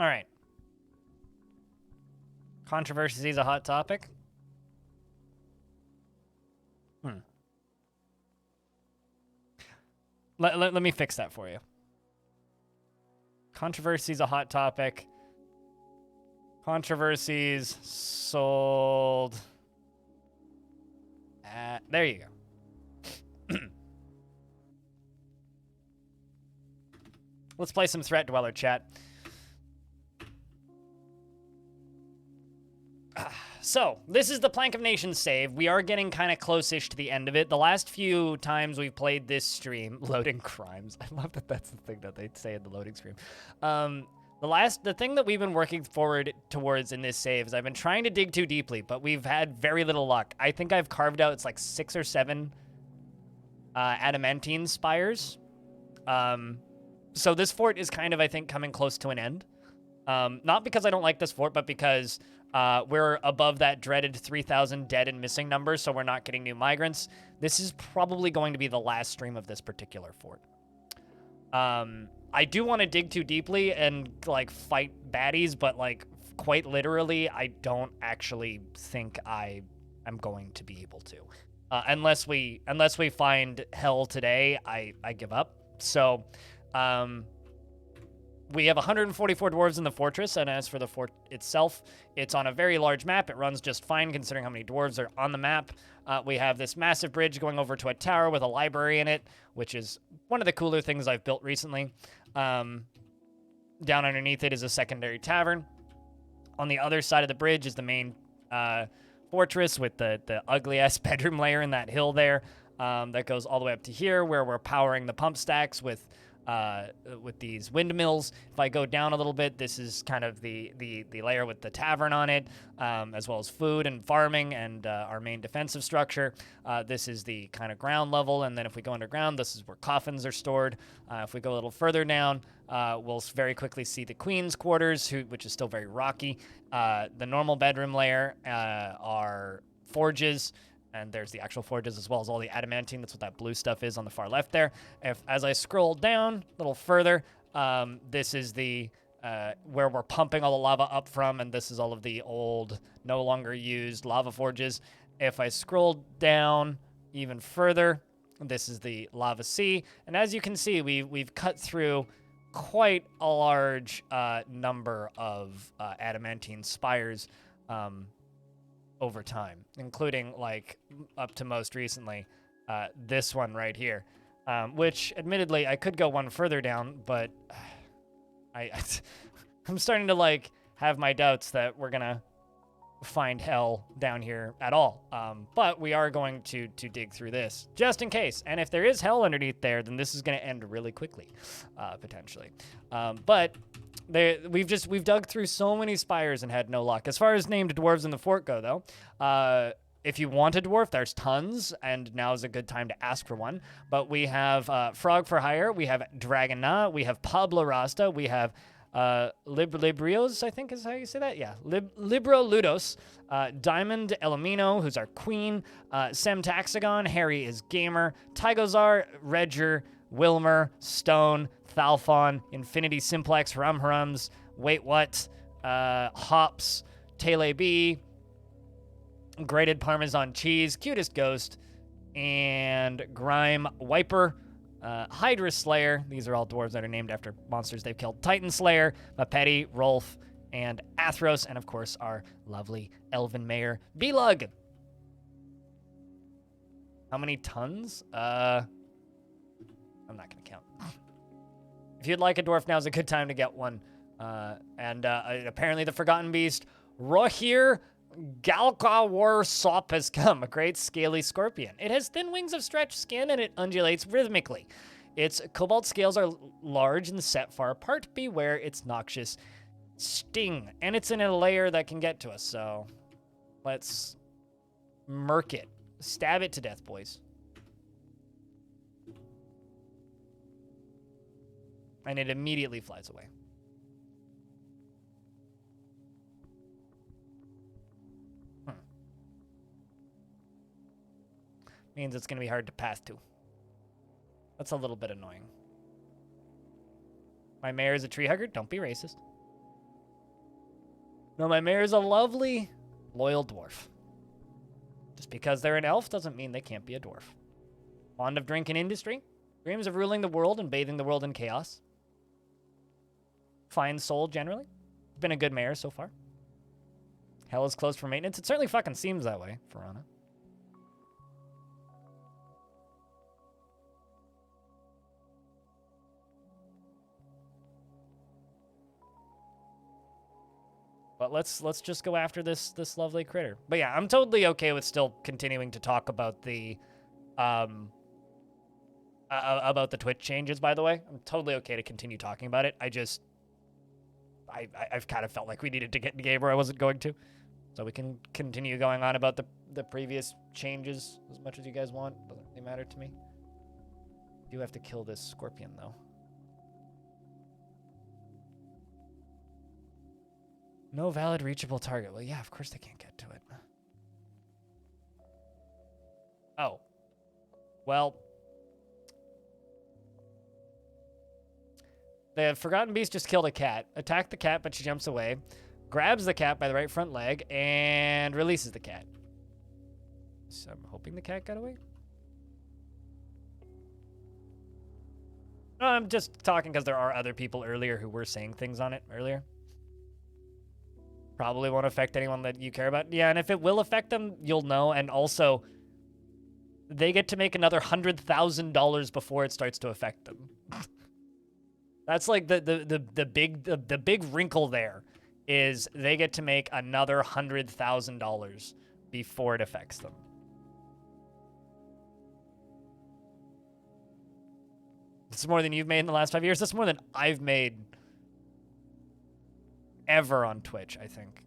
All right. Controversy is a hot topic. Let me fix that for you. Controversy is a hot topic. Controversies sold at... There you go. Let's play some Threatdweller, chat. So, this is the Plank of Nations save. We are getting kind of close-ish to the end of it. The last few times we've played this stream, loading crimes. I love that that's the thing that they say in the loading screen. The thing that we've been working forward towards in this save is I've been trying to dig too deeply, but we've had very little luck. I think I've carved out, it's like 6 or 7 adamantine spires. So this fort is kind of, I think, coming close to an end. Not because I don't like this fort, but because we're above that dreaded 3,000 dead and missing number, so we're not getting new migrants. This is probably going to be the last stream of this particular fort. I do want to dig too deeply and, like, fight baddies, but, like, quite literally, I don't actually think I am going to be able to. Unless we find hell today, I give up. So, we have 144 dwarves in the fortress, and as for the fort itself, it's on a very large map. It runs just fine considering how many dwarves are on the map. We have this massive bridge going over to a tower with a library in it, which is one of the cooler things I've built recently. Down underneath it is a secondary tavern. On the other side of the bridge is the main fortress with the ugly-ass bedroom layer in that hill there. That goes all the way up to here, where we're powering the pump stacks with these windmills. If I go down a little bit, this is kind of the layer with the tavern on it, as well as food and farming and our main defensive structure. This is the kind of ground level, and then if we go underground, this is where coffins are stored. If we go a little further down, we'll very quickly see the queen's quarters, which is still very rocky. The normal bedroom layer are forges, and there's the actual forges as well as all the adamantine. That's what that blue stuff is on the far left there. As I scroll down a little further, this is the where we're pumping all the lava up from, and this is all of the old, no longer used lava forges. If I scroll down even further, this is the lava sea, and as you can see, we've cut through quite a large number of adamantine spires over time, including, like, up to most recently, this one right here, which, admittedly, I could go one further down, but I'm starting to, like, have my doubts that we're gonna find hell down here at all. But we are going to dig through this, just in case. And if there is hell underneath there, then this is gonna end really quickly, potentially. But we've dug through so many spires and had no luck. As far as named dwarves in the fort go, though, if you want a dwarf, there's tons, and now is a good time to ask for one. But we have Frog for Hire, we have Dragona, we have Pablo Rasta, we have Librios, I think is how you say that? Yeah. Libro Ludos, Diamond Elamino, who's our queen, Sem Taxagon, Harry is Gamer, Tygozar, Redger, Wilmer, Stone, Thalfon, Infinity Simplex, Rumhrums, Wait What, Hops, Tele B, Grated Parmesan Cheese, Cutest Ghost, and Grime Wiper, Hydra Slayer. These are all dwarves that are named after monsters they've killed. Titan Slayer, Mapeti, Rolf, and Athros, and of course our lovely Elven Mayor, Belug. How many tons? I'm not going to count. If you'd like a dwarf, now's a good time to get one. And apparently the Forgotten Beast, Rohir Galkawar Sop has come, a great scaly scorpion. It has thin wings of stretched skin, and it undulates rhythmically. Its cobalt scales are large and set far apart. Beware its noxious sting. And it's in a layer that can get to us, so let's murk it. Stab it to death, boys. And it immediately flies away. Means it's going to be hard to path to. That's a little bit annoying. My mayor is a tree hugger? Don't be racist. No, my mayor is a lovely, loyal dwarf. Just because they're an elf doesn't mean they can't be a dwarf. Fond of drink and industry. Dreams of ruling the world and bathing the world in chaos. Fine soul, generally. Been a good mayor so far. Hell is closed for maintenance. It certainly fucking seems that way, Verona. But let's just go after this lovely critter. But yeah, I'm totally okay with still continuing to talk about the Twitch changes, by the way. I'm totally okay to continue talking about it. I've kind of felt like we needed to get in a game where I wasn't going to. So we can continue going on about the previous changes as much as you guys want. Doesn't really matter to me. Do have to kill this scorpion, though. No valid reachable target. Well, yeah, of course they can't get to it. Oh. Well. The Forgotten Beast just killed a cat. Attacked the cat, but she jumps away. Grabs the cat by the right front leg and releases the cat. So I'm hoping the cat got away. No, I'm just talking because there are other people earlier who were saying things on it earlier. Probably won't affect anyone that you care about. Yeah, and if it will affect them, you'll know. And also, they get to make another $100,000 before it starts to affect them. That's like the big wrinkle there is they get to make another $100,000 before it affects them. This is more than you've made in the last 5 years. That's more than I've made ever on Twitch, I think.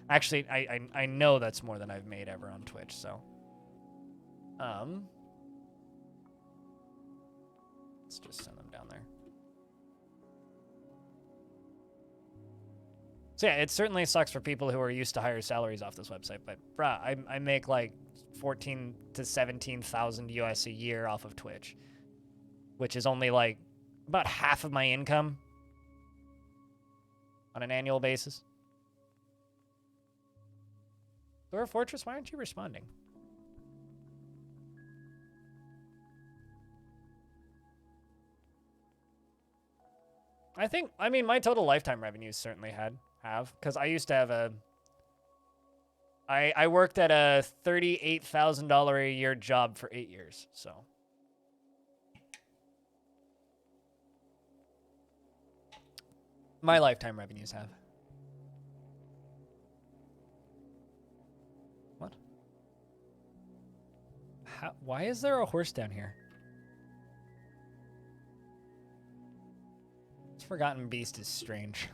Actually, I know that's more than I've made ever on Twitch, so. Let's just send them down there. So yeah, it certainly sucks for people who are used to higher salaries off this website, but bruh, I make like 14 to 17,000 US a year off of Twitch, which is only like about half of my income on an annual basis. Dwarf Fortress, why aren't you responding? I mean, my total lifetime revenues certainly have, because I used to have I worked at a $38,000 a year job for 8 years, so. My lifetime revenues have. What? Why is there a horse down here? This Forgotten Beast is strange.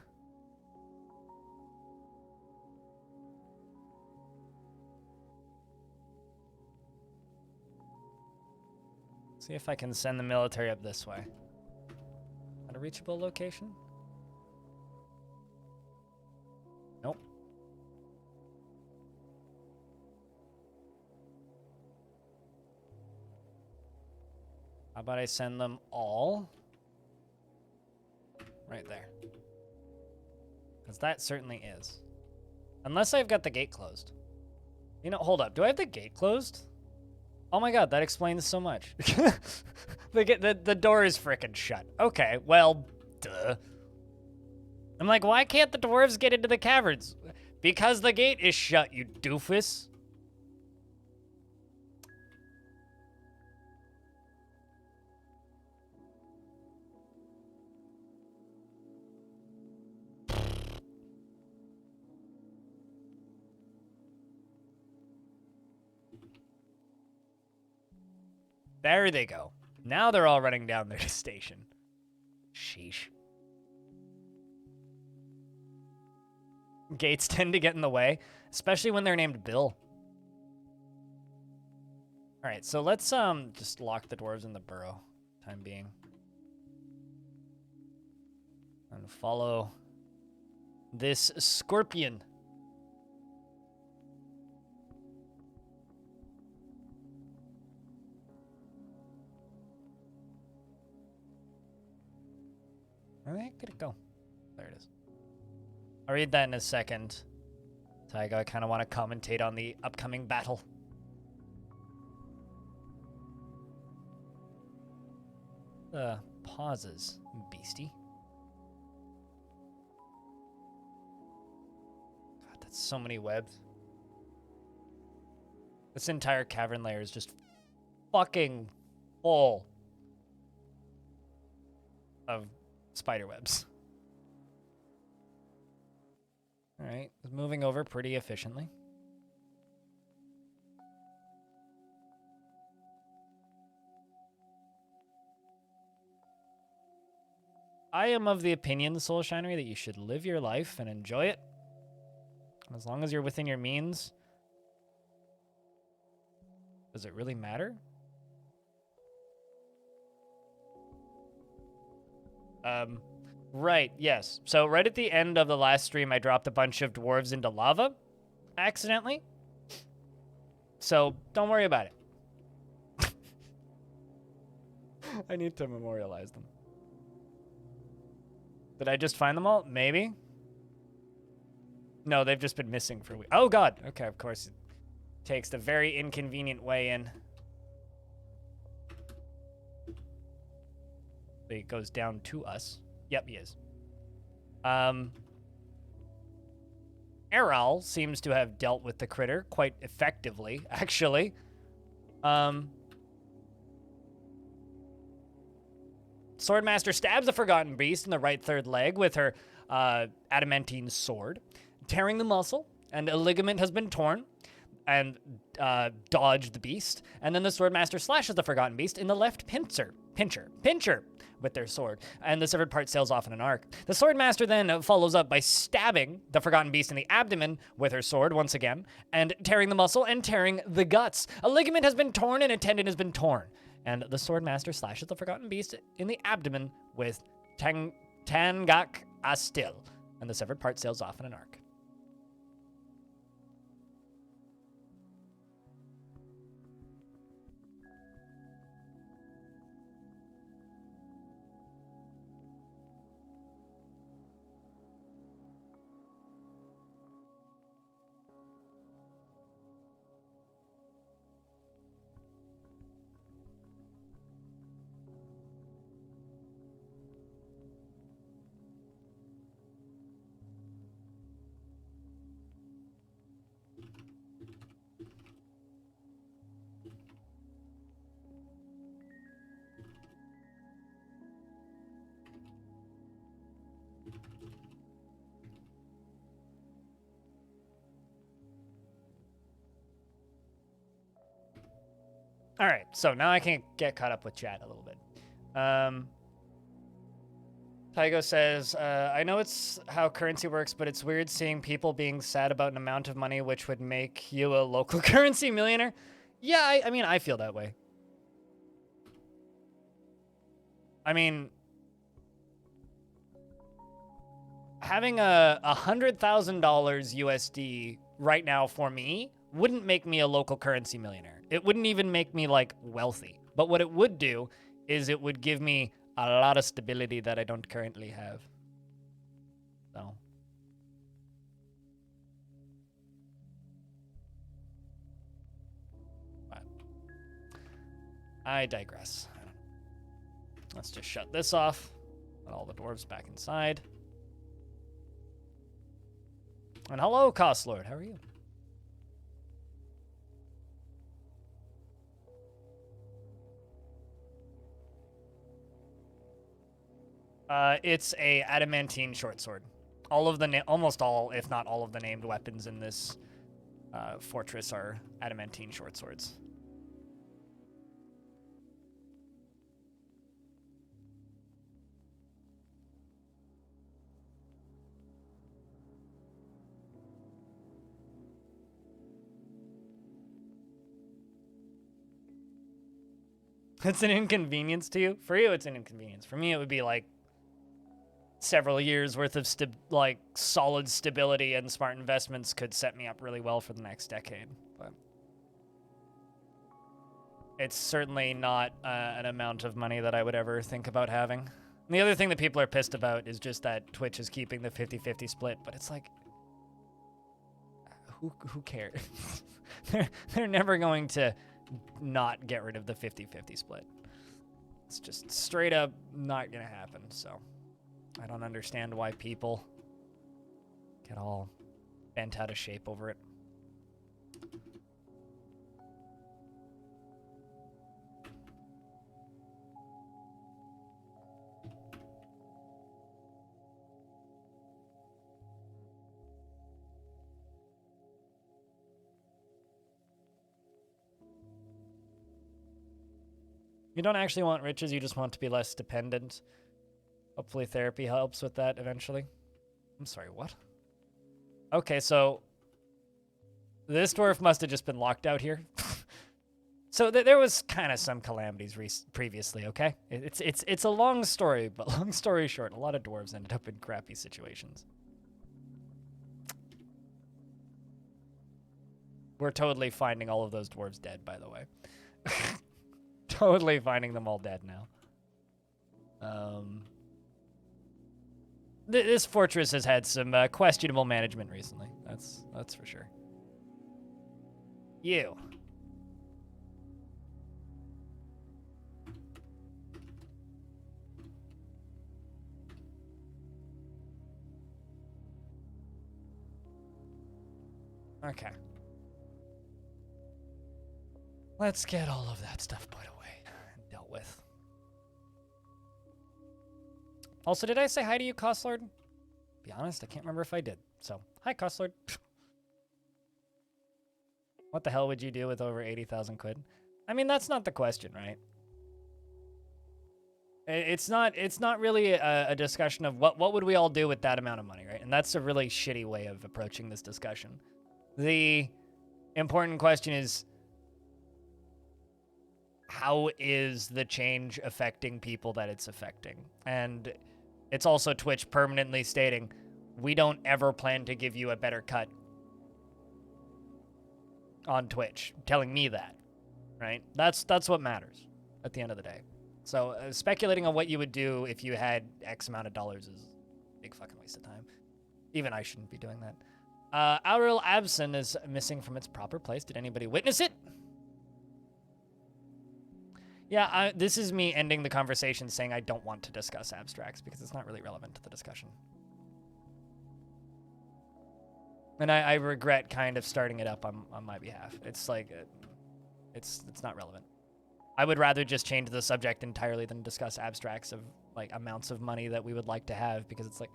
See if I can send the military up this way. At a reachable location? Nope. How about I send them all right there? Because that certainly is. Unless I've got the gate closed. You know, hold up. Do I have the gate closed? Oh my god, that explains so much. The door is frickin' shut. Okay, well, duh. I'm like, why can't the dwarves get into the caverns? Because the gate is shut, you doofus. There they go. Now they're all running down their station. Sheesh. Gates tend to get in the way, especially when they're named Bill. All right, so let's just lock the dwarves in the burrow, time being. And follow this scorpion. Where the heck did it go? There it is. I'll read that in a second. Taiga, I kind of want to commentate on the upcoming battle. Pauses, beastie. God, that's so many webs. This entire cavern layer is just fucking full of spider webs. All right, moving over pretty efficiently. I am of the opinion, Soul Shinery, that you should live your life and enjoy it. As long as you're within your means. Does it really matter? Right, yes. So right at the end of the last stream, I dropped a bunch of dwarves into lava accidentally. So don't worry about it. I need to memorialize them. Did I just find them all? Maybe. No, they've just been missing for a week. Oh, God. Okay, of course. It takes the very inconvenient way in. He goes down to us. Yep, he is. Errol seems to have dealt with the critter quite effectively, actually. Swordmaster stabs the Forgotten Beast in the right third leg with her adamantine sword, tearing the muscle, and a ligament has been torn and dodged the beast. And then the Swordmaster slashes the Forgotten Beast in the left pincher with their sword, and the severed part sails off in an arc. The Swordmaster then follows up by stabbing the Forgotten Beast in the abdomen with her sword once again, and tearing the muscle and tearing the guts. A ligament has been torn and a tendon has been torn. And the Swordmaster slashes the Forgotten Beast in the abdomen with Tangak Astil, and the severed part sails off in an arc. All right, so now I can get caught up with chat a little bit. Tygo says, I know it's how currency works, but it's weird seeing people being sad about an amount of money which would make you a local currency millionaire. Yeah, I mean, I feel that way. I mean, having a $100,000 USD right now for me wouldn't make me a local currency millionaire. It wouldn't even make me, like, wealthy. But what it would do is it would give me a lot of stability that I don't currently have. So. But I digress. Let's just shut this off. Put all the dwarves back inside. And hello, Cost Lord. How are you? It's a adamantine short sword. All of the almost all, if not all, of the named weapons in this fortress are adamantine short swords. It's an inconvenience to you. For you, it's an inconvenience. For me, it would be like several years worth of solid stability, and smart investments could set me up really well for the next decade. But it's certainly not an amount of money that I would ever think about having. And the other thing that people are pissed about is just that Twitch is keeping the 50-50 split, but it's like, who cares? they're never going to not get rid of the 50-50 split. It's just straight up not gonna happen, so I don't understand why people get all bent out of shape over it. You don't actually want riches, you just want to be less dependent. Hopefully therapy helps with that eventually. I'm sorry, what? Okay, so this dwarf must have just been locked out here. So there was kind of some calamities previously, okay? It's a long story, but long story short, a lot of dwarves ended up in crappy situations. We're totally finding all of those dwarves dead, by the way. Totally finding them all dead now. This fortress has had some questionable management recently. That's for sure. You. Okay. Let's get all of that stuff put away and dealt with. Also, did I say hi to you, Costlord? Be honest, I can't remember if I did. So, hi, Costlord. What the hell would you do with over 80,000 quid? I mean, that's not the question, right? It's not really a discussion of what would we all do with that amount of money, right? And that's a really shitty way of approaching this discussion. The important question is, how is the change affecting people that it's affecting? And it's also Twitch permanently stating, we don't ever plan to give you a better cut on Twitch, telling me that, right? That's what matters at the end of the day. So speculating on what you would do if you had X amount of dollars is a big fucking waste of time. Even I shouldn't be doing that. Auril Abson is missing from its proper place. Did anybody witness it? Yeah, this is me ending the conversation saying I don't want to discuss abstracts because it's not really relevant to the discussion. And I regret kind of starting it up on my behalf. It's like, it's not relevant. I would rather just change the subject entirely than discuss abstracts of like amounts of money that we would like to have, because it's like,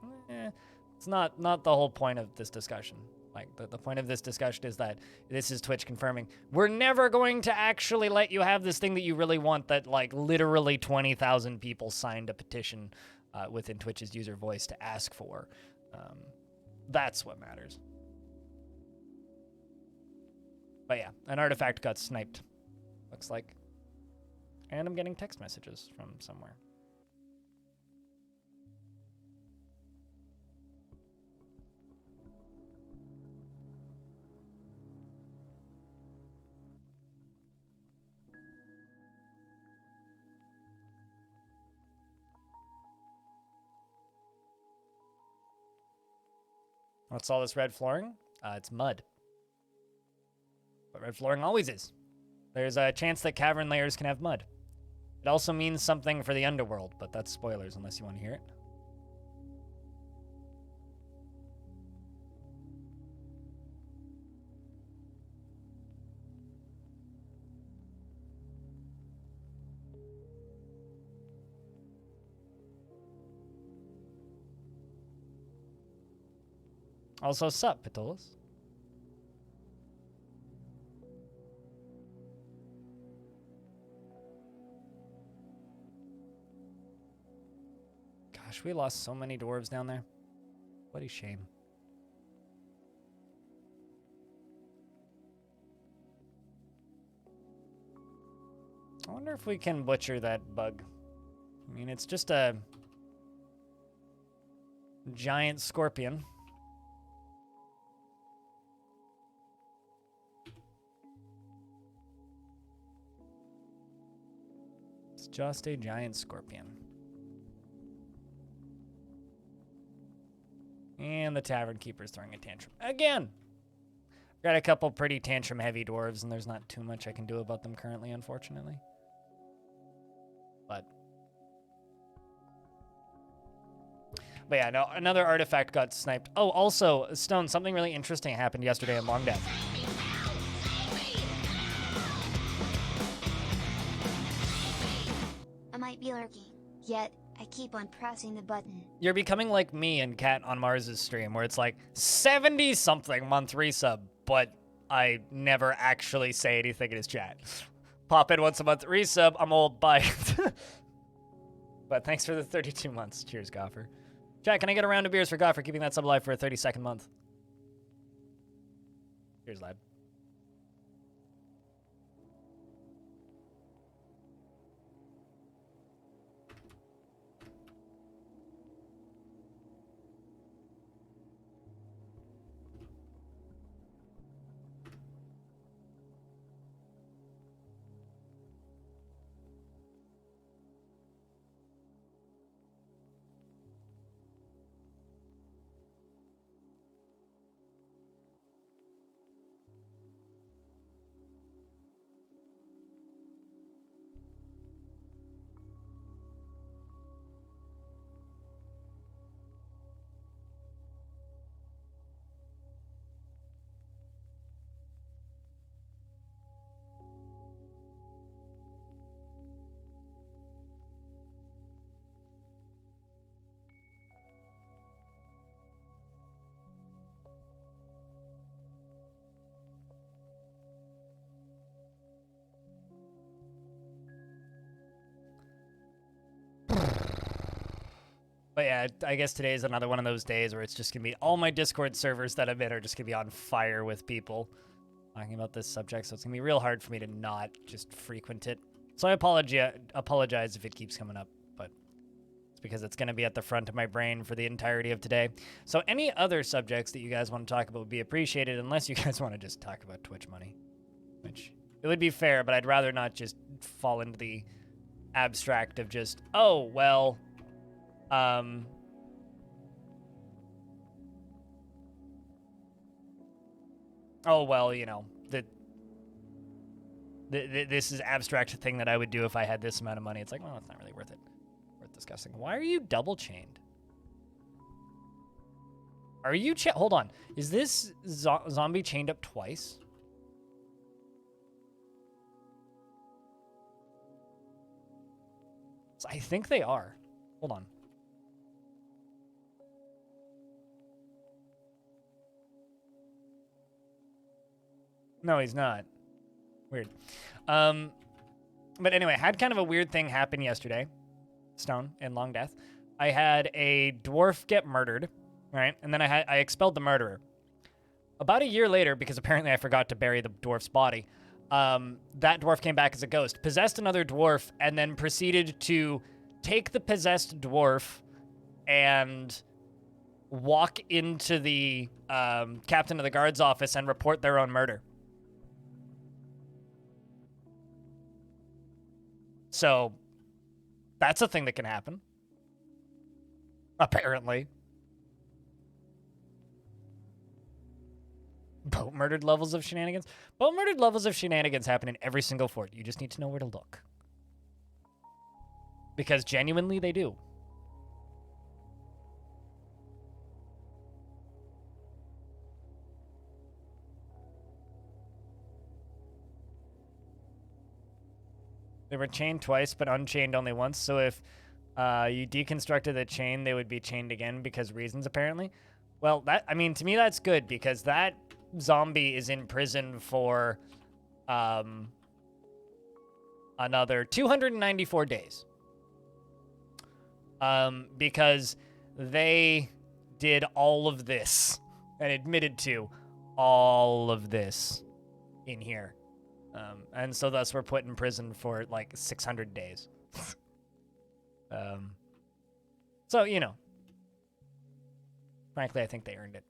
it's not the whole point of this discussion. Like, the point of this discussion is that this is Twitch confirming, we're never going to actually let you have this thing that you really want, that, like, literally 20,000 people signed a petition within Twitch's user voice to ask for. That's what matters. But yeah, an artifact got sniped, looks like. And I'm getting text messages from somewhere. What's all this red flooring? It's mud. But red flooring always is. There's a chance that cavern layers can have mud. It also means something for the underworld, but that's spoilers unless you want to hear it. Also, sup, Pitolas? Gosh, we lost so many dwarves down there. What a shame. I wonder if we can butcher that bug. I mean, it's just a giant scorpion. It's just a giant scorpion. And the Tavern Keeper's throwing a tantrum. Again! Got a couple pretty tantrum-heavy dwarves, and there's not too much I can do about them currently, unfortunately. But yeah, no, another artifact got sniped. Oh, also, Stone, something really interesting happened yesterday in Long Death. I might be lurking, yet I keep on pressing the button. You're becoming like me and Kat on Mars's stream, where it's like 70-something month resub, but I never actually say anything in his chat. Pop in once a month resub, I'm old, bye. But thanks for the 32 months. Cheers, Goffer. Chat, can I get a round of beers for Goffer keeping that sub alive for a 32nd month? Cheers, lad. But yeah, I guess today is another one of those days where it's just going to be all my Discord servers that I'm in are just going to be on fire with people talking about this subject, so it's going to be real hard for me to not just frequent it. So I apologize if it keeps coming up, but it's because it's going to be at the front of my brain for the entirety of today. So any other subjects that you guys want to talk about would be appreciated, unless you guys want to just talk about Twitch money, which it would be fair, but I'd rather not just fall into the abstract of just, oh, well... oh, well, you know, this is abstract thing that I would do if I had this amount of money. It's like, well, it's not really worth discussing. Why are you double chained? Are you hold on. Is this zombie chained up twice? I think they are. Hold on. No, he's not. Weird. But anyway, had kind of a weird thing happen yesterday. Stone in Long Death. I had a dwarf get murdered, right? And then I expelled the murderer. About a year later, because apparently I forgot to bury the dwarf's body, that dwarf came back as a ghost, possessed another dwarf, and then proceeded to take the possessed dwarf and walk into the captain of the guard's office and report their own murder. So, that's a thing that can happen. Apparently. Boat murdered levels of shenanigans? Boat murdered levels of shenanigans happen in every single fort. You just need to know where to look. Because genuinely they do. They were chained twice, but unchained only once. So if you deconstructed the chain, they would be chained again because reasons, apparently. Well, that, I mean, to me, that's good because that zombie is in prison for another 294 days. Because they did all of this and admitted to all of this in here. And so thus we're put in prison for like 600 days. So, you know, frankly, I think they earned it.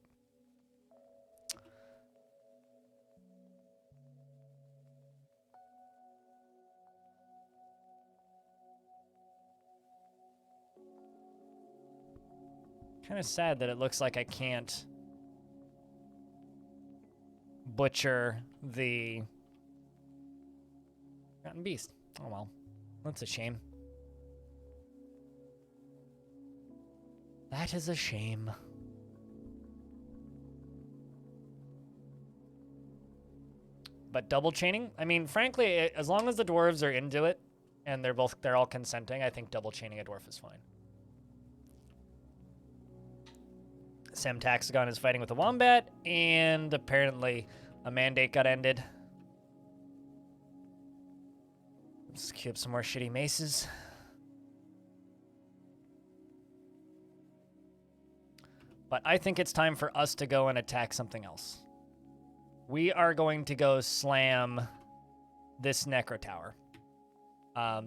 kind of sad that it looks like I can't butcher the Rotten Beast. Oh well, that's a shame. That is a shame. But double chaining? I mean, frankly, as long as the dwarves are into it and they're all consenting, I think double chaining a dwarf is fine. Sam Taxagon is fighting with a wombat, and apparently a mandate got ended. Let's queue up some more shitty maces. But I think it's time for us to go and attack something else. We are going to go slam this Necro Tower.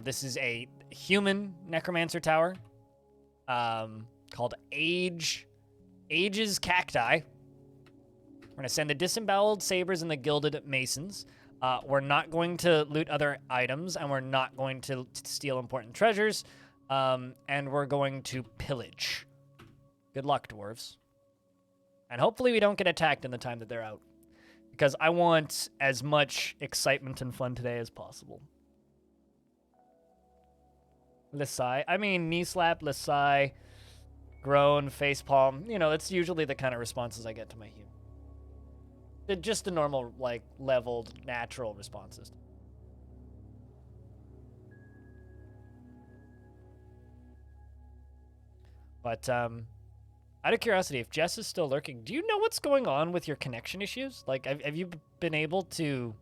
This is a human Necromancer Tower called Age's Cacti. We're going to send the Disemboweled Sabers and the Gilded Masons. We're not going to loot other items, and we're not going to steal important treasures, and we're going to pillage. Good luck, dwarves. And hopefully we don't get attacked in the time that they're out, because I want as much excitement and fun today as possible. Lissai. I mean, knee slap, Lissai, groan, facepalm. You know, that's usually the kind of responses I get to my human. Just the normal, like, leveled, natural responses. But, out of curiosity, if Jess is still lurking, do you know what's going on with your connection issues? Like, have you been able to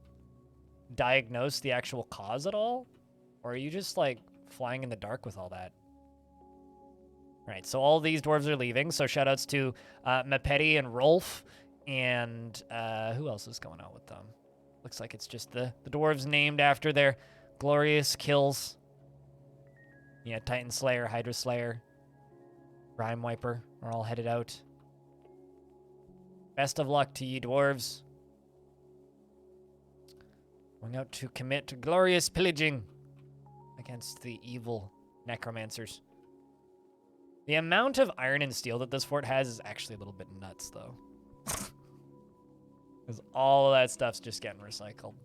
diagnose the actual cause at all? Or are you just, like, flying in the dark with all that? Right, so all these dwarves are leaving, so shoutouts to Mapeti and Rolf, and who else is going on with them? Looks like it's just the dwarves named after their glorious kills. Yeah, Titan Slayer, Hydra Slayer, Rime Wiper are all headed out. Best of luck to ye dwarves. Going out to commit glorious pillaging against the evil necromancers. The amount of iron and steel that this fort has is actually a little bit nuts, though. Because all of that stuff's just getting recycled.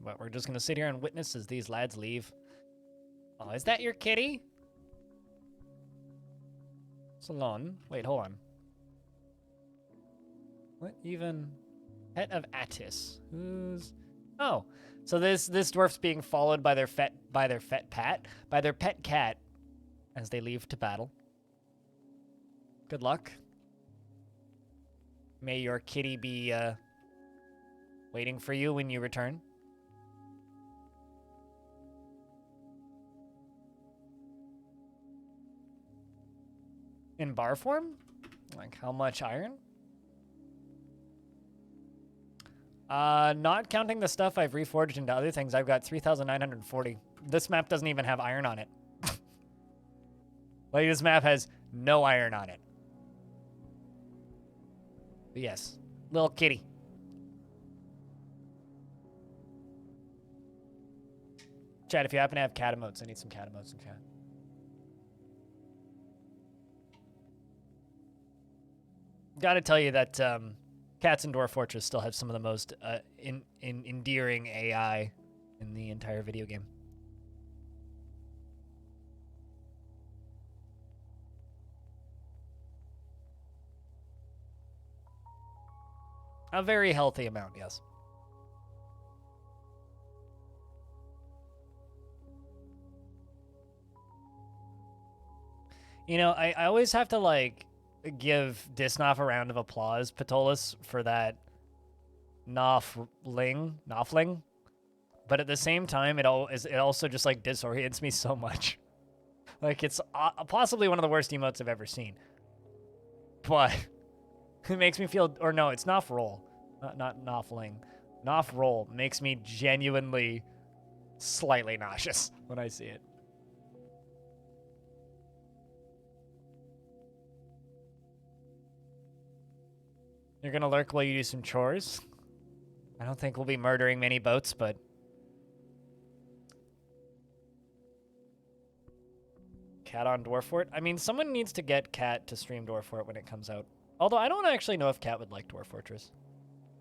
But we're just going to sit here and witness as these lads leave. Oh, is that your kitty? Salon. Wait, hold on. What even? Pet of Attis. Who's... Oh, so this dwarf's being followed by their pet cat as they leave to battle. Good luck. May your kitty be waiting for you when you return. In bar form? Like how much iron? Not counting the stuff I've reforged into other things, I've got 3,940. This map doesn't even have iron on it. Like, this map has no iron on it. But yes, little kitty. Chat, if you happen to have cat emotes, I need some cat emotes in chat. Gotta tell you that, Cats in Dwarf Fortress still have some of the most endearing AI in the entire video game. A very healthy amount, yes. You know, I always have to, like, give Disnoff a round of applause, Patolis, for that Nothling. But at the same time, it also just, like, disorients me so much. Like, it's possibly one of the worst emotes I've ever seen. But it makes me feel... Or no, it's Nothroll. Not Nothling. Nothroll makes me genuinely slightly nauseous when I see it. You're gonna lurk while you do some chores? I don't think we'll be murdering many boats, but... Cat on Dwarf Fort. I mean, someone needs to get Cat to stream Dwarf Fort when it comes out. Although I don't actually know if Cat would like Dwarf Fortress.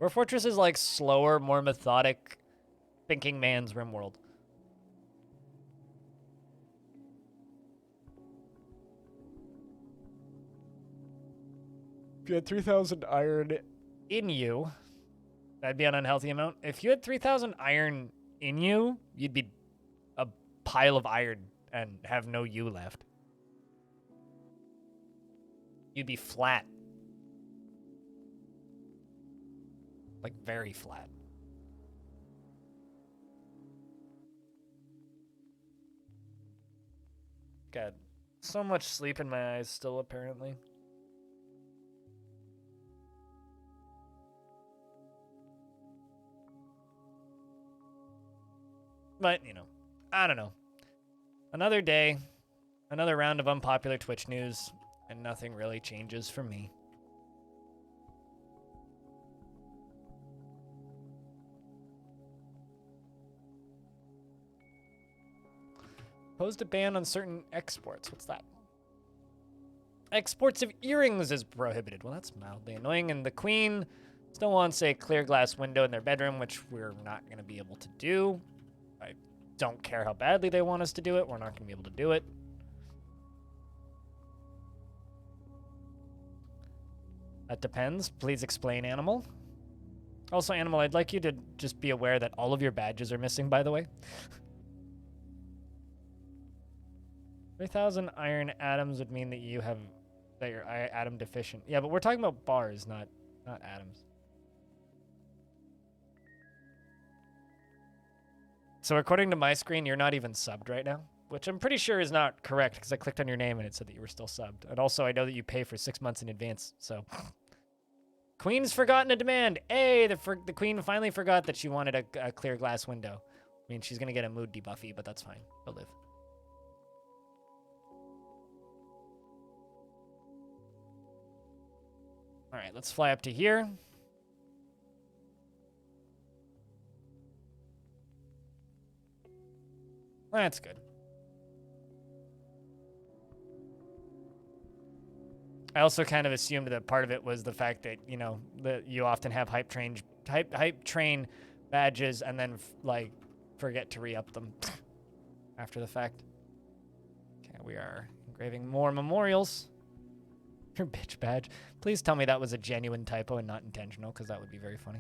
Dwarf Fortress is like slower, more methodic, thinking man's RimWorld. If you had 3,000 iron in you, that'd be an unhealthy amount. If you had 3,000 iron in you, you'd be a pile of iron and have no you left. You'd be flat. Like, very flat. Got so much sleep in my eyes still, apparently. But, you know, I don't know. Another day, another round of unpopular Twitch news, and nothing really changes for me. Posed a ban on certain exports. What's that? Exports of earrings is prohibited. Well, that's mildly annoying. And the Queen still wants a clear glass window in their bedroom, which we're not going to be able to do. I don't care how badly they want us to do it. We're not going to be able to do it. That depends. Please explain, Animal. Also, Animal, I'd like you to just be aware that all of your badges are missing, by the way. 3,000 iron atoms would mean that you're atom deficient. Yeah, but we're talking about bars, not atoms. So according to my screen, you're not even subbed right now, which I'm pretty sure is not correct because I clicked on your name and it said that you were still subbed. And also, I know that you pay for 6 months in advance, so. Queen's forgotten a demand. Hey, the Queen finally forgot that she wanted a clear glass window. I mean, she's going to get a mood debuffy, but that's fine. She'll live. All right, let's fly up to here. That's good. I also kind of assumed that part of it was the fact that, you know, that you often have hype train badges and then like forget to re-up them after the fact. Okay, we are engraving more memorials. Your bitch badge. Please tell me that was a genuine typo and not intentional, because that would be very funny.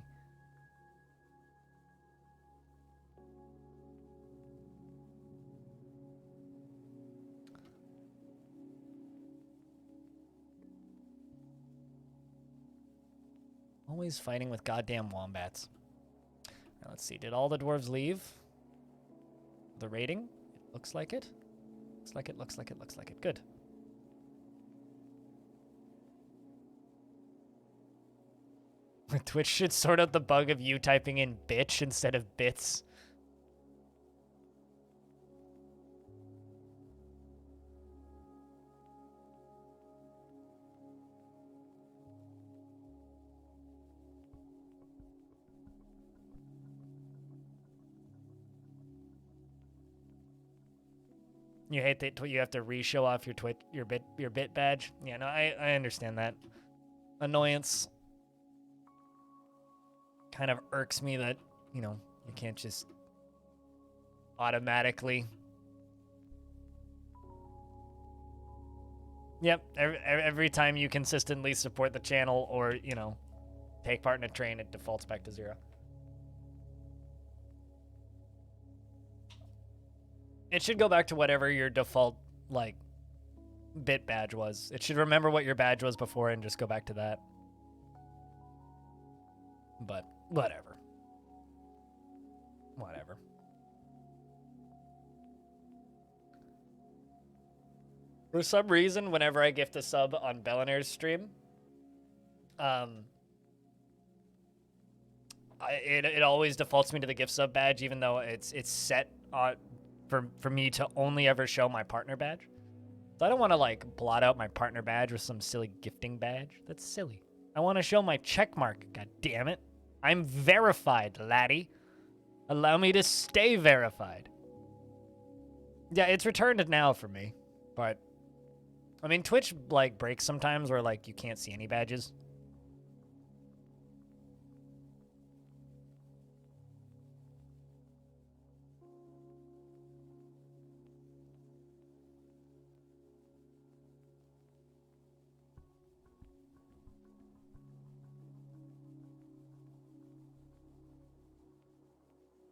Always fighting with goddamn wombats. Now, let's see. Did all the dwarves leave? The rating? It looks like it. Looks like it, looks like it, looks like it. Good. Twitch should sort out the bug of you typing in bitch instead of bits. You hate that you have to re-show off your bit badge. Yeah, no, I understand that annoyance. Kind of irks me that, you know, you can't just automatically. Yep, every time you consistently support the channel or, you know, take part in a train, it defaults back to 0. It should go back to whatever your default, like, bit badge was. It should remember what your badge was before and just go back to that. But whatever. Whatever. For some reason, whenever I gift a sub on Bellinair's stream, it always defaults me to the gift sub badge, even though it's set for me to only ever show my partner badge. So I don't want to like blot out my partner badge with some silly gifting badge. That's silly. I want to show my check mark. God damn it! I'm verified, laddie. Allow me to stay verified. Yeah, it's returned now for me. But I mean, Twitch like breaks sometimes where like you can't see any badges.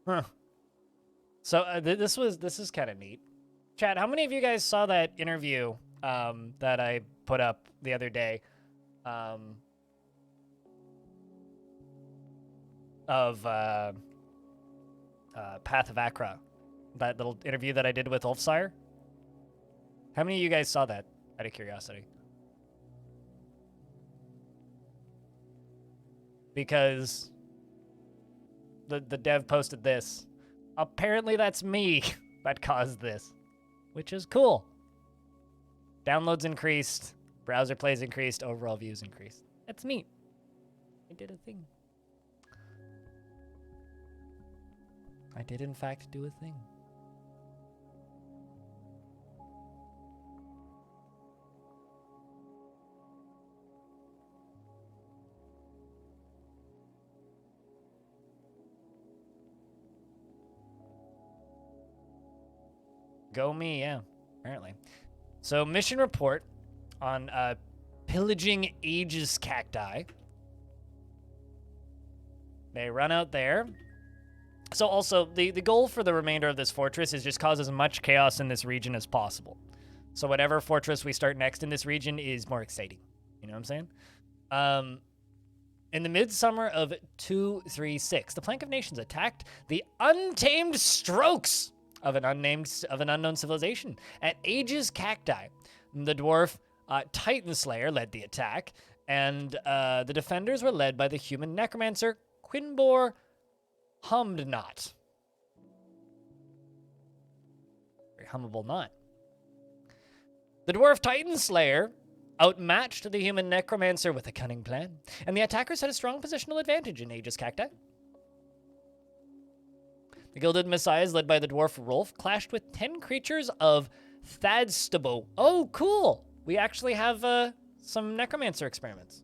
Huh. So this is kind of neat. Chat, how many of you guys saw that interview that I put up the other day of Path of Akra? That little interview that I did with Ulfsire? How many of you guys saw that, out of curiosity? Because the dev posted this. Apparently that's me that caused this, which is cool. Downloads increased, browser plays increased, overall views increased. That's neat. I did a thing. I did, in fact, do a thing. Go me, yeah, apparently. So, mission report on pillaging Aegis cacti. They run out there. So also, the goal for the remainder of this fortress is just cause as much chaos in this region as possible. So whatever fortress we start next in this region is more exciting. You know what I'm saying? In the midsummer of 236, the Plank of Nations attacked the untamed strokes of an unknown civilization at Aegis Cacti. The dwarf Titan Slayer led the attack, and the defenders were led by the human necromancer Quinbor Hummed Not. Very hummable not. The dwarf Titan Slayer outmatched the human necromancer with a cunning plan, and the attackers had a strong positional advantage in Aegis Cacti. The Gilded Messiahs, led by the dwarf Rolf, clashed with 10 creatures of Thadstabo. Oh, cool! We actually have some necromancer experiments.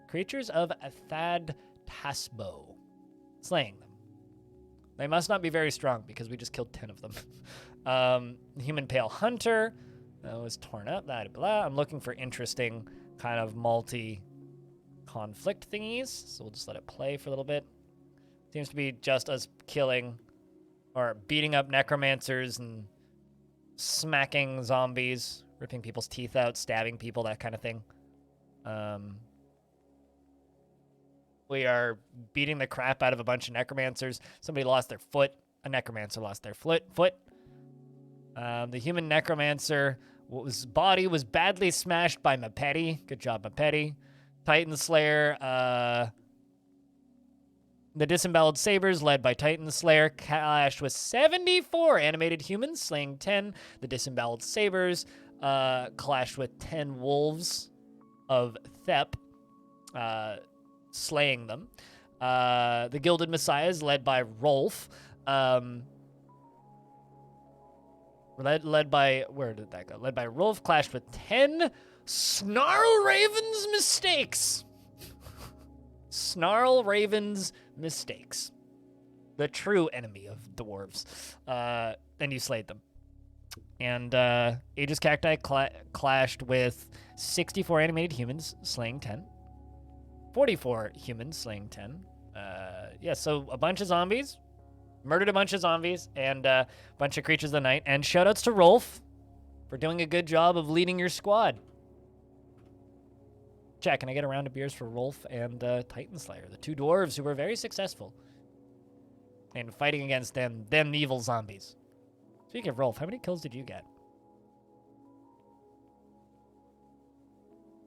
Creatures of Thadtasbo. Slaying them. They must not be very strong because we just killed 10 of them. The Human Pale Hunter was torn up. Blah, blah. I'm looking for interesting kind of multi-conflict thingies, so we'll just let it play for a little bit. Seems to be just us killing or beating up necromancers and smacking zombies, ripping people's teeth out, stabbing people, that kind of thing. We are beating the crap out of a bunch of necromancers. Somebody lost their foot. A necromancer lost their foot. The human necromancer, whose body was badly smashed by Mapeti. Good job, Mapeti. Titan Slayer, the disemboweled sabers, led by Titan Slayer, clashed with 74 animated humans, slaying 10. The disemboweled sabers clashed with 10 wolves of Thep, slaying them. The Gilded Messiahs, led by Rolf, led by, where did that go? Led by Rolf, clashed with 10 Snarl Raven's mistakes. Snarl Raven's mistakes. The true enemy of dwarves. And you slayed them. And Aegis Cacti clashed with 64 animated humans, slaying 10. 44 humans, slaying 10. Yeah, so a bunch of zombies. Murdered a bunch of zombies and a bunch of creatures of the night. And shoutouts to Rolf for doing a good job of leading your squad. Chat, can I get a round of beers for Rolf and Titan Slayer, the two dwarves who were very successful in fighting against them evil zombies. Speaking of Rolf, how many kills did you get?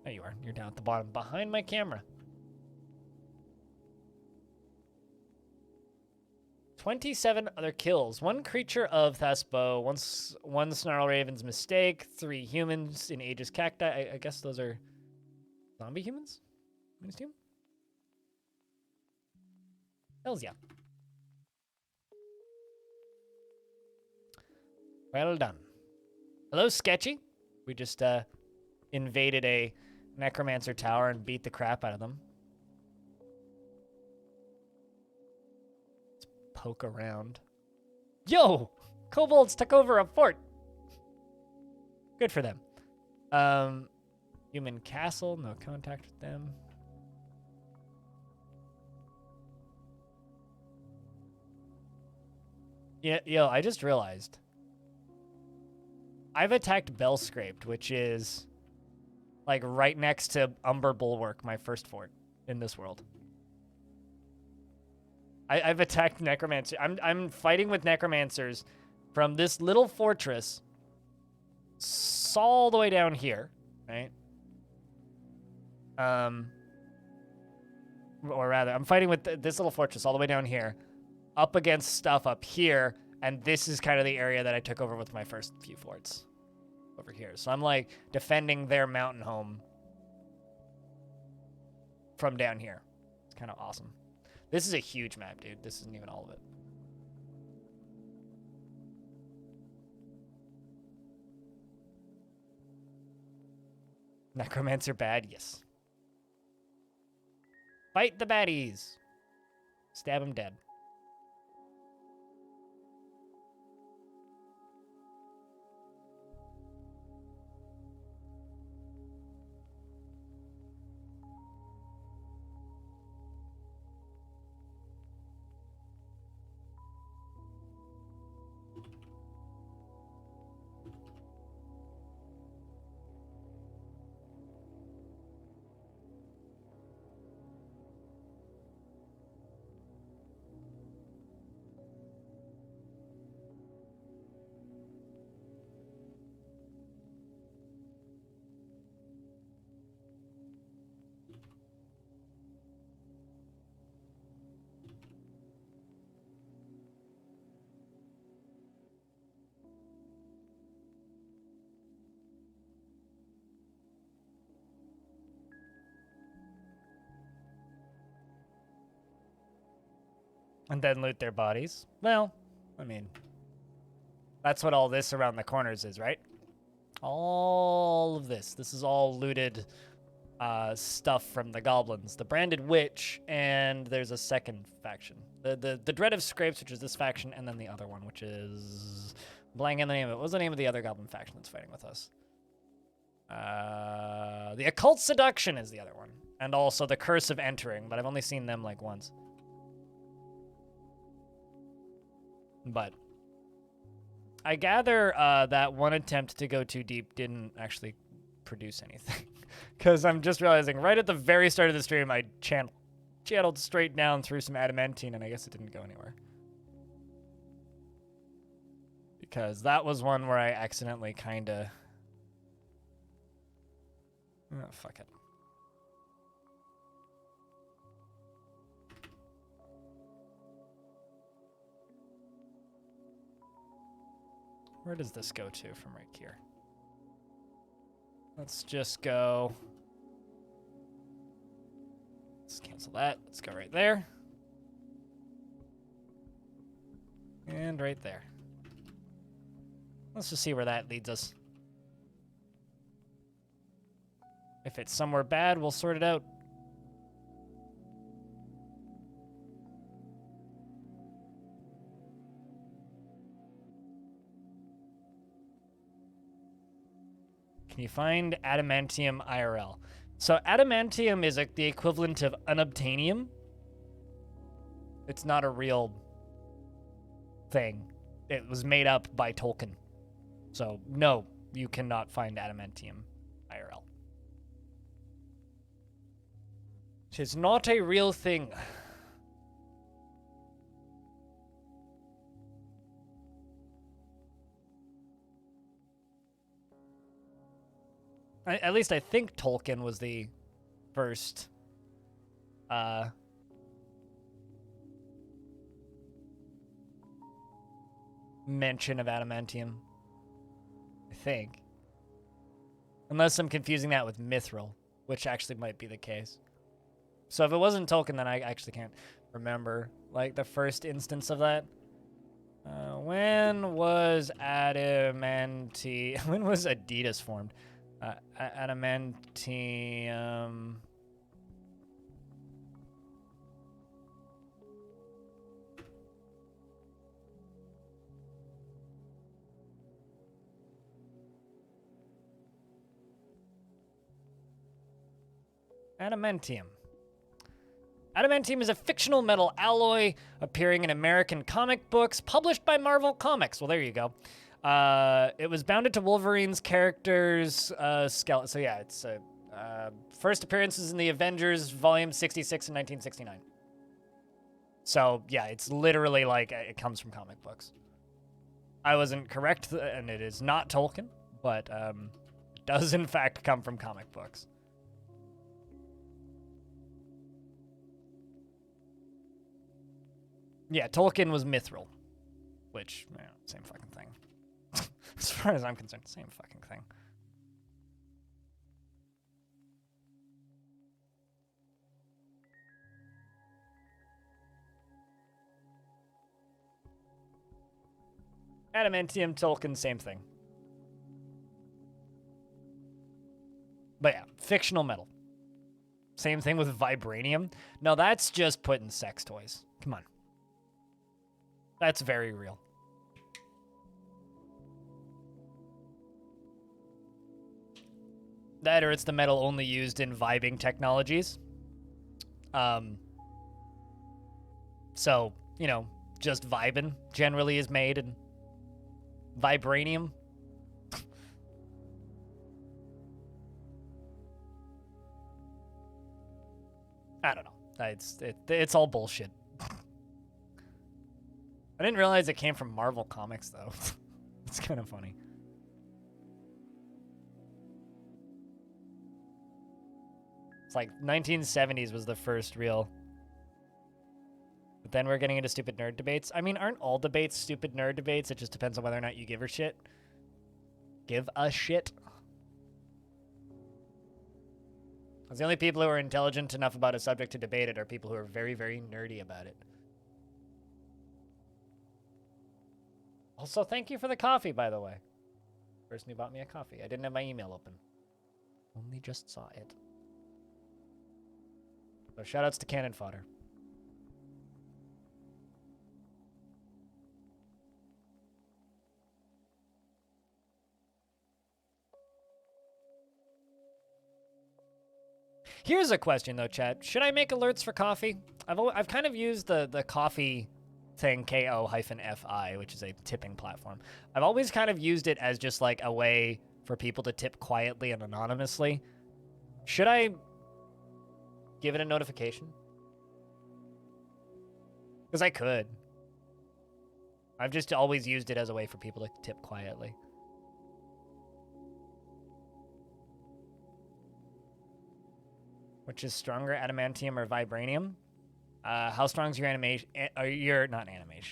There you are. You're down at the bottom behind my camera. 27 other kills. One creature of Thaspo, one Snarl Raven's mistake, 3 humans in Aegis Cacti. I guess those are zombie humans? I assume? Hells yeah. Well done. Hello, Sketchy. We just invaded a Necromancer Tower and beat the crap out of them. Let's poke around. Yo! Kobolds took over a fort. Good for them. Human castle, no contact with them. Yeah, yo, I just realized. I've attacked Bellscraped, which is like right next to Umber Bulwark, my first fort in this world. I've attacked Necromancer. I'm fighting with Necromancers from this little fortress all the way down here, right? Or rather, I'm fighting with this little fortress all the way down here, up against stuff up here, and this is kind of the area that I took over with my first few forts over here. So I'm like defending their mountain home from down here. It's kind of awesome. This is a huge map, dude. This isn't even all of it. Necromancer bad? Yes. Fight the baddies. Stab him dead. And then loot their bodies. Well, I mean, that's what all this around the corners is, right? All of this. This is all looted stuff from the goblins. The Branded Witch, and there's a second faction. The Dread of Scrapes, which is this faction, and then the other one, which is... blanking the name of it. What was the name of the other goblin faction that's fighting with us? The Occult Seduction is the other one. And also the Curse of Entering, but I've only seen them like once. But I gather that one attempt to go too deep didn't actually produce anything. Because I'm just realizing right at the very start of the stream, I channeled straight down through some adamantine, and I guess it didn't go anywhere. Because that was one where I accidentally kind of... oh, fuck it. Where does this go to from right here? Let's just go... let's cancel that. Let's go right there. And right there. Let's just see where that leads us. If it's somewhere bad, we'll sort it out. Can you find adamantium IRL? So adamantium is the equivalent of unobtainium. It's not a real thing. It was made up by Tolkien. So no, you cannot find adamantium IRL. It is not a real thing. At least I think Tolkien was the first mention of adamantium. I think. Unless I'm confusing that with mithril, which actually might be the case. So if it wasn't Tolkien, then I actually can't remember, like, the first instance of that. When was when was Adidas formed? Adamantium. Adamantium. Adamantium is a fictional metal alloy appearing in American comic books published by Marvel Comics. Well, there you go. It was bounded to Wolverine's character's skeleton. So yeah, it's first appearances in the Avengers, Volume 66 in 1969. So yeah, it's literally like it comes from comic books. I wasn't correct, and it is not Tolkien, but it does in fact come from comic books. Yeah, Tolkien was Mithril, which, same fucking thing. As far as I'm concerned, same fucking thing. Adamantium, Tolkien, same thing. But yeah, fictional metal. Same thing with vibranium. No, that's just put in sex toys. Come on. That's very real. That or it's the metal only used in vibing technologies. So, just vibin generally is made in vibranium. I don't know. It's all bullshit. I didn't realize it came from Marvel Comics, though. It's kind of funny. It's like 1970s was the first real. But then we're getting into stupid nerd debates. I mean, aren't all debates stupid nerd debates? It just depends on whether or not you give a shit. Give a shit. Because the only people who are intelligent enough about a subject to debate it are people who are very, very nerdy about it. Also, thank you for the coffee, by the way. Person who bought me a coffee. I didn't have my email open. Only just saw it. So shoutouts to Cannon Fodder. Here's a question, though, chat. Should I make alerts for coffee? I've kind of used the coffee thing, ko-fi, which is a tipping platform. I've always kind of used it as just like a way for people to tip quietly and anonymously. Should I give it a notification? Because I could. I've just always used it as a way for people to tip quietly. Which is stronger, adamantium or vibranium? How strong is your animation?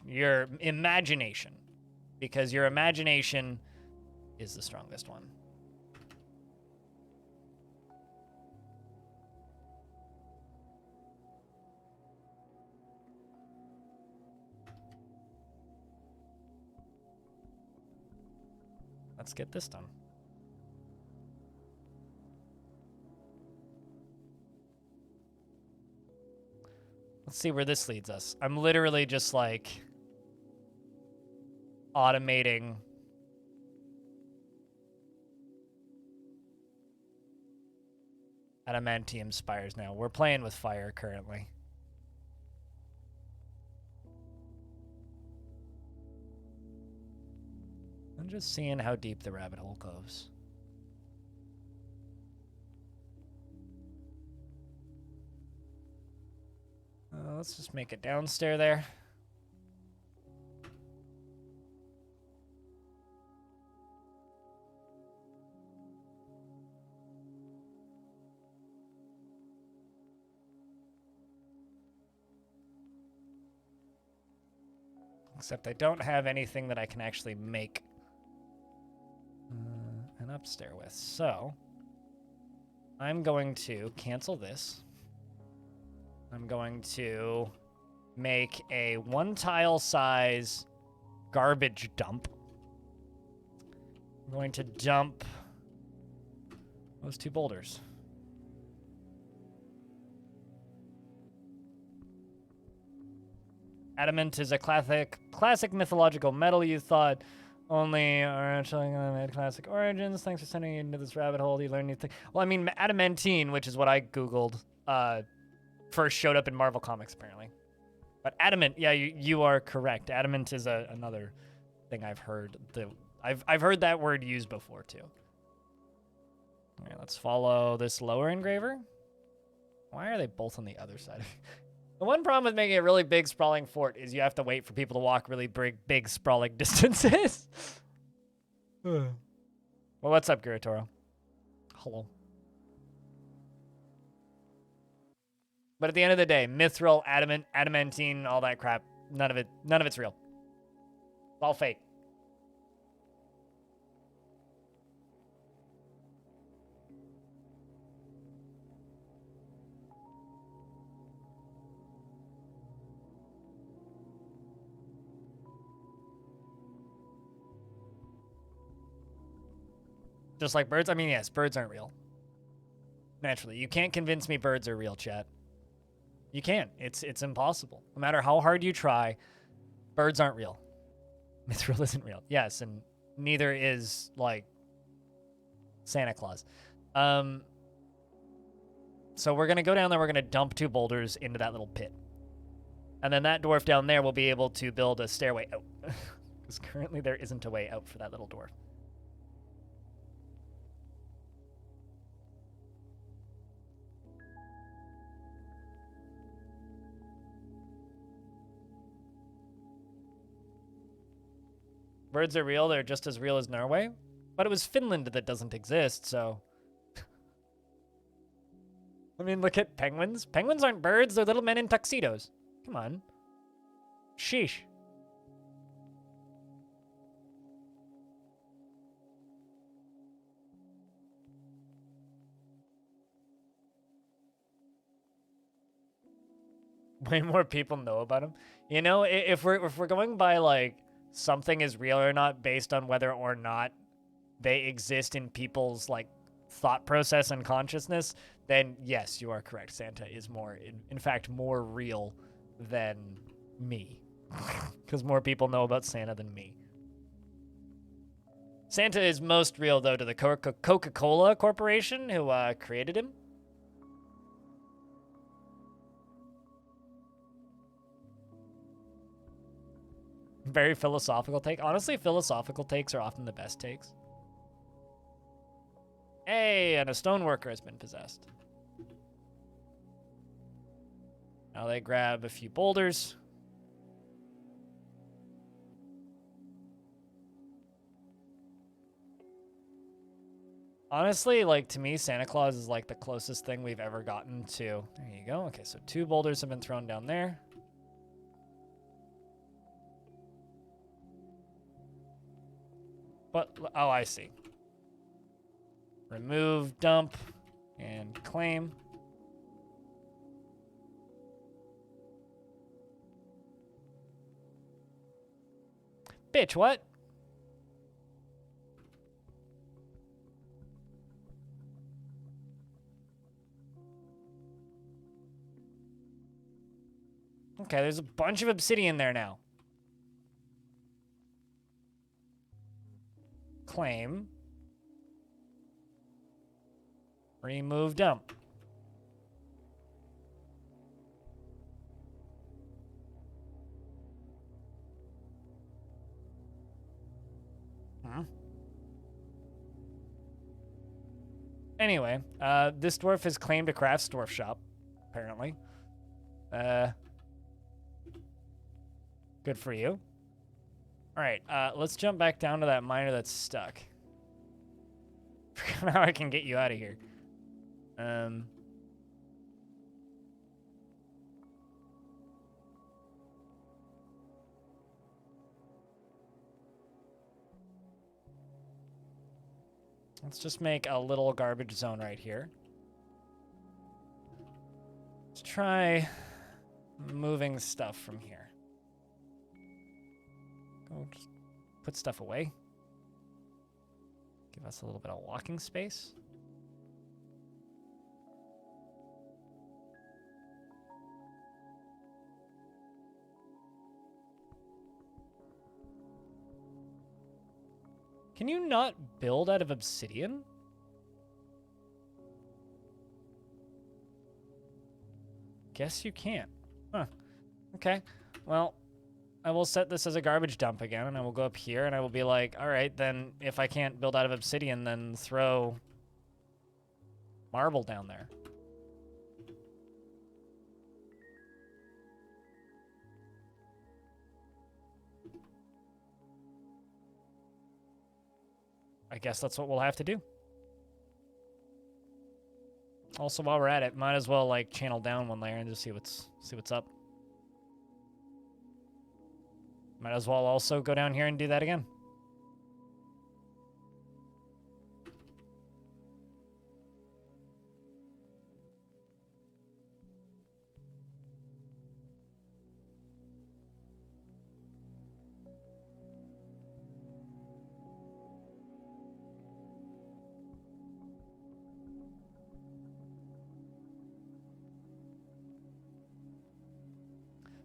Your imagination. Because your imagination is the strongest one. Let's get this done. Let's see where this leads us. I'm literally just like automating adamantium spires now. We're playing with fire currently. I'm just seeing how deep the rabbit hole goes. Let's just make it downstairs there. Except I don't have anything that I can actually make an upstairs with. So I'm going to cancel this. I'm going to make a 1 tile size garbage dump. I'm going to dump those 2 boulders. Adamant is a classic mythological metal. You thought only are actually had classic origins. Thanks for sending you into this rabbit hole. You learn new things. Well, I mean, adamantine, which is what I googled, first showed up in Marvel Comics apparently. But adamant, yeah, you are correct. Adamant is another thing I've heard. I've heard that word used before too. All right, let's follow this lower engraver. Why are they both on the other side? The one problem with making a really big, sprawling fort is you have to wait for people to walk really big sprawling distances. Well, what's up, Guratoro? Hello. But at the end of the day, mithril, adamant, adamantine, all that crap, none of it's real. It's all fake. Just like birds? I mean, yes, birds aren't real. Naturally. You can't convince me birds are real, chat. You can't. It's impossible. No matter how hard you try, birds aren't real. Mithril isn't real. Yes, and neither is, like, Santa Claus. So we're going to go down there. We're going to dump 2 boulders into that little pit. And then that dwarf down there will be able to build a stairway out. Because currently there isn't a way out for that little dwarf. Birds are real. They're just as real as Norway. But it was Finland that doesn't exist, so... I mean, look at penguins. Penguins aren't birds. They're little men in tuxedos. Come on. Sheesh. Way more people know about them. You know, if we're going by, like, something is real or not based on whether or not they exist in people's, like, thought process and consciousness, then yes, you are correct. Santa is more, in fact, more real than me. Because more people know about Santa than me. Santa is most real, though, to the Coca-Cola Corporation, who created him. Very philosophical take. Honestly, philosophical takes are often the best takes. Hey, and a stoneworker has been possessed. Now they grab a few boulders. Honestly, like, to me, Santa Claus is, like, the closest thing we've ever gotten to. There you go. Okay, so 2 boulders have been thrown down there. But, oh, I see. Remove, dump, and claim. Bitch, what? Okay, there's a bunch of obsidian there now. Claim. Remove, dump. Anyway, this dwarf has claimed a crafts dwarf shop, apparently. Good for you. All right, let's jump back down to that miner that's stuck. Forgot how I can get you out of here. Let's just make a little garbage zone right here. Let's try moving stuff from here. Go We'll just put stuff away. Give us a little bit of walking space. Can you not build out of obsidian? Guess you can't. Huh. Okay. Well, I will set this as a garbage dump again, and I will go up here, and I will be like, all right, then if I can't build out of obsidian, then throw marble down there. I guess that's what we'll have to do. Also, while we're at it, might as well like channel down one layer and just see what's up. Might as well also go down here and do that again.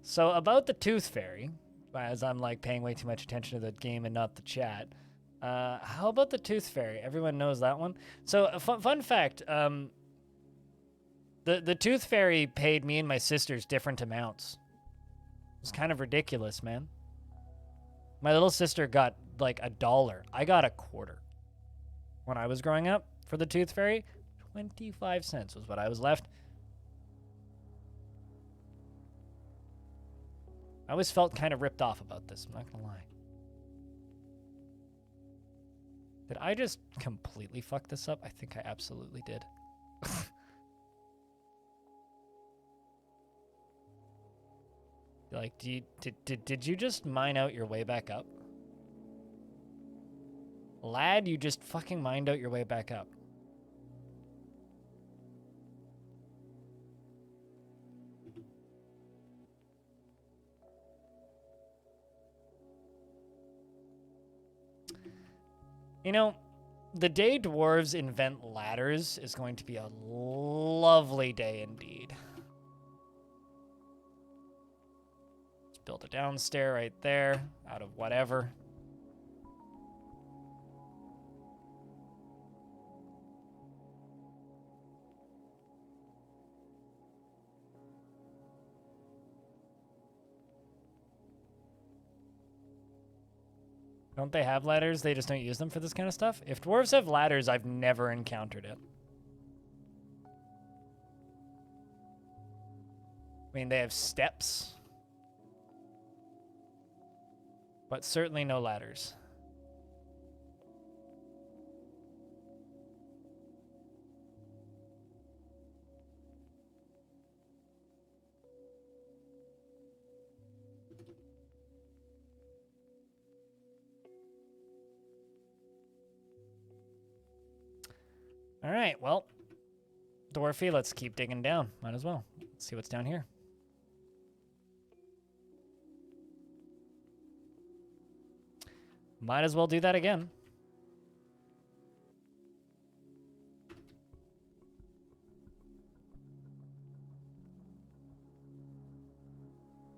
So about the Tooth Fairy, as I'm like paying way too much attention to the game and not the chat. How about the Tooth Fairy? Everyone knows that one. So fun fact, the Tooth Fairy paid me and my sisters different amounts. It's kind of ridiculous, man. My little sister got like $1. I got $0.25. When I was growing up for the Tooth Fairy, 25 cents was what I was left. I always felt kind of ripped off about this, I'm not gonna lie. Did I just completely fuck this up? I think I absolutely did. Like, did you just mine out your way back up? Lad, you just fucking mined out your way back up. You know, the day dwarves invent ladders is going to be a lovely day indeed. Let's build a downstair right there, out of whatever. Don't they have ladders? They just don't use them for this kind of stuff? If dwarves have ladders, I've never encountered it. I mean, they have steps. But certainly no ladders. All right, well, Dwarfy, let's keep digging down. Might as well. Let's see what's down here. Might as well do that again.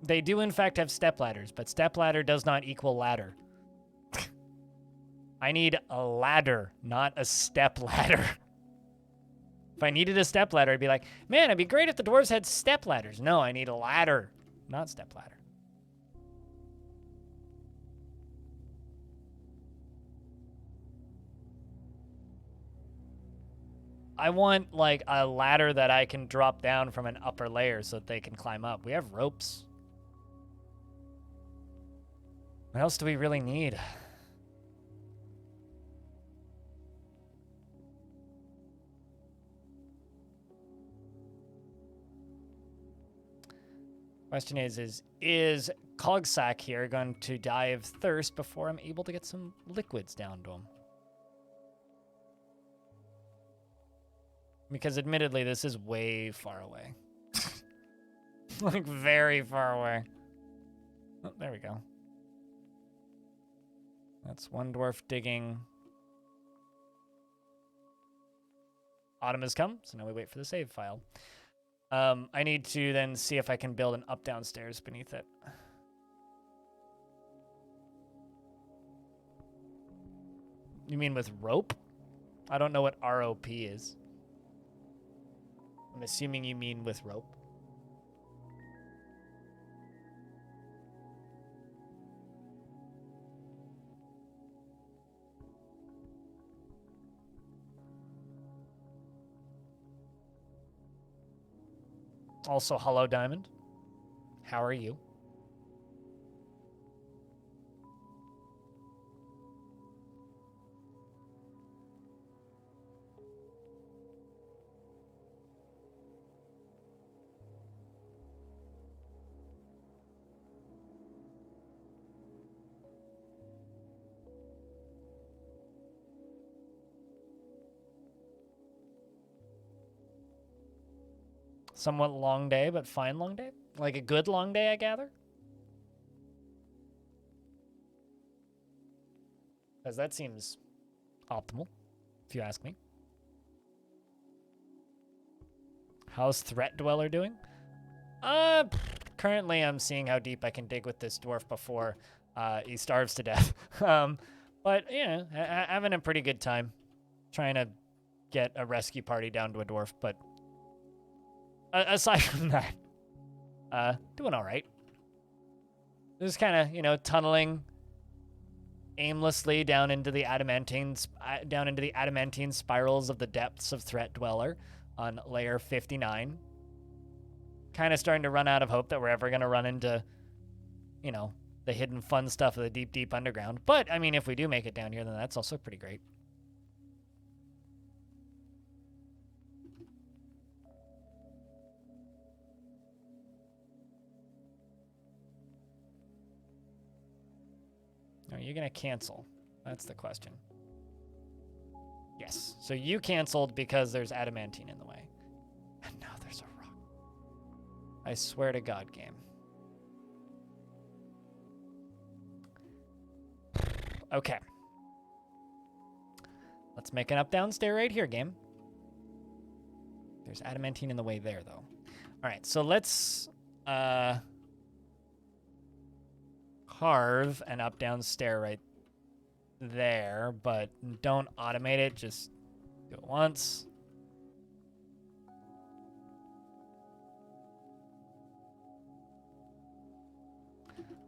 They do, in fact, have stepladders, but stepladder does not equal ladder. I need a ladder, not a stepladder. If I needed a stepladder, I'd be like, man, it'd be great if the dwarves had stepladders. No, I need a ladder, not stepladder. I want, like, a ladder that I can drop down from an upper layer so that they can climb up. We have ropes. What else do we really need? Question is Cogsack here going to die of thirst before I'm able to get some liquids down to him? Because admittedly, this is way far away. Like, very far away. Oh, there we go. That's one dwarf digging. Autumn has come, so now we wait for the save file. I need to then see if I can build an up-down stairs beneath it. You mean with rope? I don't know what ROP is. I'm assuming you mean with rope. Also, Hollow Diamond. How are you? Somewhat long day, but fine long day? Like a good long day, I gather? Because that seems optimal, if you ask me. How's Threatdweller doing? Currently I'm seeing how deep I can dig with this dwarf before he starves to death. But, yeah, having a pretty good time trying to get a rescue party down to a dwarf, but aside from that, doing all right. Just kind of, you know, tunneling aimlessly down into the adamantine spirals of the depths of Threatdweller on layer 59. Kind of starting to run out of hope that we're ever going to run into, you know, the hidden fun stuff of the deep, deep underground. But, I mean, if we do make it down here, then that's also pretty great. Are you going to cancel? That's the question. Yes. So you canceled because there's adamantine in the way. And now there's a rock. I swear to God, game. Okay. Let's make an up-down stair right here, game. There's adamantine in the way there, though. All right, so let's carve an up-down stair right there, but don't automate it. Just do it once.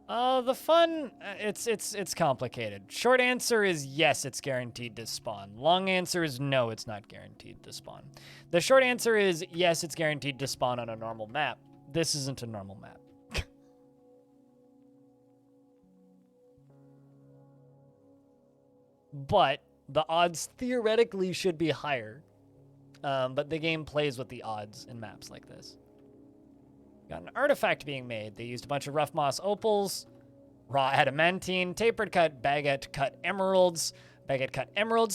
The fun, it's complicated. Short answer is yes, it's guaranteed to spawn. Long answer is no, it's not guaranteed to spawn. The short answer is yes, it's guaranteed to spawn on a normal map. This isn't a normal map. But the odds theoretically should be higher. But the game plays with the odds in maps like this. Got an artifact being made. They used a bunch of rough moss opals, raw adamantine, tapered cut, baguette cut emeralds,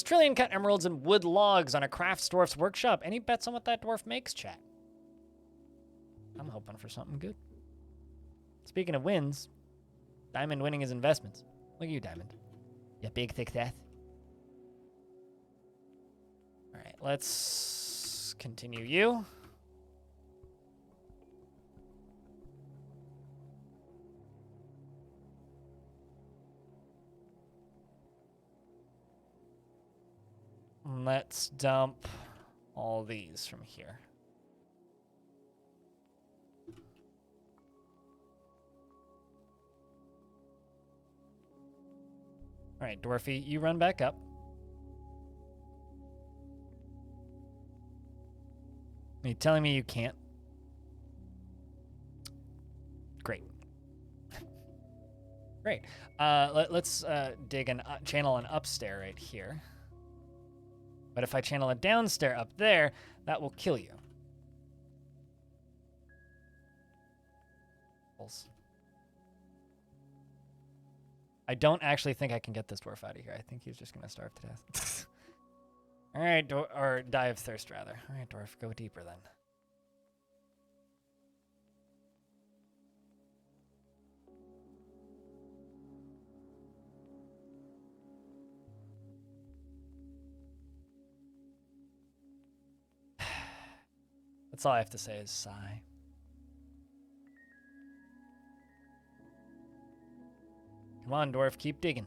trillion cut emeralds, and wood logs on a crafts dwarf's workshop. Any bets on what that dwarf makes, chat? I'm hoping for something good. Speaking of wins, Diamond winning his investments. Look at you, Diamond. You big thick death. All right, let's continue you. Let's dump all these from here. All right, Dwarfy, you run back up. Are you telling me you can't? Great. Great. Let's dig and channel an upstair right here. But if I channel a downstair up there, that will kill you. I don't actually think I can get this dwarf out of here. I think he's just going to starve to death. All right, or die of thirst, rather. All right, dwarf, go deeper then. That's all I have to say is sigh. Come on, Dwarf, keep digging.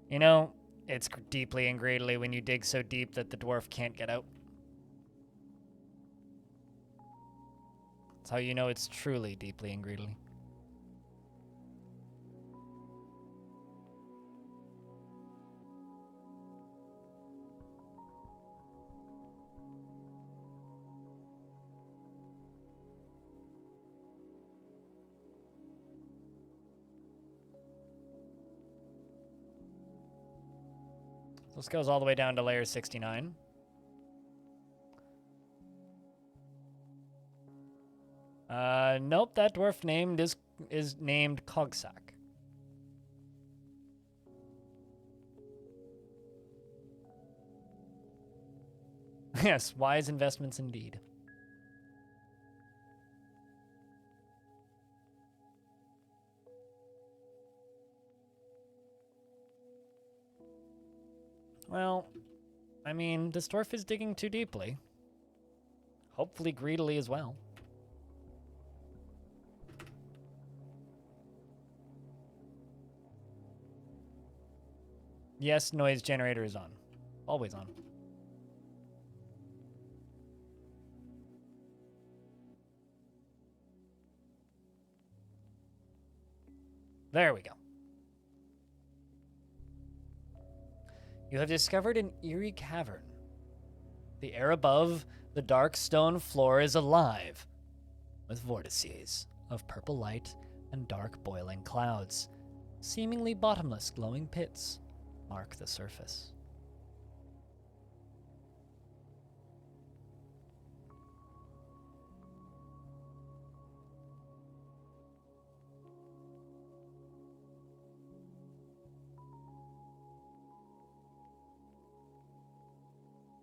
You know, it's deeply and greedily when you dig so deep that the dwarf can't get out. That's how you know it's truly deeply and greedily. This goes all the way down to layer 69. Nope, that dwarf named is named Cogsack. Yes, wise investments indeed. Well, I mean, this dwarf is digging too deeply. Hopefully greedily as well. Yes, noise generator is on. Always on. There we go. You have discovered an eerie cavern. The air above the dark stone floor is alive with vortices of purple light and dark boiling clouds. Seemingly bottomless glowing pits mark the surface.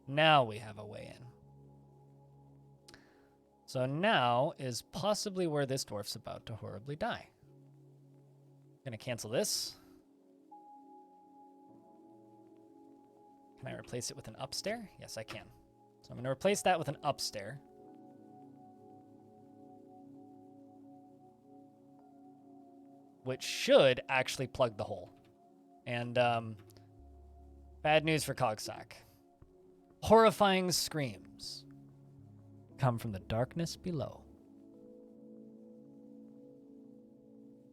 Now we have a way in. So now is possibly where this dwarf's about to horribly die. Gonna cancel this. Can I replace it with an upstair? Yes, I can. So I'm gonna replace that with an upstair. Which should actually plug the hole. And bad news for Cogsack. Horrifying screams come from the darkness below.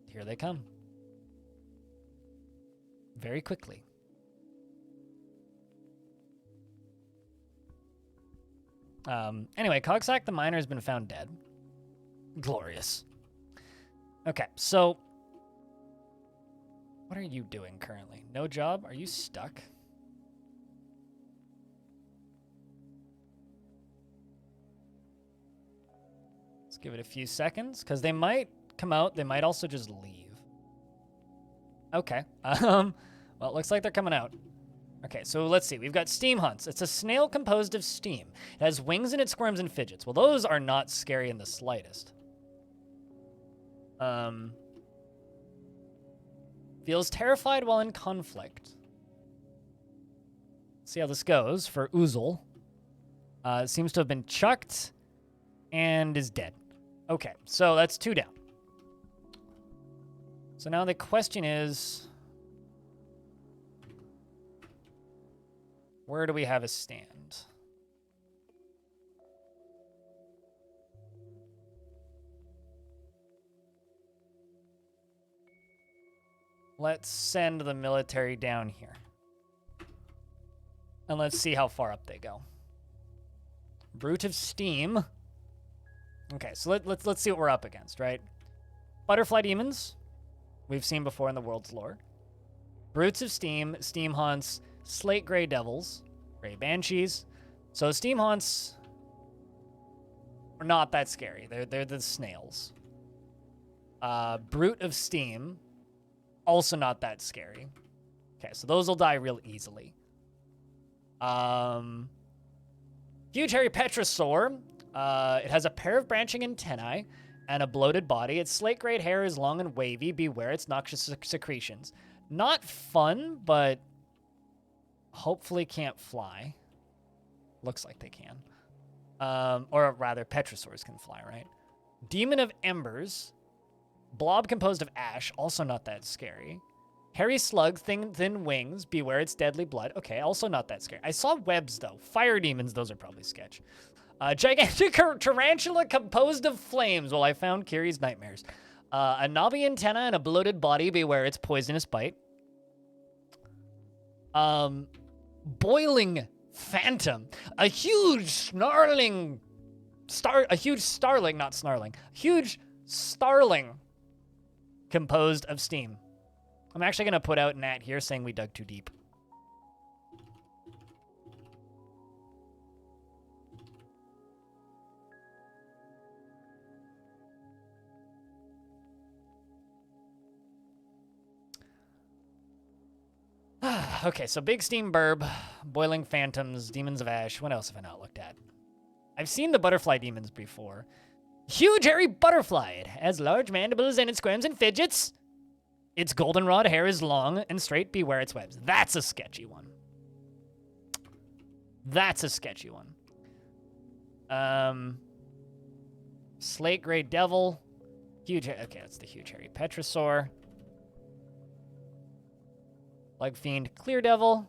Here they come. Very quickly. Anyway, Cogsack the miner has been found dead. Glorious. Okay, so what are you doing currently? No job? Are you stuck? Let's give it a few seconds, because they might come out. They might also just leave. Okay. Well, it looks like they're coming out. Okay, so let's see. We've got Steam Hunts. It's a snail composed of steam. It has wings and it squirms and fidgets. Well, those are not scary in the slightest. Feels terrified while in conflict. See how this goes for Oozle. Seems to have been chucked and is dead. Okay, so that's 2 down. So now the question is, where do we have a stand? Let's send the military down here. And let's see how far up they go. Brute of Steam. Okay, so let's see what we're up against, right? Butterfly Demons, we've seen before in the world's lore. Brutes of Steam, Steam Haunts, Slate Grey Devils, Grey Banshees. So Steam Haunts are not that scary. They're the snails. Brute of Steam, also not that scary. Okay, so those will die real easily. Huge hairy Petrosaur. It has a pair of branching antennae and a bloated body. Its slate-grayed hair is long and wavy. Beware its noxious secretions. Not fun, but hopefully can't fly. Looks like they can. Or rather, Petrosaurs can fly, right? Demon of Embers. Blob composed of ash, also not that scary. Hairy slug, thin wings, beware its deadly blood. Okay, also not that scary. I saw webs, though. Fire demons, those are probably sketch. Gigantic tarantula composed of flames. Well, I found Kiri's nightmares. A knobby antenna and a bloated body, beware its poisonous bite. Boiling phantom. A huge starling, not snarling. Huge starling composed of steam. I'm actually going to put out Nat here saying we dug too deep. Okay, so big steam burb, boiling phantoms, demons of ash. What else have I not looked at? I've seen the butterfly demons before. Huge hairy butterfly. It has large mandibles and it squirms and fidgets. Its goldenrod hair is long and straight. Beware its webs. That's a sketchy one. That's a sketchy one. Slate gray devil. Huge. Okay, that's the huge hairy petrosaur. Bug fiend, clear devil.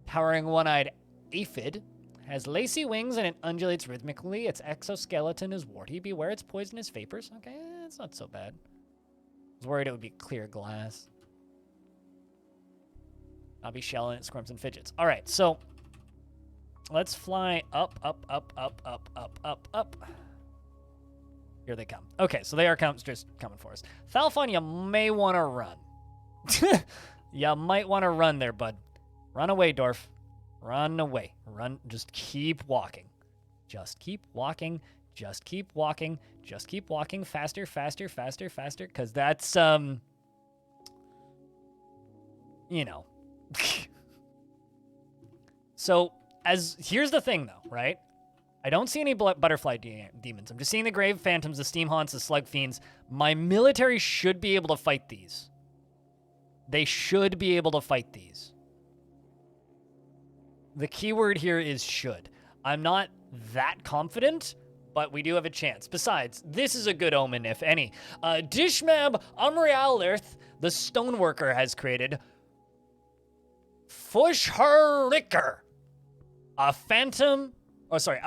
Towering one-eyed aphid. Has lacy wings and it undulates rhythmically. Its exoskeleton is warty. Beware its poisonous vapors. Okay, that's not so bad. I was worried it would be clear glass. Knobby shell and it squirms and fidgets. All right, so let's fly up, up, up, up, up, up, up, up. Here they come. Okay, so they are just coming for us. Thalfon, you may want to run. You might want to run there, bud. Run away, Dwarf. Run away. Run. Just keep walking. Just keep walking. Just keep walking. Just keep walking. Faster, faster, faster, faster. Because that's, you know. So, here's the thing, though, right? I don't see any butterfly demons. I'm just seeing the grave phantoms, the steam haunts, the slug fiends. My military should be able to fight these. They should be able to fight these. The keyword here is should. I'm not that confident, but we do have a chance. Besides, this is a good omen, if any. Dishmab Umrialirth, the stoneworker, has created Fushharicker, a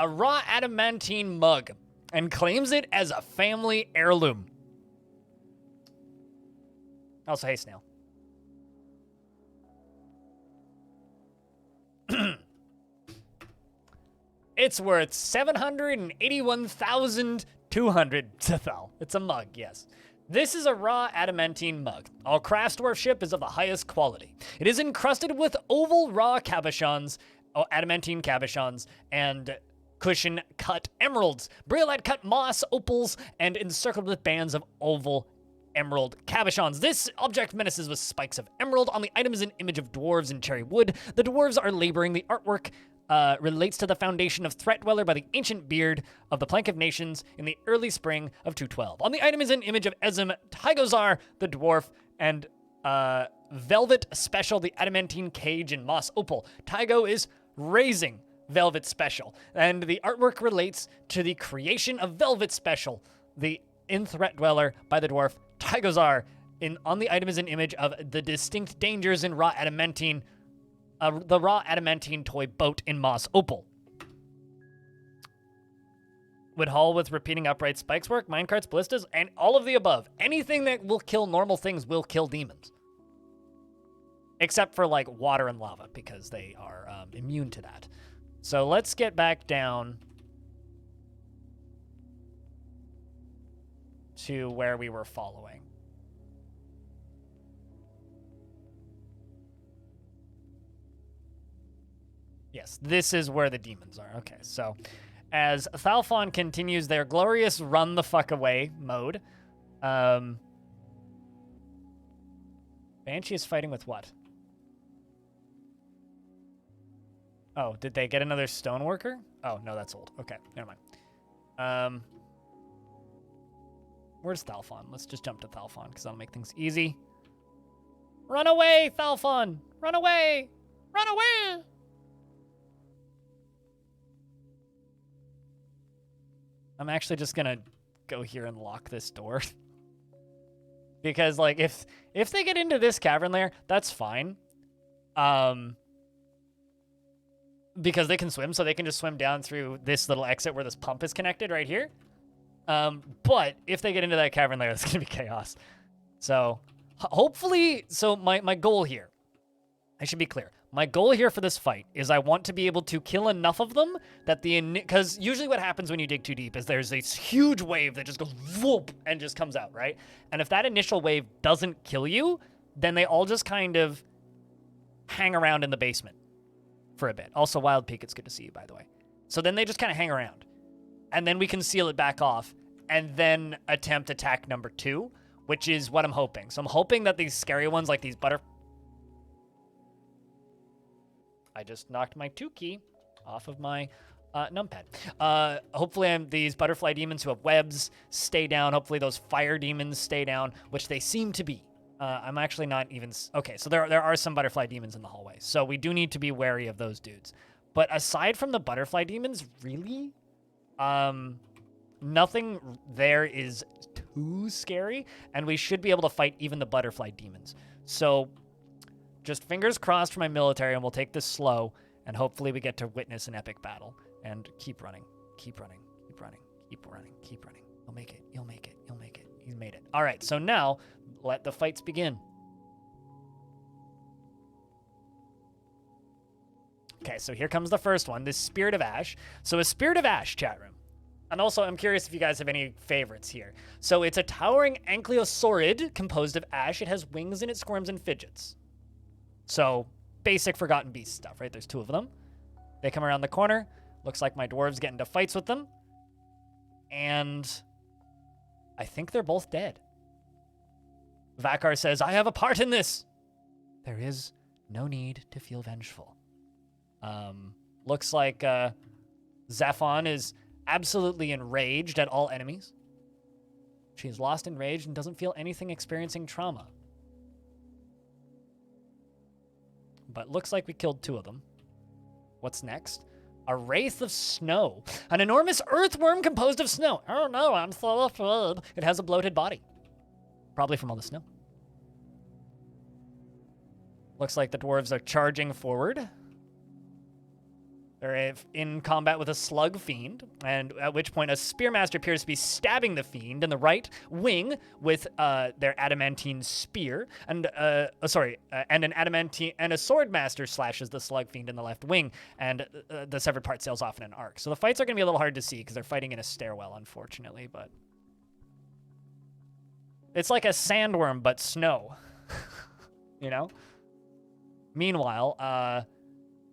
raw adamantine mug, and claims it as a family heirloom. Also, hey, Snail. It's worth 781,200 Tethal. It's a mug, yes. This is a raw adamantine mug. All craftsdwarfship is of the highest quality. It is encrusted with oval raw cabochons, adamantine cabochons, and cushion-cut emeralds, briolite-cut moss, opals, and encircled with bands of oval emerald cabochons. This object menaces with spikes of emerald. On the item is an image of dwarves in cherry wood. The dwarves are laboring. The artwork relates to the foundation of Threatdweller by the ancient beard of the Plank of Nations in the early spring of 212. On the item is an image of Ezim Tygozar, the dwarf, and Velvet Special, the adamantine cage in moss opal. Tygo is raising Velvet Special, and the artwork relates to the creation of Velvet Special, in Threatdweller by the dwarf Tygozar. On the item is an image of the distinct dangers in raw adamantine, the raw adamantine toy boat in moss opal. Would haul with repeating upright spikes work, minecarts, ballistas, and all of the above. Anything that will kill normal things will kill demons. Except for, like, water and lava, because they are immune to that. So let's get back down to where we were following. Yes, this is where the demons are. Okay, so as Thalfon continues their glorious run the fuck away mode, Banshee is fighting with what? Oh, did they get another stoneworker? Oh, no, that's old. Okay, never mind. Where's Thalfon? Let's just jump to Thalfon, because that'll make things easy. Run away, Thalfon! Run away! Run away! I'm actually just gonna go here and lock this door. Because, like, if they get into this cavern lair, that's fine. Because they can swim, so they can just swim down through this little exit where this pump is connected right here. But if they get into that cavern lair, it's gonna be chaos. So, hopefully, so my goal here, I should be clear. My goal here for this fight is I want to be able to kill enough of them that because usually what happens when you dig too deep is there's this huge wave that just goes whoop and just comes out, right? And if that initial wave doesn't kill you, then they all just kind of hang around in the basement for a bit. Also, Wild Peak, it's good to see you, by the way. So then they just kind of hang around. And then we can seal it back off and then attempt attack number 2, which is what I'm hoping. So I'm hoping that these scary ones, like these I just knocked my 2 key off of my numpad. Hopefully these butterfly demons who have webs stay down. Hopefully those fire demons stay down, which they seem to be. I'm actually not even... Okay, so there are some butterfly demons in the hallway. So we do need to be wary of those dudes. But aside from the butterfly demons, really? Nothing there is too scary. And we should be able to fight even the butterfly demons. So... just fingers crossed for my military, and we'll take this slow, and hopefully we get to witness an epic battle. And keep running, keep running, keep running, keep running, keep running. You'll make it, you'll make it, you'll make it. He's made it. All right, so now, let the fights begin. Okay, so here comes the first one, this Spirit of Ash. So a Spirit of Ash, chat room. And also, I'm curious if you guys have any favorites here. So it's a towering ankylosaurid composed of ash. It has wings and it squirms and fidgets. So, basic Forgotten Beast stuff, right? There's 2 of them. They come around the corner. Looks like my dwarves get into fights with them. And I think they're both dead. Vakar says, I have a part in this. There is no need to feel vengeful. Looks like Zaphon is absolutely enraged at all enemies. She is lost in rage and doesn't feel anything experiencing trauma. But looks like we killed 2 of them. What's next? A wraith of snow. An enormous earthworm composed of snow. Oh no, I'm so afraid. It has a bloated body. Probably from all the snow. Looks like the dwarves are charging forward. They're in combat with a slug fiend, and at which point a spearmaster appears to be stabbing the fiend in the right wing with their adamantine spear, and and an adamantine and a swordmaster slashes the slug fiend in the left wing, and the severed part sails off in an arc. So the fights are going to be a little hard to see because they're fighting in a stairwell, unfortunately, but it's like a sandworm but snow, you know. Meanwhile,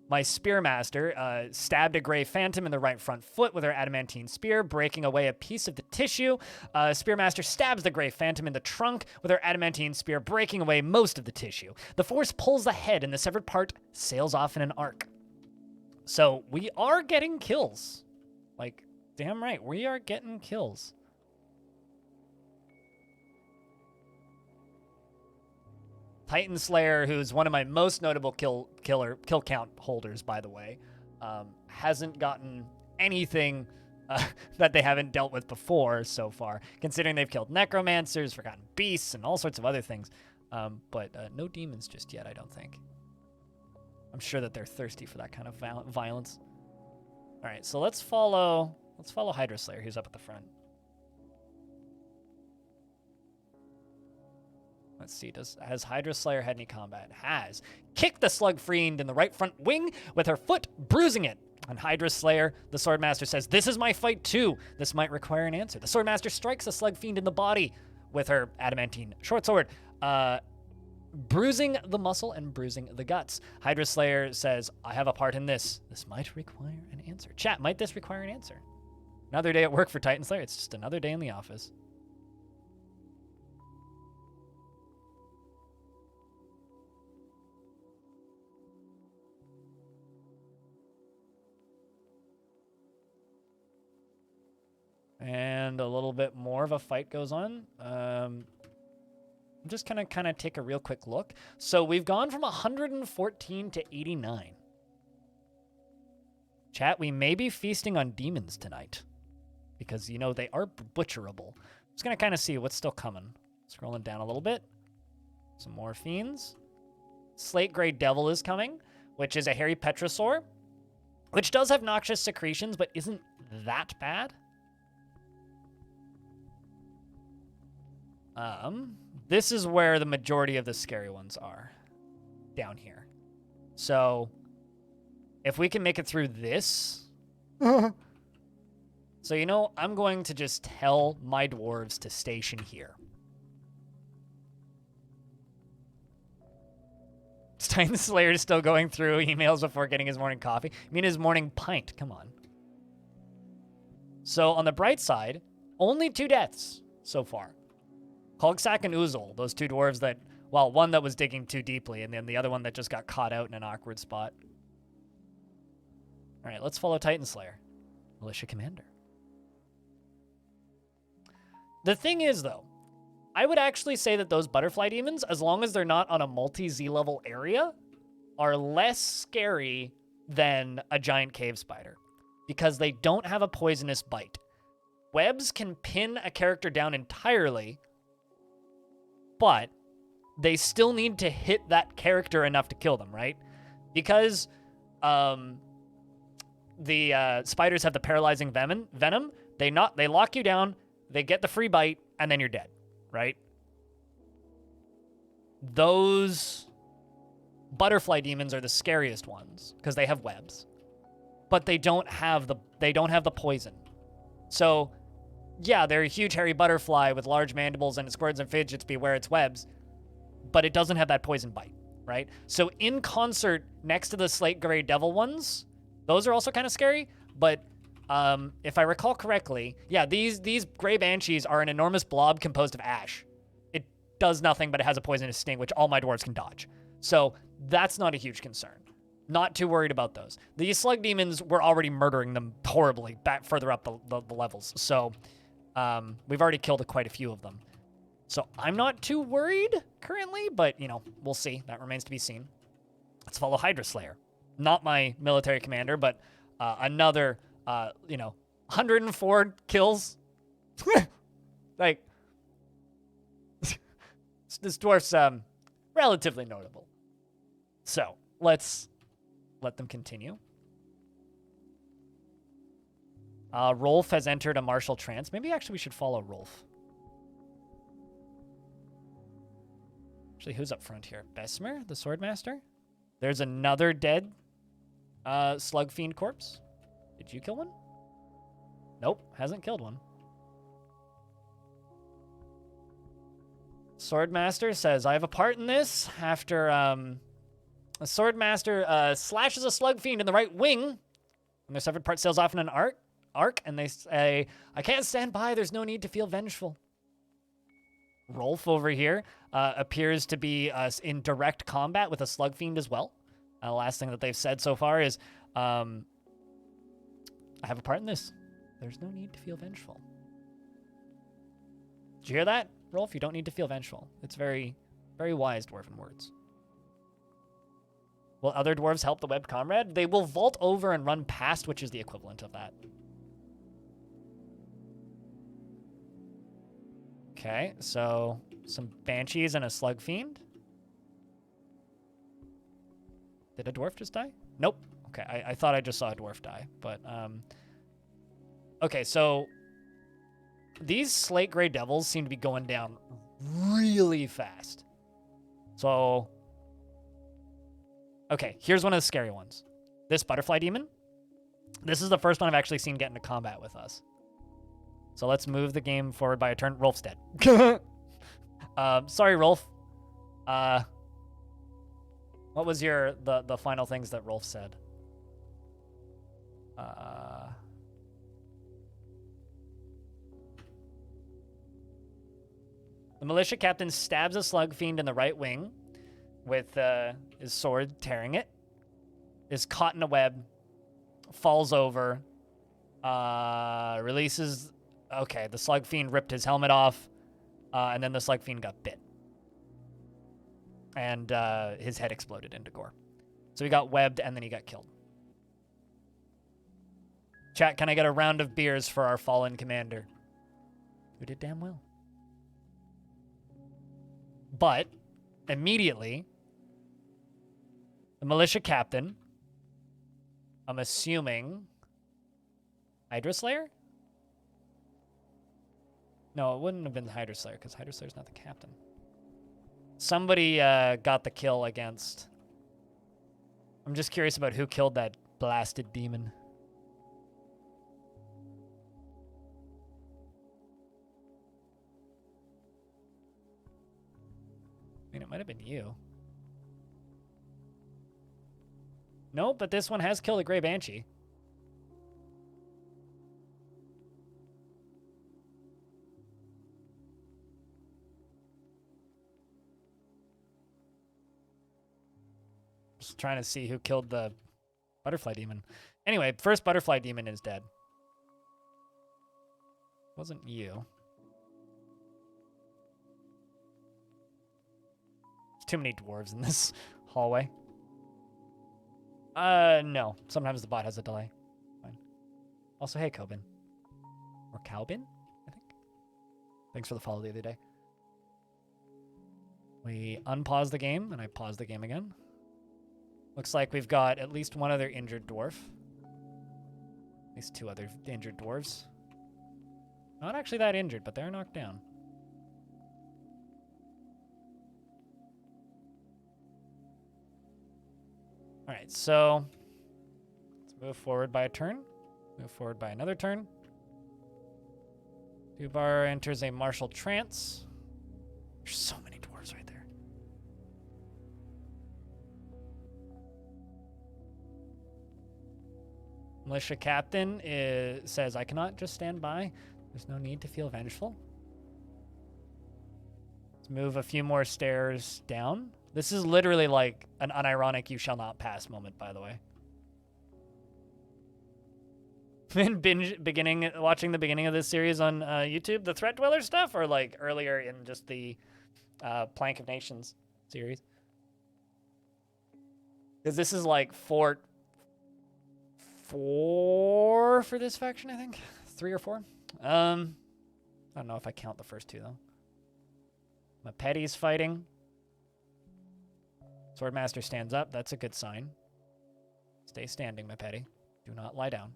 my Spearmaster stabbed a gray phantom in the right front foot with her adamantine spear, breaking away a piece of the tissue. Spearmaster stabs the gray phantom in the trunk with her adamantine spear, breaking away most of the tissue. The force pulls the head, and the severed part sails off in an arc. So we are getting kills. Like, damn right, we are getting kills. Titan Slayer, who's one of my most notable kill count holders, by the way, hasn't gotten anything that they haven't dealt with before so far, considering they've killed necromancers, forgotten beasts, and all sorts of other things. But no demons just yet, I don't think. I'm sure that they're thirsty for that kind of violence. All right, so let's follow Hydra Slayer, who's up at the front. Let's see, has Hydra Slayer had any combat? Has. Kicked the slug fiend in the right front wing with her foot, bruising it. And Hydra Slayer, the Swordmaster says, this is my fight too. This might require an answer. The Swordmaster strikes the slug fiend in the body with her adamantine short sword, bruising the muscle and bruising the guts. Hydra Slayer says, I have a part in this. This might require an answer. Chat, might this require an answer? Another day at work for Titan Slayer. It's just another day in the office. And a little bit more of a fight goes on. I'm just gonna kind of take a real quick look. So we've gone from 114 to 89. Chat, we may be feasting on demons tonight. because, you know, they are butcherable. Just going to kind of see what's still coming. Scrolling down a little bit. Some more fiends. Slate Grey Devil is coming, which is a hairy petrosaur, which does have noxious secretions, but isn't that bad. This is where the majority of the scary ones are. Down here. So, if we can make it through this... So, you know, I'm going to just tell my dwarves to station here. Titan Slayer is still going through emails before getting his morning coffee. I mean his morning pint. Come on. So, on the bright side, only 2 deaths so far. Kogsak and Uzul, those 2 dwarves that... Well, one that was digging too deeply, and then the other one that just got caught out in an awkward spot. All right, let's follow Titan Slayer. Militia Commander. The thing is, though, I would actually say that those butterfly demons, as long as they're not on a multi-Z level area, are less scary than a giant cave spider because they don't have a poisonous bite. Webs can pin a character down entirely, but they still need to hit that character enough to kill them, right? Because the spiders have the paralyzing venom. They lock you down, they get the free bite, and then you're dead, right? Those butterfly demons are the scariest ones because they have webs, but they don't have the poison. So, yeah, they're a huge hairy butterfly with large mandibles and it squirts and fidgets, beware its webs, but it doesn't have that poison bite, right? So in concert next to the Slate Grey Devil ones, those are also kind of scary, but if I recall correctly, yeah, these Grey Banshees are an enormous blob composed of ash. It does nothing, but it has a poisonous sting, which all my dwarves can dodge. So that's not a huge concern. Not too worried about those. The Slug Demons, we're already murdering them horribly back further up the levels. So we've already killed quite a few of them. So I'm not too worried currently, but, you know, we'll see. That remains to be seen. Let's follow Hydra Slayer. Not my military commander, but another... 104 kills. Like, this dwarf's relatively notable. So, let's let them continue. Rolf has entered a martial trance. Maybe actually we should follow Rolf. Actually, who's up front here? Besmer, the Swordmaster? There's another dead Slug Fiend corpse. Did you kill one? Nope, hasn't killed one. Swordmaster says, I have a part in this. After a Swordmaster slashes a Slug Fiend in the right wing, and their severed part sails off in an arc, and they say, I can't stand by, there's no need to feel vengeful. Rolf over here appears to be in direct combat with a Slug Fiend as well. The last thing that they've said so far is, I have a part in this. There's no need to feel vengeful. Did you hear that, Rolf? You don't need to feel vengeful. It's very, very wise dwarven words. Will other dwarves help the webbed comrade? They will vault over and run past, which is the equivalent of that. Okay, so some banshees and a slug fiend. Did a dwarf just die? Nope. Okay, I thought I just saw a dwarf die, but, okay, so these Slate Grey Devils seem to be going down really fast. So, okay, here's one of the scary ones. This Butterfly Demon. This is the first one I've actually seen get into combat with us. So let's move the game forward by a turn. Rolf's dead. Sorry, Rolf. What was the final things that Rolf said? The militia captain stabs a slug fiend in the right wing with his sword, tearing it. Is caught in a web, falls over, releases. Okay, the slug fiend ripped his helmet off, and then the slug fiend got bit. And his head exploded into gore. So he got webbed, and then he got killed. Chat, can I get a round of beers for our fallen commander? Who did damn well. But, immediately, the militia captain, I'm assuming, Hydra Slayer? No, it wouldn't have been Hydra Slayer, because Hydra Slayer's not the captain. Somebody got the kill against... I'm just curious about who killed that blasted demon. I mean, it might have been you. No, but this one has killed a Grey Banshee. Just trying to see who killed the butterfly demon. Anyway, first butterfly demon is dead. Wasn't you. There's too many dwarves in this hallway. No. Sometimes the bot has a delay. Fine. Also, hey, Cobin. Or Calbin, I think. Thanks for the follow the other day. We unpause the game, and I pause the game again. Looks like we've got at least one other injured dwarf. At least two other injured dwarves. Not actually that injured, but they're knocked down. All right, so let's move forward by a turn. Move forward by another turn. Dubar enters a martial trance. There's so many dwarves right there. Militia captain says, I cannot just stand by. There's no need to feel vengeful. Let's move a few more stairs down. This is literally like an unironic you shall not pass moment, by the way. Been watching the beginning of this series on YouTube, the Threatdweller stuff, or like earlier in just the Plank of Nations series? Because this is like four for this faction, I think. 3 or 4. I don't know if I count the first 2 though. Mapetti's fighting. Swordmaster stands up. That's a good sign. Stay standing, Mapetti. Do not lie down.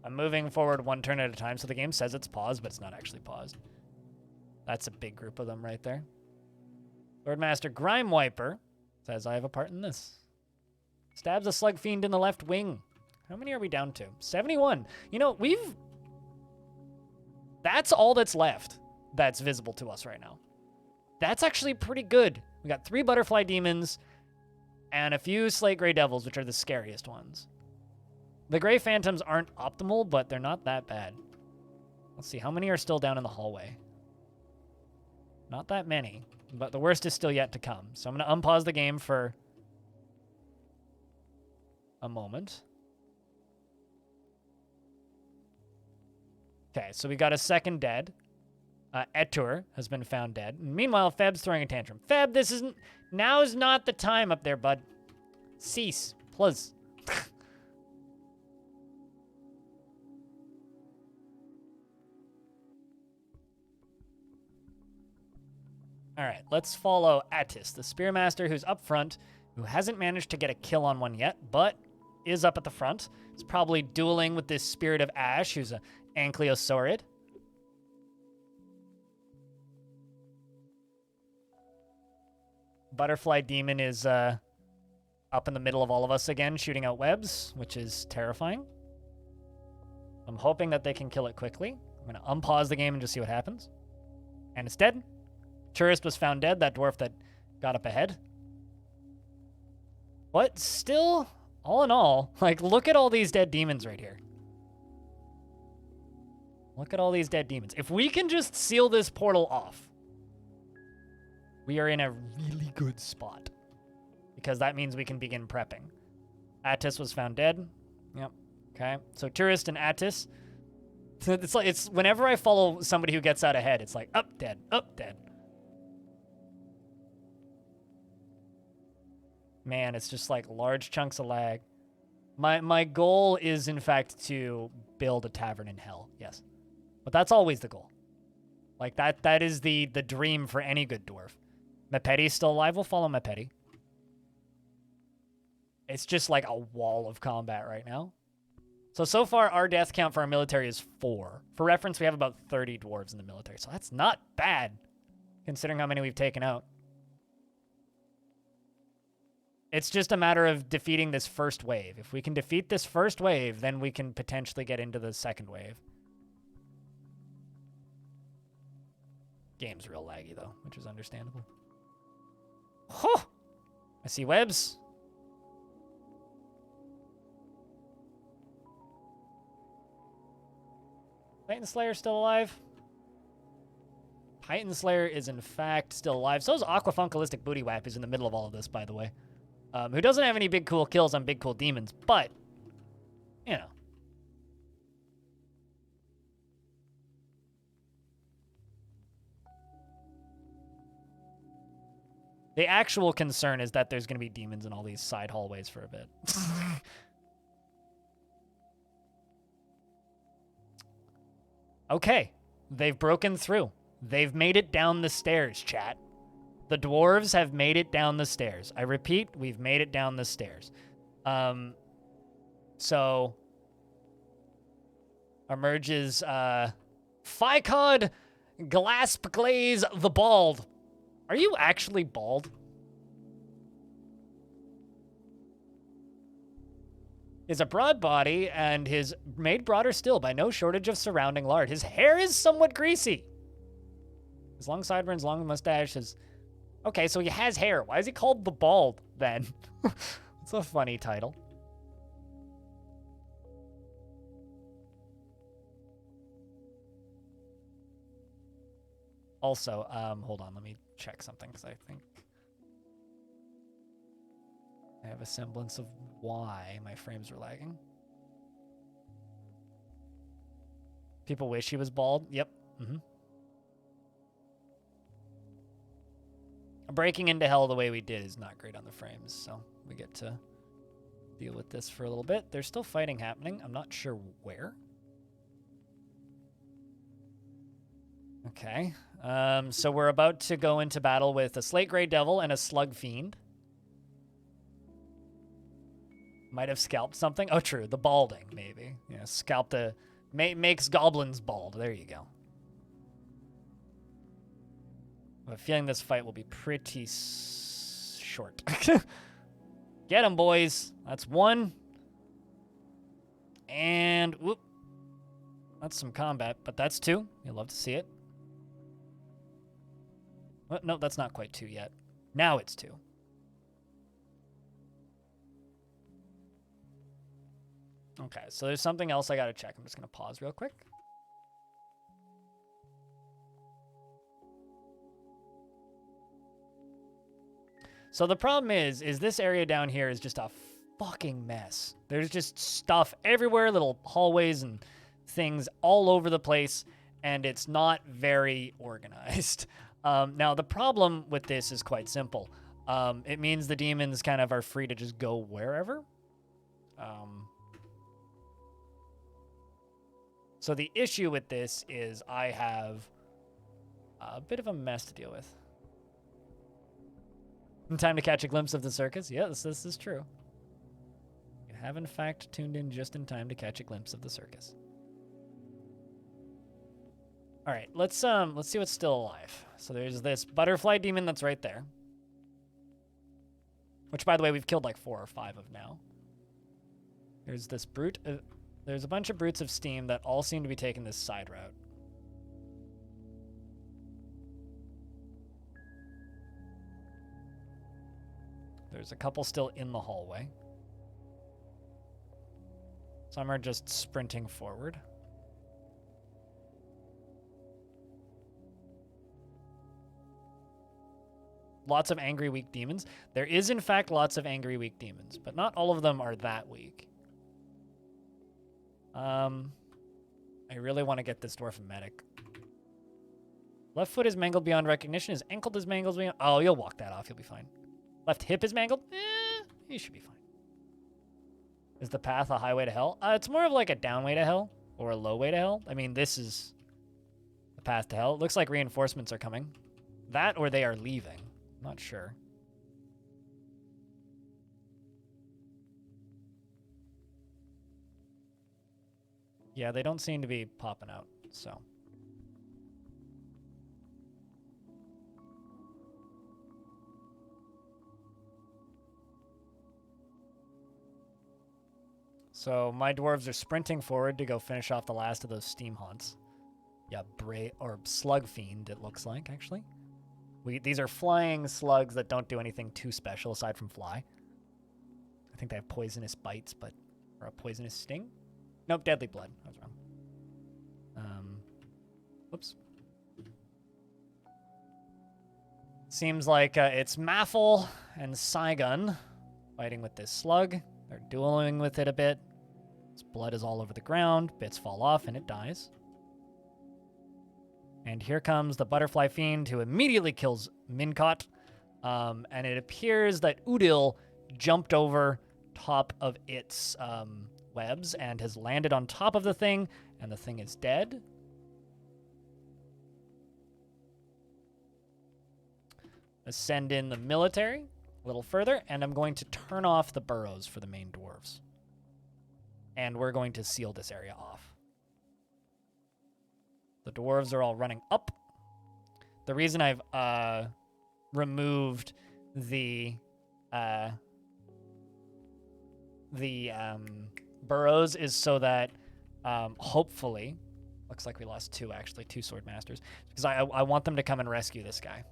I'm moving forward 1 turn at a time, so the game says it's paused, but it's not actually paused. That's a big group of them right there. Swordmaster Grimewiper says, I have a part in this. Stabs a slug fiend in the left wing. How many are we down to? 71. You know, that's all that's left that's visible to us right now. That's actually pretty good. We got 3 butterfly demons and a few slate gray devils, which are the scariest ones. The gray phantoms aren't optimal, but they're not that bad. Let's see, how many are still down in the hallway? Not that many, but the worst is still yet to come. So I'm going to unpause the game for a moment. Okay, so we got a second dead. Etur has been found dead. Meanwhile, Feb's throwing a tantrum. Feb, now's not the time up there, bud. Cease, please. All right, let's follow Attis, the Spearmaster who's up front, who hasn't managed to get a kill on one yet, but is up at the front. He's probably dueling with this Spirit of Ash, who's a Ankylosaurid. Butterfly Demon is up in the middle of all of us again, shooting out webs, which is terrifying. I'm hoping that they can kill it quickly. I'm going to unpause the game and just see what happens. And it's dead. Tourist was found dead, that dwarf that got up ahead. But still, all in all, like, look at all these dead demons right here. Look at all these dead demons. If we can just seal this portal off, we are in a really good spot. Because that means we can begin prepping. Attis was found dead. Yep. Okay. So Tourist and Attis. It's whenever I follow somebody who gets out ahead, it's like, up, dead, up, dead. Man, it's just like large chunks of lag. My goal is, in fact, to build a tavern in hell. Yes. But that's always the goal. Like, that is the dream for any good dwarf. Mepetti's still alive. We'll follow Mepetti. It's just like a wall of combat right now. So far, our death count for our military is 4. For reference, we have about 30 dwarves in the military. So that's not bad, considering how many we've taken out. It's just a matter of defeating this first wave. If we can defeat this first wave, then we can potentially get into the second wave. Game's real laggy, though, which is understandable. Oh! I see webs. Titan Slayer still alive? Titan Slayer is, in fact, still alive. So is Aquafunkalistic Booty Whap, who's in the middle of all of this, by the way. Who doesn't have any big cool kills on big cool demons, but, you know. The actual concern is that there's going to be demons in all these side hallways for a bit. Okay, they've broken through. They've made it down the stairs, chat. The dwarves have made it down the stairs. I repeat, we've made it down the stairs. So emerges Ficod Glaspglaze the Bald. Are you actually bald? Is a broad body and is made broader still by no shortage of surrounding lard. His hair is somewhat greasy. His long sideburns, long mustache, his... Okay, so he has hair. Why is he called the Bald, then? It's a funny title. Also, hold on, let me check something, because I think I have a semblance of why my frames are lagging. People wish he was bald. Yep. Breaking into hell the way we did is not great on the frames, so we get to deal with this for a little bit. There's still fighting happening. I'm not sure where. Okay. So we're about to go into battle with a Slate Grey Devil and a Slug Fiend. Might have scalped something. Oh, true. The balding, maybe. Yeah, scalped a... makes goblins bald. There you go. I have a feeling this fight will be pretty short. Get him, boys. That's one. And, whoop. That's some combat, but that's two. You'll love to see it. Oh, no, that's not quite two yet. Now it's two. Okay, so there's something else I gotta check. I'm just gonna pause real quick. So the problem is this area down here is just a fucking mess. There's just stuff everywhere, little hallways and things all over the place, and it's not very organized. Now, the problem with this is quite simple. It means the demons kind of are free to just go wherever. So the issue with this is I have a bit of a mess to deal with. In time to catch a glimpse of the circus? Yes, this is true. You have, in fact, tuned in just in time to catch a glimpse of the circus. All right, let's see what's still alive. So there's this butterfly demon that's right there. Which, by the way, we've killed like 4 or 5 of now. There's this brute. There's a bunch of brutes of steam that all seem to be taking this side route. There's a couple still in the hallway. Some are just sprinting forward. Lots of angry, weak demons. There is, in fact, lots of angry, weak demons, but not all of them are that weak. I really want to get this dwarf a medic. Left foot is mangled beyond recognition. His ankle is mangled beyond... Oh, you'll walk that off. You'll be fine. Left hip is mangled? Eh. You should be fine. Is the path a highway to hell? It's more of like a down way to hell or a low way to hell. I mean, this is the path to hell. It looks like reinforcements are coming. That or they are leaving. I'm not sure. Yeah, they don't seem to be popping out, so. So my dwarves are sprinting forward to go finish off the last of those steam haunts. Yeah, or slug fiend, it looks like, actually. These are flying slugs that don't do anything too special aside from fly. I think they have poisonous bites, or a poisonous sting? Nope, deadly blood. I was wrong. Whoops. Seems like it's Maffle and Saigon fighting with this slug. They're dueling with it a bit. Its blood is all over the ground. Bits fall off and it dies. And here comes the butterfly fiend who immediately kills Mincot. And it appears that Udil jumped over top of its webs and has landed on top of the thing, and the thing is dead. Let's send in the military a little further, and I'm going to turn off the burrows for the main dwarves. And we're going to seal this area off. The dwarves are all running up. The reason I've removed the burrows is so that hopefully, looks like we lost two actually, two sword masters, because I want them to come and rescue this guy.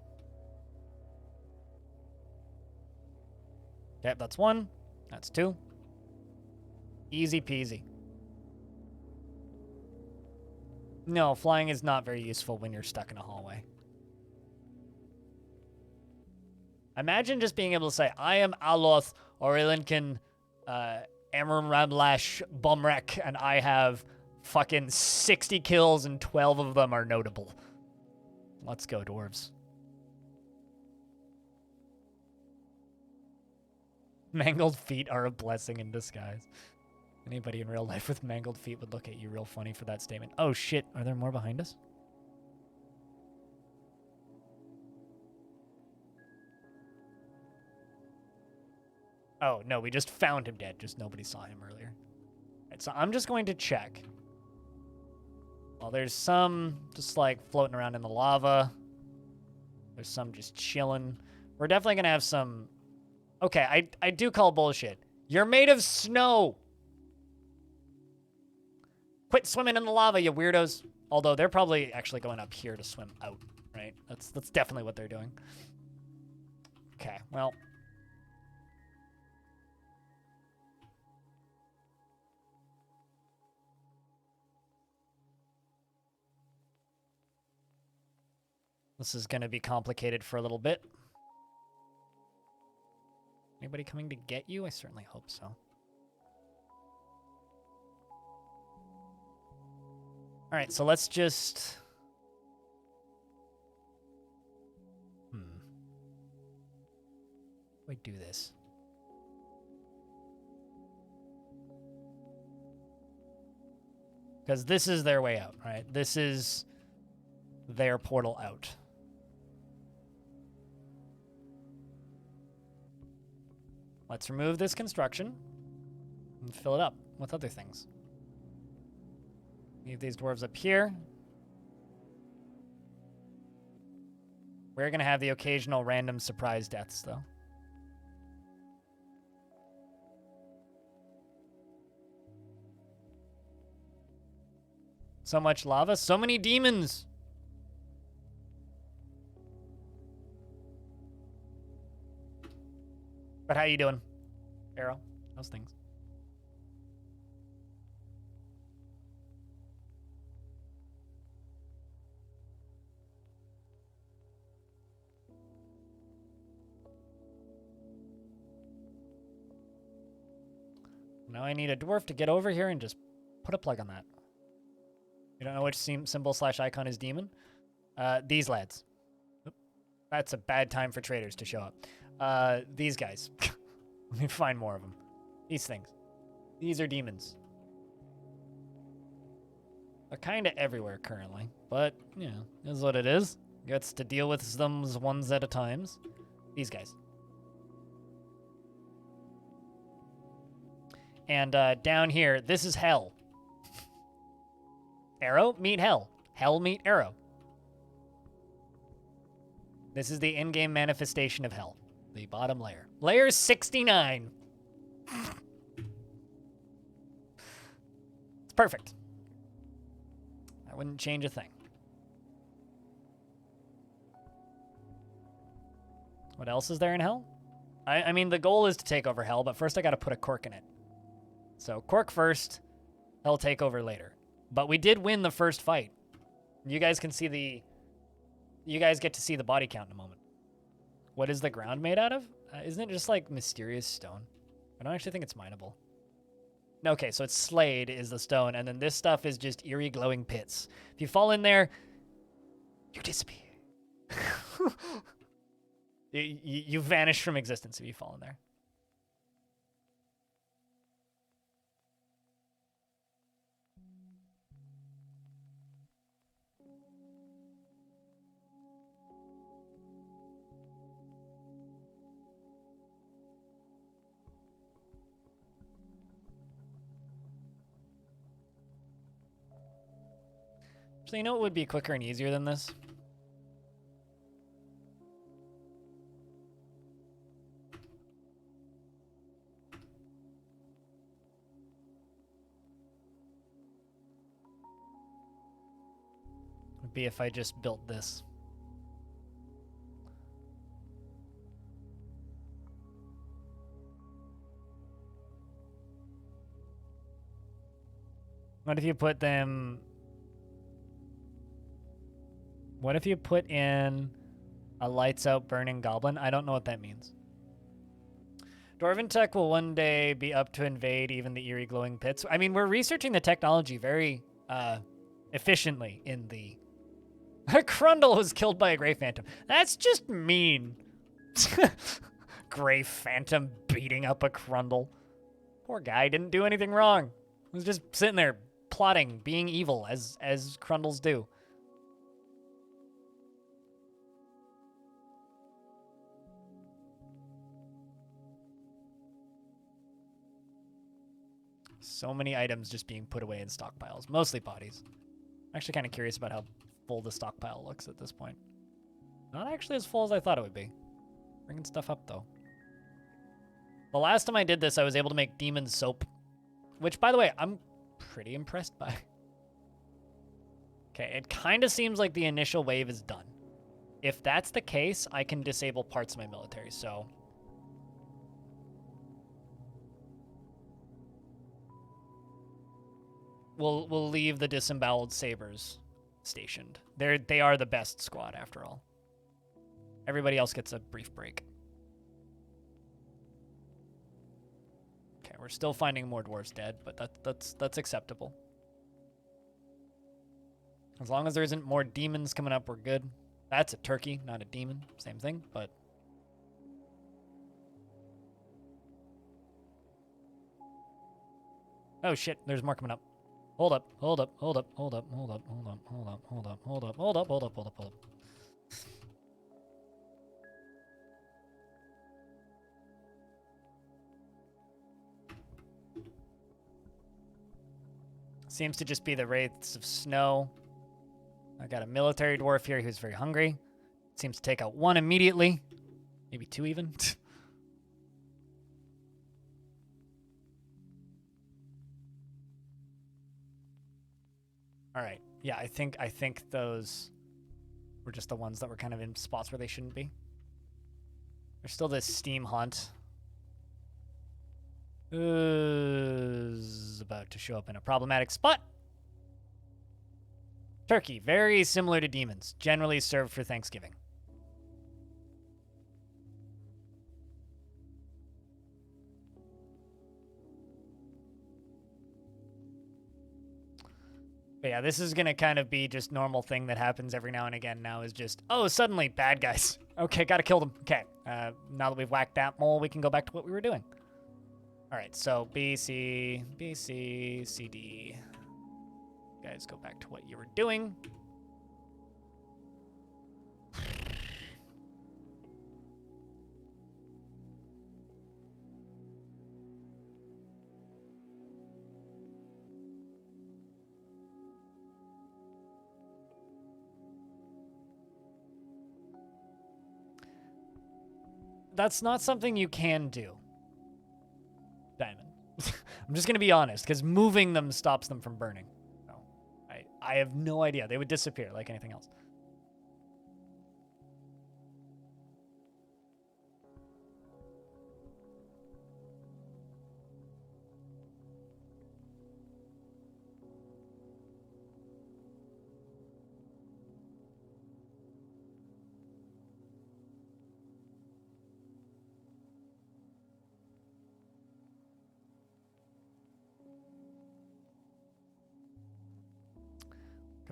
Yep, that's one. That's two. Easy peasy. No, flying is not very useful when you're stuck in a hallway. Imagine just being able to say, I am Aloth Aurilinkin Amramlash Bumrek, and I have fucking 60 kills and 12 of them are notable. Let's go, dwarves. Mangled feet are a blessing in disguise. Anybody in real life with mangled feet would look at you real funny for that statement. Oh shit, are there more behind us? Oh, no, we just found him dead. Just nobody saw him earlier. Right, so I'm just going to check. Well, there's some just like floating around in the lava. There's some just chilling. We're definitely going to have some... Okay, I do call bullshit. You're made of snow! Quit swimming in the lava, you weirdos. Although they're probably actually going up here to swim out, right? That's definitely what they're doing. Okay, well... This is going to be complicated for a little bit. Anybody coming to get you? I certainly hope so. All right, so let's just... We do this. Because this is their way out, right? This is their portal out. Let's remove this construction and fill it up with other things. Leave these dwarves up here. We're going to have the occasional random surprise deaths, though. So much lava, so many demons! But how you doing, Arrow? How's things? Now I need a dwarf to get over here and just put a plug on that. You don't know which symbol/icon is demon? These lads. Oop. That's a bad time for traders to show up. These guys. Let me find more of them. These things. These are demons. They're kind of everywhere currently, but, you know, is what it is. Gets to deal with them ones at a time. These guys. And down here, this is hell. Arrow meet hell. Hell meet arrow. This is the in-game manifestation of hell. The bottom layer. Layer 69. It's perfect. I wouldn't change a thing. What else is there in hell? I mean, the goal is to take over hell, but first I gotta put a cork in it. So, cork first, hell take over later. But we did win the first fight. You guys can see the... You guys get to see the body count in a moment. What is the ground made out of? Isn't it just like mysterious stone? I don't actually think it's mineable. Okay, so it's Slade is the stone, and then this stuff is just eerie glowing pits. If you fall in there, you disappear. you vanish from existence if you fall in there. So you know what would be quicker and easier than this? Would be if I just built this. What if you put them... What if you put in a lights out burning goblin? I don't know what that means. Dwarven tech will one day be up to invade even the eerie glowing pits. I mean, we're researching the technology very efficiently in the... Crundle was killed by a Grey Phantom. That's just mean. Grey Phantom beating up a Crundle. Poor guy didn't do anything wrong. He was just sitting there plotting, being evil, as Crundles do. So many items just being put away in stockpiles, mostly bodies. I'm actually kind of curious about how full the stockpile looks at this point. Not actually as full as I thought it would be. Bringing stuff up, though. The last time I did this, I was able to make demon soap, which, by the way, I'm pretty impressed by. Okay, it kind of seems like the initial wave is done. If that's the case, I can disable parts of my military, so... We'll leave the disemboweled sabers stationed. They are the best squad after all. Everybody else gets a brief break. Okay, we're still finding more dwarves dead, but that's acceptable. As long as there isn't more demons coming up, we're good. That's a turkey, not a demon. Same thing, but... Oh shit, there's more coming up. Hold up, hold up, hold up, hold up, hold up, hold up, hold up, hold up, hold up, hold up, hold up, hold up, hold up. Seems to just be the wraiths of snow. I got a military dwarf here who's very hungry. Seems to take out one immediately. Maybe two even. All right. Yeah, I think those were just the ones that were kind of in spots where they shouldn't be. There's still this steam hunt. Is about to show up in a problematic spot. Turkey, very similar to demons, generally served for Thanksgiving. But yeah, this is going to kind of be just normal thing that happens every now and again now is just, oh, suddenly bad guys. Okay, got to kill them. Okay, now that we've whacked that mole, we can go back to what we were doing. All right, so B, C, B, C, C, D. You guys go back to what you were doing. That's not something you can do, Diamond. I'm just going to be honest, because moving them stops them from burning. So, I have no idea. They would disappear like anything else.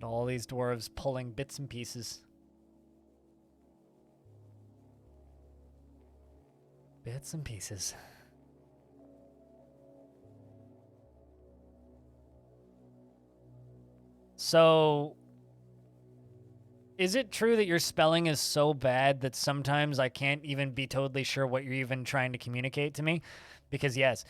Got all these dwarves pulling bits and pieces. Bits and pieces. So, is it true that your spelling is so bad that sometimes I can't even be totally sure what you're even trying to communicate to me? Because yes.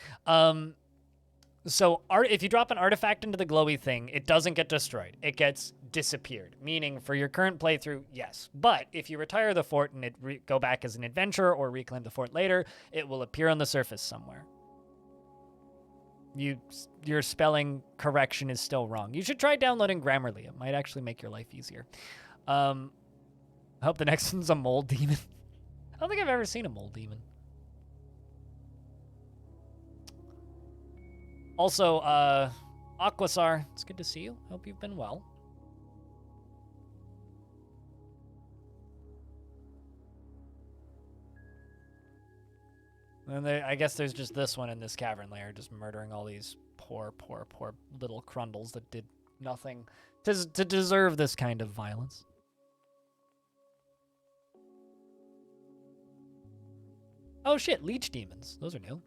So if you drop an artifact into the glowy thing, it doesn't get destroyed. It gets disappeared. Meaning, for your current playthrough, yes. But if you retire the fort and it go back as an adventurer or reclaim the fort later, it will appear on the surface somewhere. Your spelling correction is still wrong. You should try downloading Grammarly. It might actually make your life easier. I hope the next one's a mole demon. I don't think I've ever seen a mole demon. Also, Aquasar, it's good to see you. Hope you've been well. And I guess there's just this one in this cavern layer, just murdering all these poor little crundles that did nothing to deserve this kind of violence. Oh shit, Leech Demons. Those are new.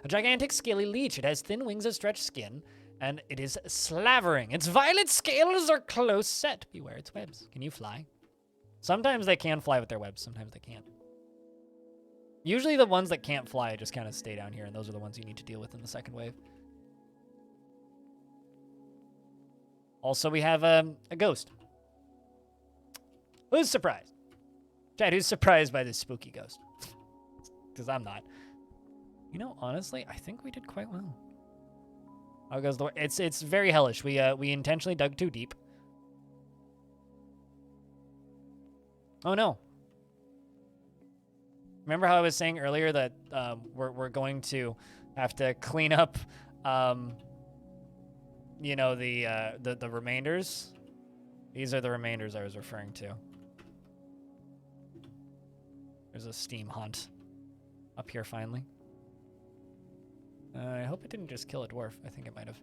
A gigantic scaly leech. It has thin wings of stretched skin, and it is slavering. Its violet scales are close set. Beware its webs. Can you fly? Sometimes they can fly with their webs. Sometimes they can't. Usually the ones that can't fly just kind of stay down here, and those are the ones you need to deal with in the second wave. Also, we have a ghost. Who's surprised? Chad, who's surprised by this spooky ghost? Because I'm not. You know, honestly, I think we did quite well. How goes the... It's very hellish. We intentionally dug too deep. Oh no. Remember how I was saying earlier that we're going to have to clean up you know, the remainders? These are the remainders I was referring to. There's a steam hunt up here finally. I hope it didn't just kill a dwarf. I think it might have.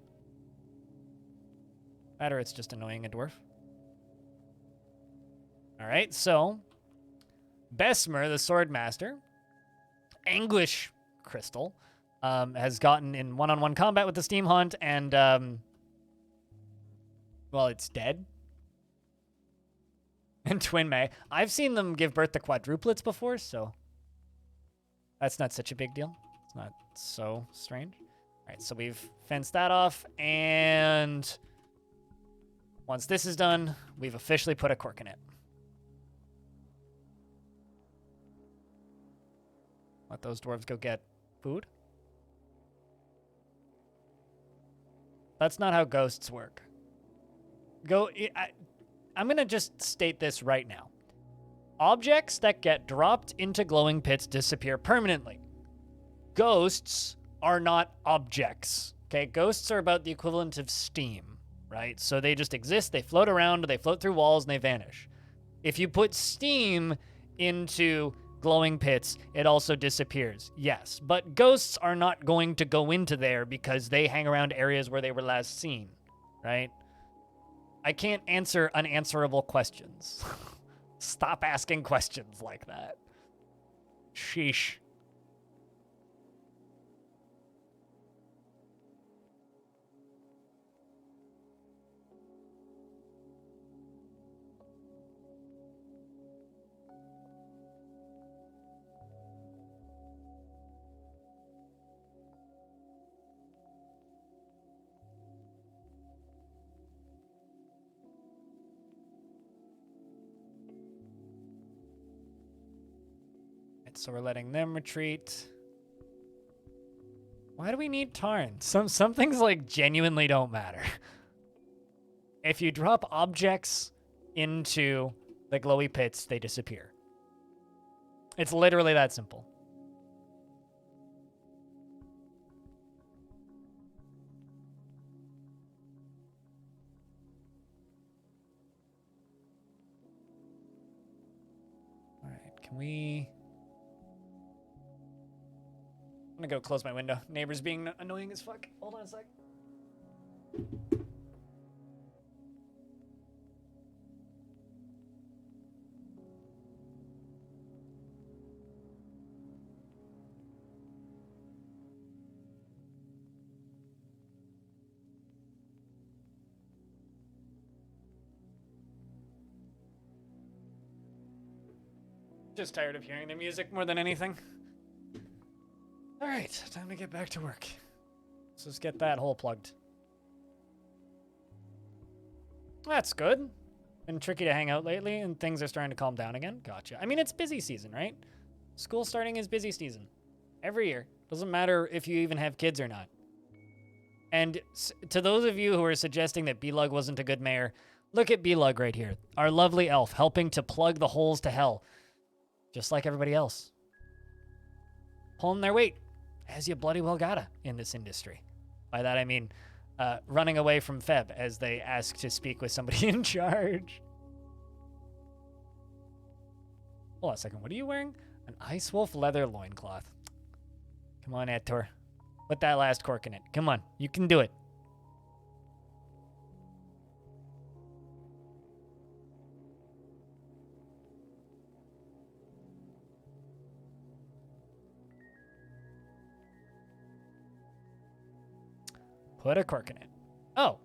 That or it's just annoying a dwarf. Alright, so Besmer, the sword master, Anguish Crystal, has gotten in one-on-one combat with the steam hunt, and well, it's dead. And Twin May. I've seen them give birth to quadruplets before, so that's not such a big deal. It's not so strange. All right, so we've fenced that off, and once this is done, we've officially put a cork in it. Let those dwarves go get food. That's not how ghosts work. I'm going to just state this right now. Objects that get dropped into glowing pits disappear permanently. Ghosts are not objects. Okay, ghosts are about the equivalent of steam, right? So they just exist, they float around, they float through walls, and they vanish. If you put steam into glowing pits, it also disappears. Yes, but ghosts are not going to go into there because they hang around areas where they were last seen, right? I can't answer unanswerable questions. Stop asking questions like that. Sheesh. so we're letting them retreat. Why do we need Tarn? Some things like genuinely don't matter. If you drop objects into the glowy pits, they disappear. It's literally that simple. All right, can we... I'm gonna go close my window. Neighbors being annoying as fuck. Hold on a sec. Just tired of hearing the music more than anything. All right, time to get back to work. Let's just get that hole plugged. That's good. Been tricky to hang out lately, and things are starting to calm down again. Gotcha. I mean, it's busy season, right? School starting is busy season. Every year. Doesn't matter if you even have kids or not. And to those of you who are suggesting that B-Lug wasn't a good mayor, look at B-Lug right here. Our lovely elf helping to plug the holes to hell. Just like everybody else. Pulling their weight. As you bloody well gotta in this industry. By that I mean running away from Feb as they ask to speak with somebody in charge. Hold on a second. What are you wearing? An Ice Wolf leather loincloth. Come on, Ettor. Put that last cork in it. Come on. You can do it. Put a cork in it. Oh,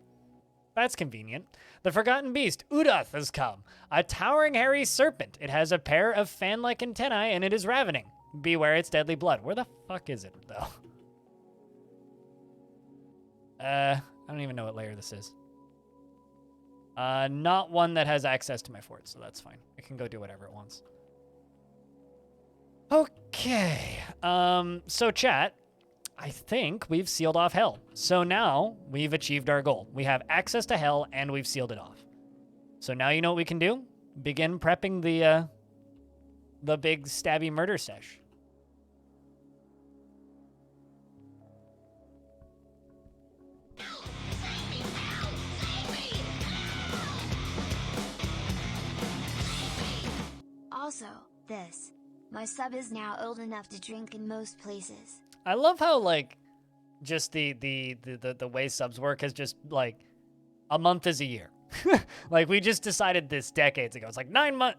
that's convenient. The Forgotten Beast, Udath, has come. A towering hairy serpent. It has a pair of fan-like antennae, and it is ravening. Beware its deadly blood. Where the fuck is it, though? I don't even know what layer this is. Not one that has access to my fort, so that's fine. It can go do whatever it wants. Okay. So chat, I think we've sealed off hell. So now we've achieved our goal. We have access to hell and we've sealed it off. So now you know what we can do? Begin prepping the big stabby murder sesh. Also, this. My sub is now old enough to drink in most places. I love how, like, just the way subs work is just, like, a month is a year. Like, we just decided this decades ago. It's like 9 months,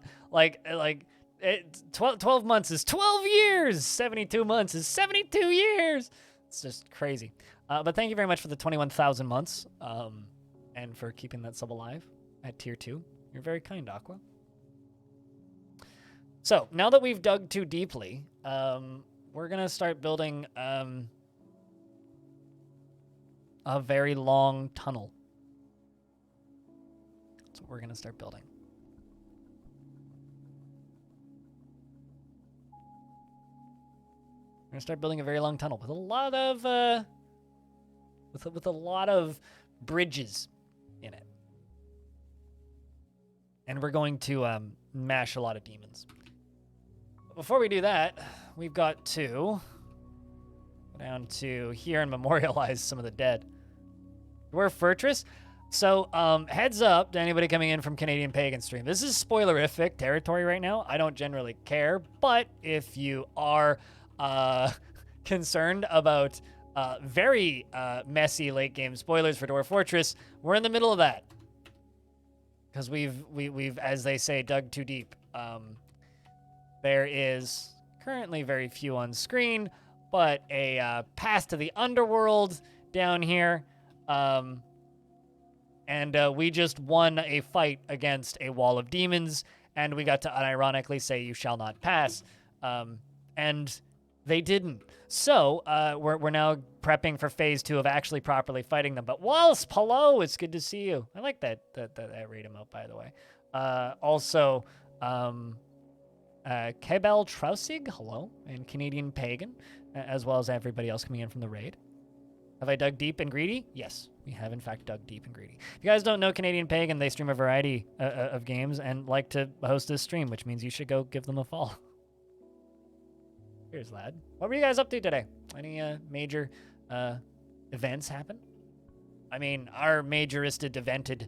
12 months is 12 years. 72 months is 72 years. It's just crazy. But thank you very much for the 21,000 months and for keeping that sub alive at tier 2. You're very kind, Aqua. So, now that we've dug too deeply, we're going to start building a very long tunnel. That's what we're going to start building. We're going to start building a very long tunnel with a lot of with a lot of bridges in it. And we're going to mash a lot of demons. Before we do that, we've got to go down to here and memorialize some of the dead. Dwarf Fortress. So, heads up to anybody coming in from Canadian Pagan Stream. This is spoilerific territory right now. I don't generally care, but if you are concerned about very messy late game spoilers for Dwarf Fortress, we're in the middle of that. Because we've, as they say, dug too deep. There is currently very few on screen, but a path to the underworld down here. And we just won a fight against a wall of demons, and we got to unironically say, "You shall not pass." And they didn't. So we're now prepping for phase 2 of actually properly fighting them. But Wasp, hello, it's good to see you. I like that read emote, by the way. Also, Kebel Trausig, hello, and Canadian Pagan, as well as everybody else coming in from the raid. Have I dug deep and greedy? Yes, we have in fact dug deep and greedy. If you guys don't know Canadian Pagan, they stream a variety of games and like to host this stream, which means you should go give them a follow. Here's lad. What were you guys up to today? Any major events happen? I mean, our majoristed evented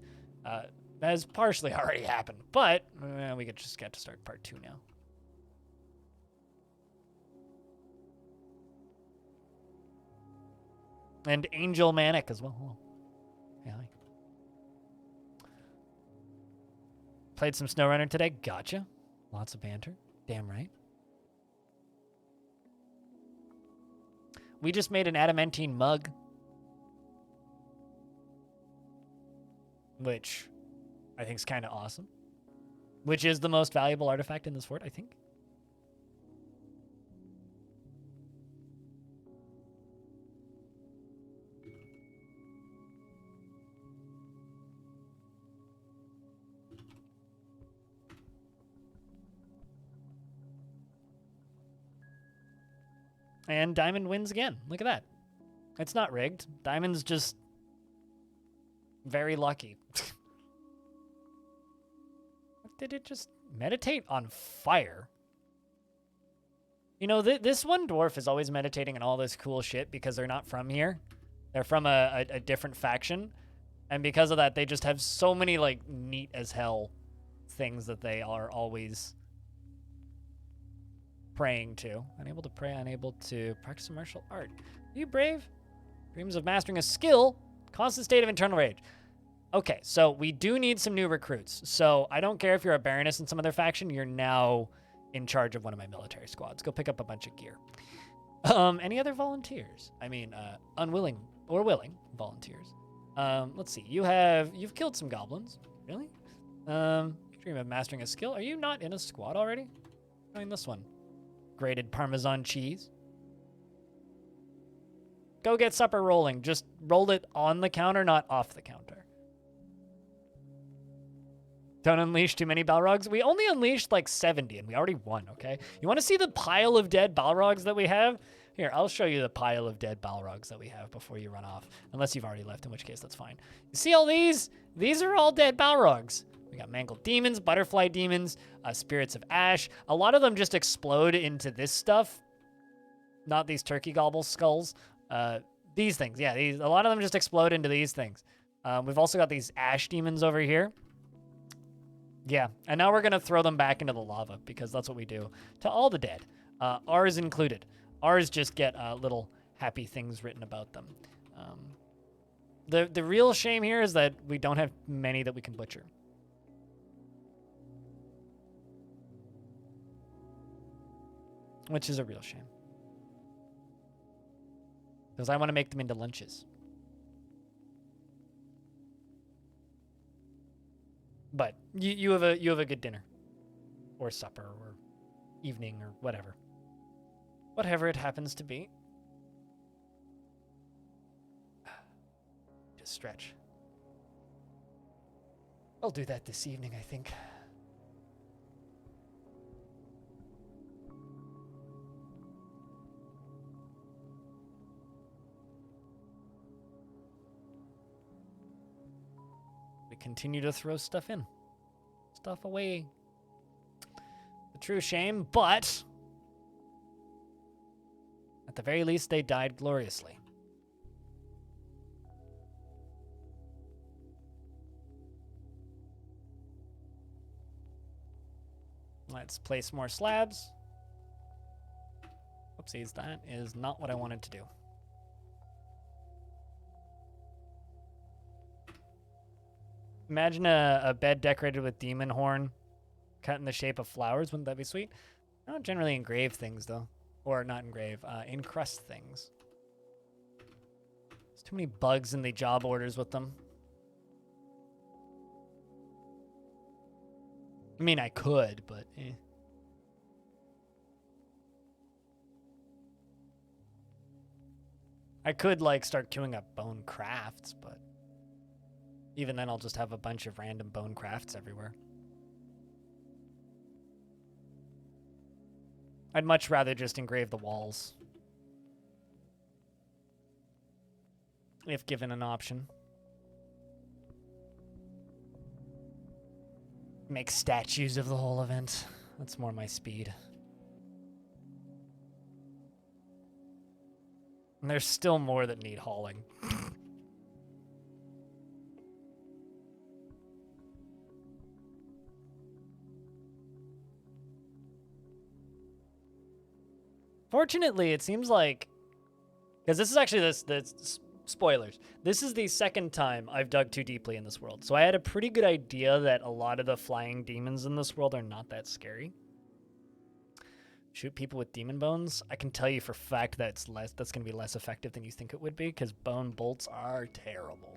has partially already happened, but we could just get to start part 2 now. And Angel Manic as well. Hello. Hey, hi. Played some SnowRunner today. Gotcha. Lots of banter. Damn right. We just made an adamantine mug. Which I think is kind of awesome. Which is the most valuable artifact in this fort, I think. And Diamond wins again. Look at that. It's not rigged. Diamond's just very lucky. What did it just meditate on fire? You know, this one dwarf is always meditating on all this cool shit because they're not from here. They're from a different faction. And because of that, they just have so many, like, neat as hell things that they are always praying to. Unable to pray, unable to practice a martial art. Are you brave? Dreams of mastering a skill. Constant state of internal rage. Okay, so we do need some new recruits. So I don't care if you're a Baroness in some other faction. You're now in charge of one of my military squads. Go pick up a bunch of gear. Any other volunteers? I mean, unwilling or willing volunteers. Let's see. You've killed some goblins. Really? Dream of mastering a skill. Are you not in a squad already? Join this one. Grated Parmesan cheese. Go get supper rolling. Just roll it on the counter, not off the counter. Don't unleash too many Balrogs. We only unleashed like 70 and we already won, okay? You want to see the pile of dead Balrogs that we have? Here, I'll show you the pile of dead Balrogs that we have before you run off. Unless you've already left, in which case that's fine. You see all these? These are all dead Balrogs. We got Mangled Demons, Butterfly Demons, Spirits of Ash. A lot of them just explode into this stuff. Not these turkey gobble skulls. These things, yeah. A lot of them just explode into these things. We've also got these Ash Demons over here. Yeah, and now we're going to throw them back into the lava because that's what we do to all the dead. Ours included. Ours just get little happy things written about them. The real shame here is that we don't have many that we can butcher. Which is a real shame. Because I want to make them into lunches. But you have a good dinner. Or supper or evening or whatever. Whatever it happens to be. Just stretch. I'll do that this evening, I think. We continue to throw stuff in. Stuff away. The true shame, but at the very least, they died gloriously. Let's place more slabs. Whoopsies, that is not what I wanted to do. Imagine a bed decorated with demon horn cut in the shape of flowers. Wouldn't that be sweet? I don't generally engrave things, though. Or not engrave, encrust things. There's too many bugs in the job orders with them. I mean, I could, but eh. I could, like, start queuing up bone crafts, but even then I'll just have a bunch of random bone crafts everywhere. I'd much rather just engrave the walls. If given an option. Make statues of the whole event. That's more my speed. And there's still more that need hauling. Fortunately, it seems like, because this is actually this spoilers. This is the second time I've dug too deeply in this world, so I had a pretty good idea that a lot of the flying demons in this world are not that scary. Shoot people with demon bones. I can tell you for a fact that's going to be less effective than you think it would be, because bone bolts are terrible.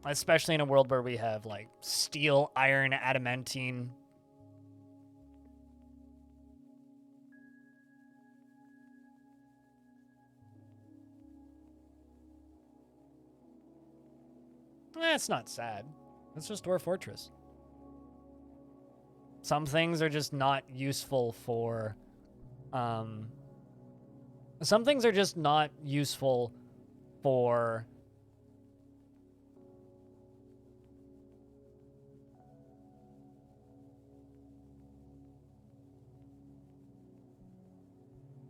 Especially in a world where we have like steel, iron, adamantine. It's not sad. It's just Dwarf Fortress. Some things are just not useful for, some things are just not useful for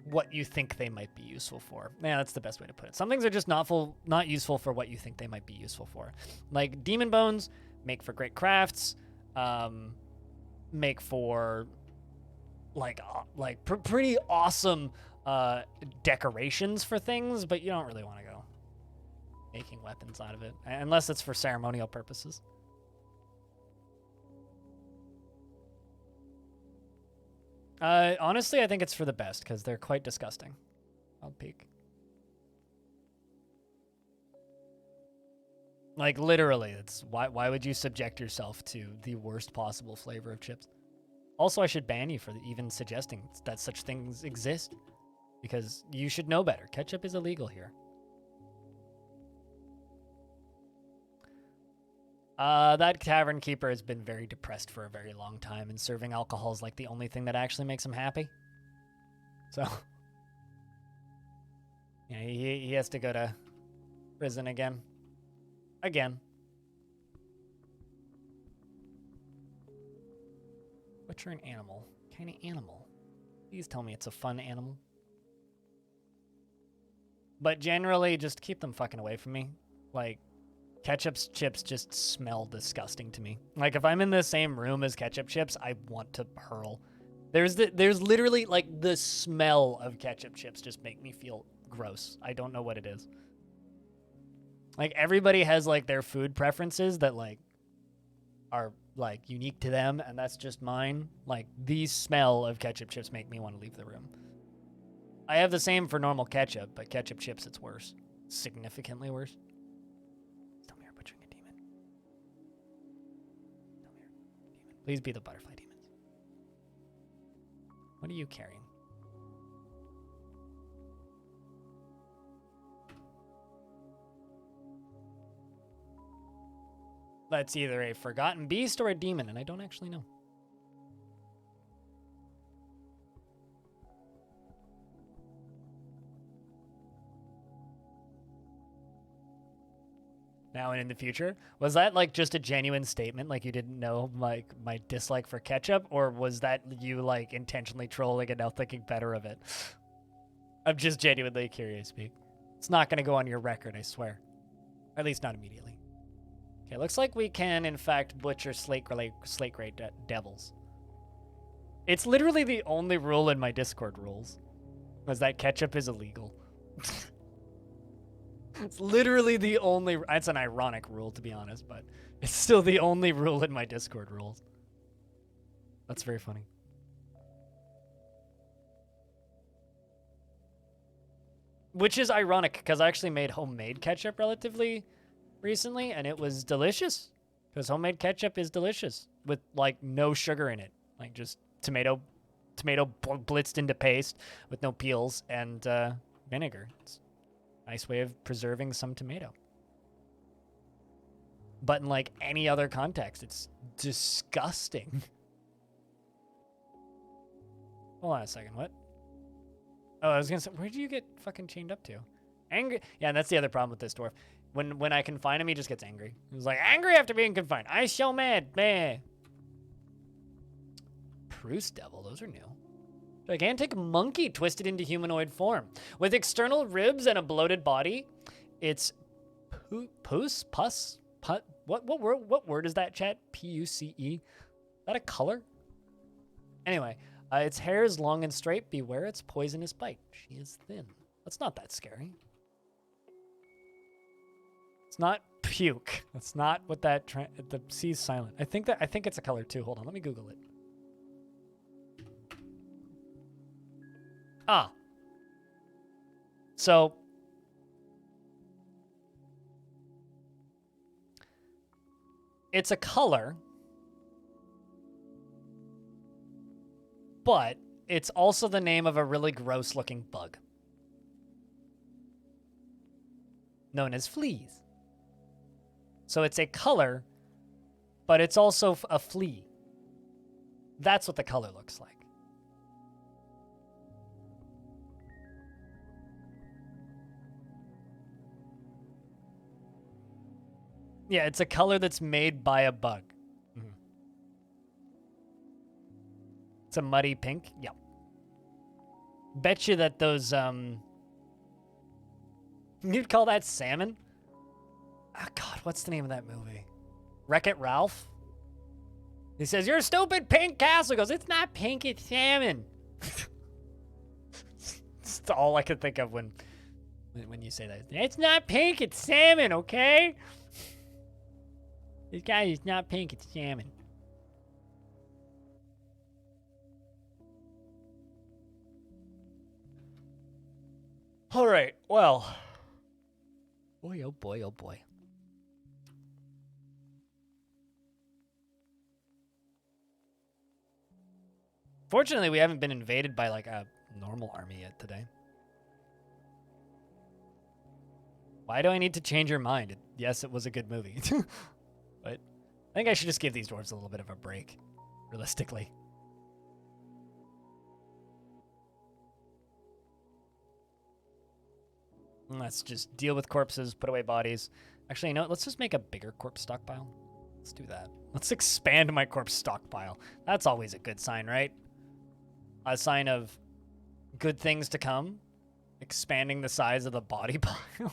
what you think they might be useful for. Yeah, that's the best way to put it. Some things are just not useful for what you think they might be useful for. Like demon bones make for great crafts, make for pretty awesome decorations for things, but you don't really want to go making weapons out of it unless it's for ceremonial purposes. Honestly, I think it's for the best because they're quite disgusting. I'll peek. Like literally, it's why would you subject yourself to the worst possible flavor of chips? Also, I should ban you for even suggesting that such things exist because you should know better. Ketchup is illegal here. That tavern keeper has been very depressed for a very long time, and serving alcohol is like the only thing that actually makes him happy. So, yeah, he has to go to prison again. Again. Butcher an animal. What kind of animal? Please tell me it's a fun animal. But generally, just keep them fucking away from me. Like, ketchup's chips just smell disgusting to me. Like, if I'm in the same room as ketchup chips, I want to hurl. There's literally, like, the smell of ketchup chips just make me feel gross. I don't know what it is. Like, everybody has, like, their food preferences that, like, are, like, unique to them, and that's just mine. Like, the smell of ketchup chips make me want to leave the room. I have the same for normal ketchup, but ketchup chips, it's worse. Significantly worse. Please be the butterfly demons. What are you carrying? That's either a forgotten beast or a demon, and I don't actually know. Now and in the future, was that like just a genuine statement, like you didn't know like my dislike for ketchup, or was that you like intentionally trolling and now thinking better of it? I'm just genuinely curious, Speak. It's not going to go on your record, I swear. Or at least not immediately. Okay, looks like we can in fact butcher slate gray devils. It's literally the only rule in my Discord rules, was that ketchup is illegal. It's literally the only... It's an ironic rule, to be honest, but it's still the only rule in my Discord rules. That's very funny. Which is ironic, because I actually made homemade ketchup relatively recently, and it was delicious. Because homemade ketchup is delicious, with, like, no sugar in it. Like, just tomato blitzed into paste with no peels and vinegar. It's nice way of preserving some tomato. But in like any other context, it's disgusting. Hold on a second. What? Oh, I was gonna say, where do you get fucking chained up to? Angry. Yeah, and that's the other problem with this dwarf. When I confine him, he just gets angry. He's like, angry after being confined. I so mad, man. Proust Devil, those are new. Gigantic monkey twisted into humanoid form. With external ribs and a bloated body. It's pus? What word is that, chat? P-U-C-E? Is that a color? Anyway, its hair is long and straight. Beware its poisonous bite. She is thin. That's not that scary. It's not puke. That's not what that the C's silent. I think it's a color too. Hold on, let me Google it. Ah. So it's a color, but it's also the name of a really gross looking bug known as fleas. So it's a color, but it's also a flea. That's what the color looks like. Yeah, it's a color that's made by a bug. Mm-hmm. It's a muddy pink. Yep. Bet you that those, you'd call that salmon? Oh, God, what's the name of that movie? Wreck-It Ralph? He says, you're a stupid pink castle. He goes, it's not pink, it's salmon. It's all I could think of when you say that. It's not pink, it's salmon, okay? This guy is not pink, it's salmon. All right, well. Boy, oh boy, oh boy. Fortunately, we haven't been invaded by, like, a normal army yet today. Why do I need to change your mind? Yes, it was a good movie. But I think I should just give these dwarves a little bit of a break, realistically. Let's just deal with corpses, put away bodies. Actually, you know what? Let's just make a bigger corpse stockpile. Let's do that. Let's expand my corpse stockpile. That's always a good sign, right? A sign of good things to come. Expanding the size of the body pile.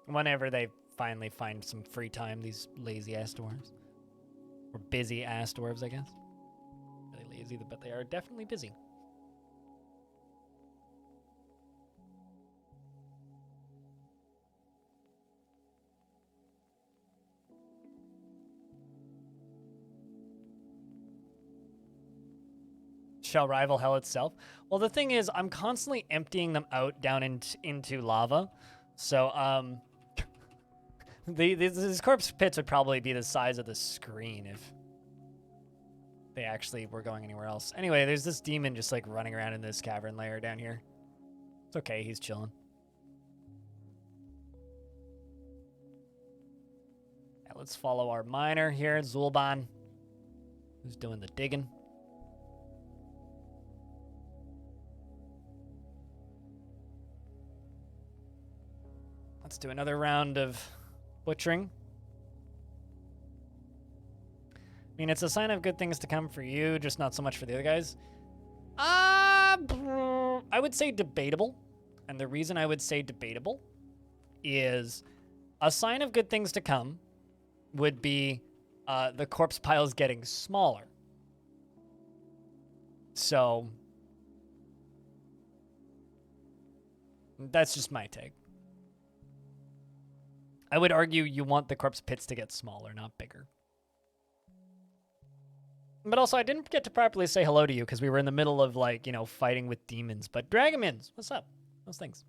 Whenever they finally find some free time, these lazy-ass dwarves. Or busy-ass dwarves, I guess. Really lazy, but they are definitely busy. Shall rival hell itself? Well, the thing is, I'm constantly emptying them out down into lava. So, these corpse pits would probably be the size of the screen if they actually were going anywhere else. Anyway, there's this demon just like running around in this cavern lair down here. It's okay, he's chilling. Yeah, let's follow our miner here, Zulban, who's doing the digging. Let's do another round of butchering. I mean, it's a sign of good things to come for you, just not so much for the other guys. I would say debatable. And the reason I would say debatable is a sign of good things to come would be the corpse piles getting smaller. So that's just my take. I would argue you want the corpse pits to get smaller, not bigger. But also, I didn't get to properly say hello to you because we were in the middle of, like, you know, fighting with demons. But Dragomins, what's up? Those things.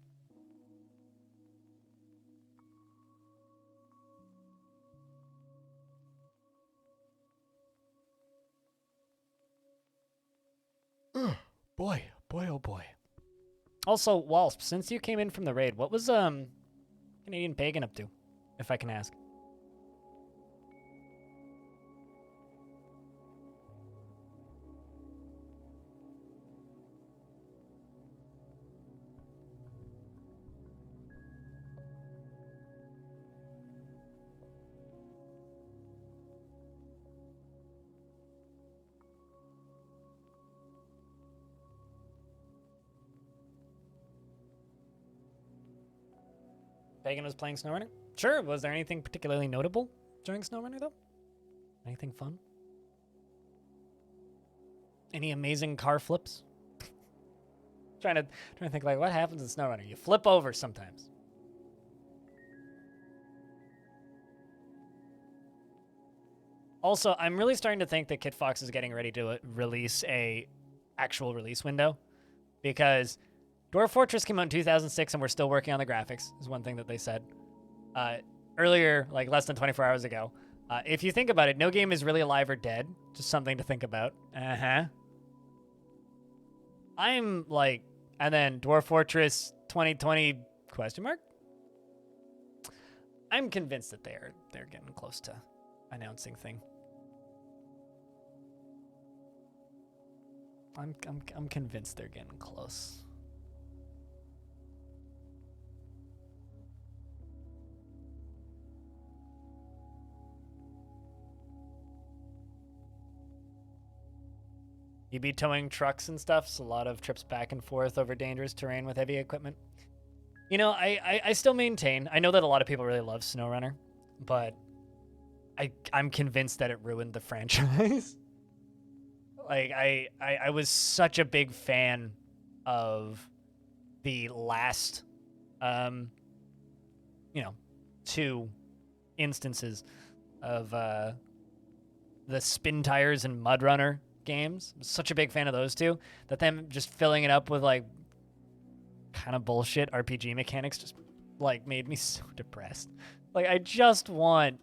Boy, oh boy. Also, Walsp, since you came in from the raid, what was Canadian Pagan up to, if I can ask? Pagan was playing SnowRunner? Sure. Was there anything particularly notable during SnowRunner, though? Anything fun? Any amazing car flips? trying to think, like, what happens in SnowRunner? You flip over sometimes. Also, I'm really starting to think that Kitfox is getting ready to release a actual release window, because Dwarf Fortress came out in 2006 and we're still working on the graphics, is one thing that they said. Earlier, like less than 24 hours ago. If you think about it, no game is really alive or dead. Just something to think about. I'm like, and then Dwarf Fortress 2020 question mark? I'm convinced that they're getting close to announcing thing. I'm convinced they're getting close. You be towing trucks and stuff, so a lot of trips back and forth over dangerous terrain with heavy equipment. You know, I still maintain, I know that a lot of people really love SnowRunner, but I'm convinced that it ruined the franchise. Like, I was such a big fan of the last, you know, 2 instances of the Spin Tires and Mud Runner games. I'm such a big fan of those 2 that them just filling it up with like kind of bullshit RPG mechanics just like made me so depressed. Like, I just want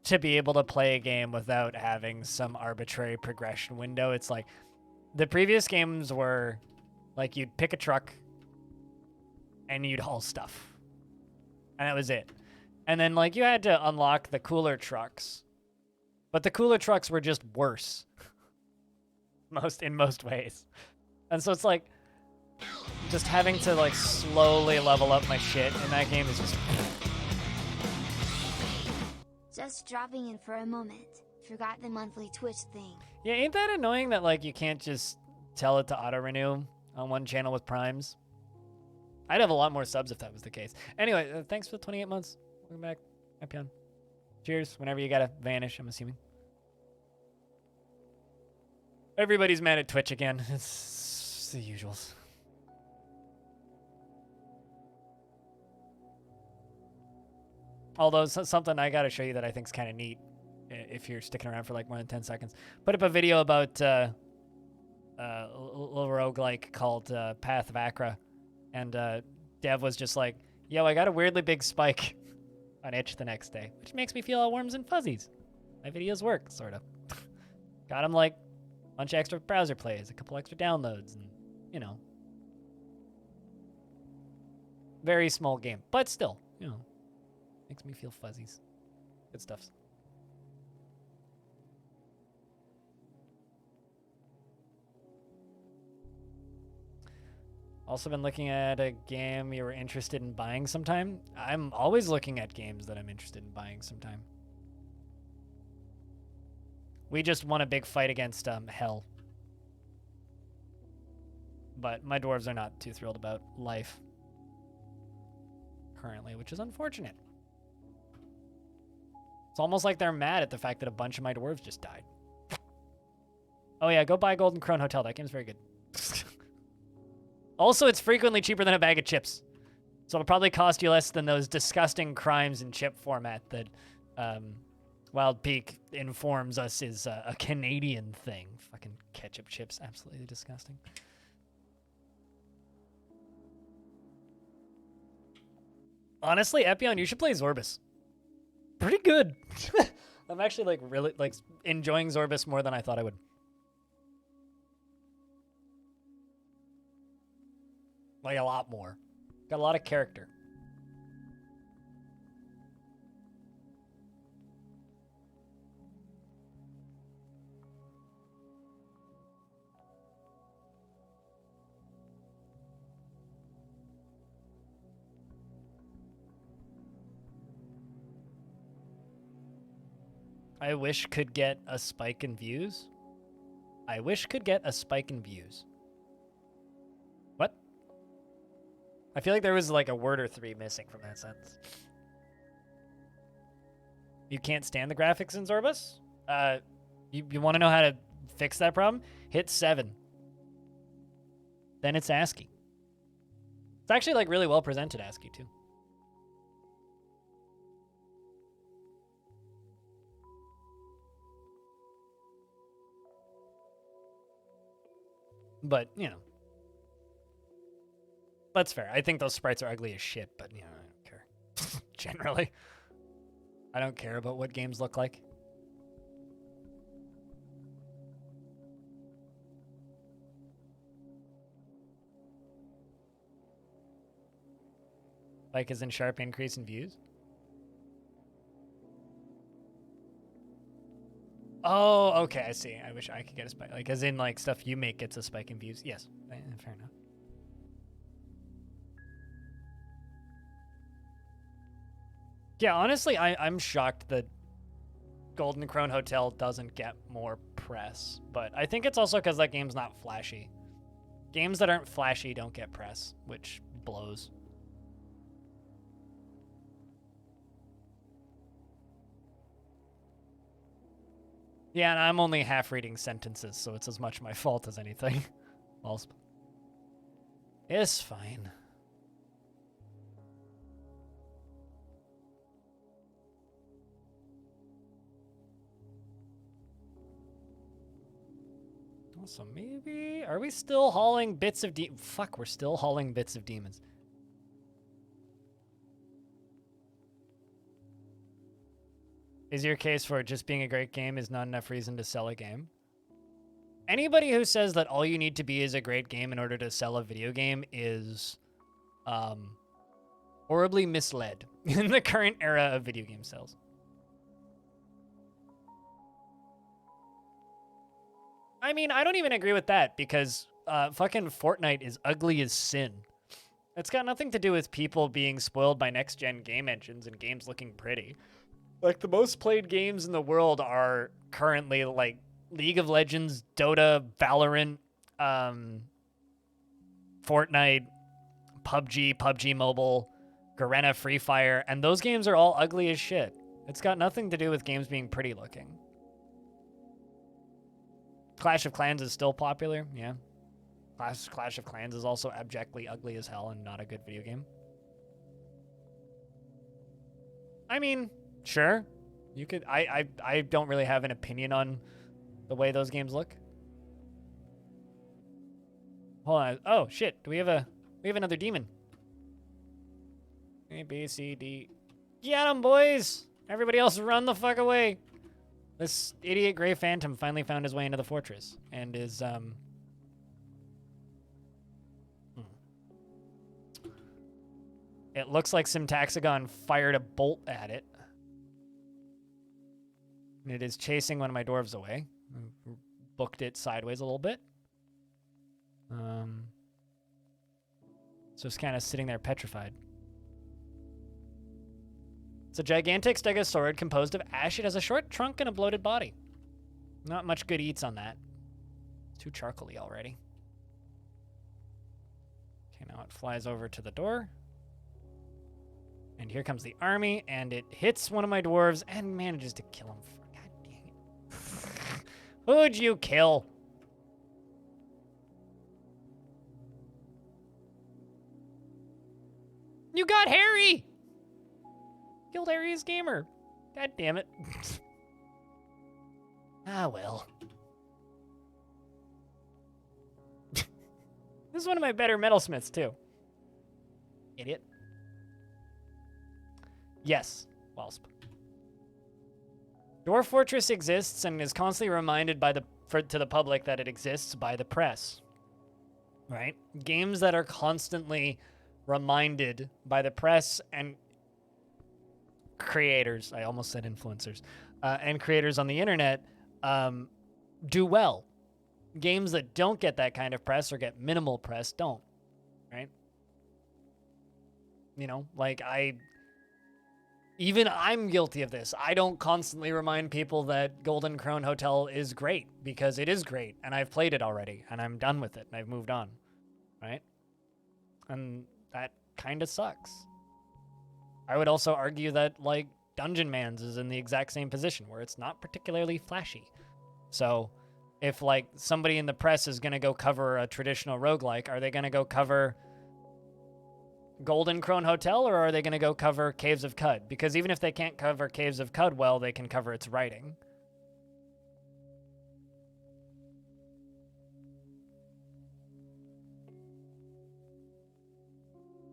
to be able to play a game without having some arbitrary progression window. It's like the previous games were like you'd pick a truck and you'd haul stuff, and that was it. And then like you had to unlock the cooler trucks, but the cooler trucks were just worse in most ways. And so it's like just having to like slowly level up my shit in that game is just dropping in for a moment. Forgot the monthly Twitch thing. Yeah, ain't that annoying that like you can't just tell it to auto renew on one channel with primes? I'd have a lot more subs if that was the case. Anyway, thanks for the 28 months. Welcome back, Epion. Cheers. Whenever you gotta vanish, I'm assuming. Everybody's mad at Twitch again. It's the usuals. Although something I gotta show you that I think is kind of neat, if you're sticking around for like more than 10 seconds. Put up a video about a little roguelike called Path of Acra, and Dev was just like, yo, I got a weirdly big spike on itch the next day, which makes me feel all warms and fuzzies. My videos work, sort of. Got him like a bunch of extra browser plays, a couple extra downloads, and, you know. Very small game, but still, you know, makes me feel fuzzies. Good stuff. Also been looking at a game you were interested in buying sometime. I'm always looking at games that I'm interested in buying sometime. We just won a big fight against Hell. But my dwarves are not too thrilled about life currently, which is unfortunate. It's almost like they're mad at the fact that a bunch of my dwarves just died. Oh yeah, go buy Golden Crone Hotel. That game's very good. Also, it's frequently cheaper than a bag of chips. So it'll probably cost you less than those disgusting crimes in chip format that Wild Peak informs us is a Canadian thing. Fucking ketchup chips, absolutely disgusting. Honestly, Epion, you should play Zorbus. Pretty good. I'm actually like really like enjoying Zorbus more than I thought I would. Like, a lot more. Got a lot of character. I wish could get a spike in views. I wish could get a spike in views. What? I feel like there was like a word or three missing from that sentence. You can't stand the graphics in Zorbus? You want to know how to fix that problem? Hit 7. Then it's ASCII. It's actually like really well presented ASCII too. But, you know. That's fair. I think those sprites are ugly as shit, but, you know, I don't care. Generally. I don't care about what games look like. Like as in sharp increase in views? Oh, okay, I see. I wish I could get a spike. Like, as in, like, stuff you make gets a spike in views. Yes, fair enough. Yeah, honestly, I'm shocked that Golden Krone Hotel doesn't get more press. But I think it's also because that game's not flashy. Games that aren't flashy don't get press, which blows. Yeah, and I'm only half reading sentences, so it's as much my fault as anything. Walsp. It's fine. Also, maybe... Are we still hauling bits of Fuck, we're still hauling bits of demons. Is your case for it just being a great game is not enough reason to sell a game? Anybody who says that all you need to be is a great game in order to sell a video game is horribly misled in the current era of video game sales. I mean, I don't even agree with that because fucking Fortnite is ugly as sin. It's got nothing to do with people being spoiled by next-gen game engines and games looking pretty. Like, the most played games in the world are currently, like, League of Legends, Dota, Valorant, Fortnite, PUBG Mobile, Garena, Free Fire, and those games are all ugly as shit. It's got nothing to do with games being pretty looking. Clash of Clans is still popular, yeah. Clash of Clans is also abjectly ugly as hell and not a good video game. I mean... Sure, you could. I don't really have an opinion on the way those games look. Hold on. Oh shit! We have another demon. A B C D. Get 'em, boys! Everybody else, run the fuck away! This idiot gray phantom finally found his way into the fortress and is It looks like Syntactagon fired a bolt at it. And it is chasing one of my dwarves away. Booked it sideways a little bit. So it's kind of sitting there petrified. It's a gigantic stegosaurus composed of ash. It has a short trunk and a bloated body. Not much good eats on that. Too charcoaly already. Okay, now it flies over to the door. And here comes the army, and it hits one of my dwarves and manages to kill him. Who'd you kill? You got Harry! Killed Harry's gamer. God damn it. Ah, well. This is one of my better metalsmiths, too. Idiot. Yes, Wasp. Dwarf Fortress exists and is constantly reminded by to the public that it exists by the press. right? Games that are constantly reminded by the press and creators, I almost said influencers, and creators on the internet do well. Games that don't get that kind of press or get minimal press don't, right? You know, like even I'm guilty of this. I don't constantly remind people that Golden Krone Hotel is great because it is great and I've played it already and I'm done with it and I've moved on, right? And that kind of sucks. I would also argue that, like, Dungeon Man's is in the exact same position where it's not particularly flashy. So if, like, somebody in the press is going to go cover a traditional roguelike, are they going to go cover Golden Krone Hotel or are they going to go cover Caves of Cud? Because even if they can't cover Caves of Cud well, they can cover its writing.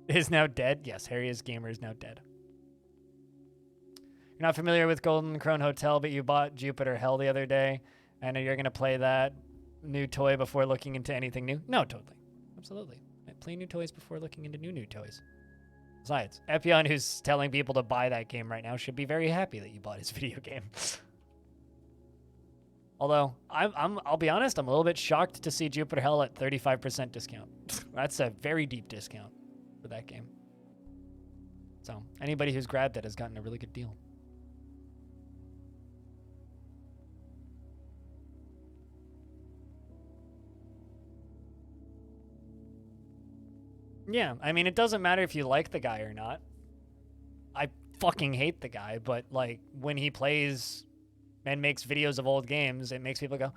Is now dead? Yes, Harry is Gamer is now dead. You're not familiar with Golden Krone Hotel, but you bought Jupiter Hell the other day. I know you're going to play that new toy before looking into anything new. No, totally. Absolutely. I play new toys before looking into new toys. Besides, Epion, who's telling people to buy that game right now, should be very happy that you bought his video game. Although, I'll be honest, I'm a little bit shocked to see Jupiter Hell at 35% discount. That's a very deep discount for that game. So, anybody who's grabbed it has gotten a really good deal. Yeah, I mean, it doesn't matter if you like the guy or not. I fucking hate the guy, but, like, when he plays and makes videos of old games, it makes people go,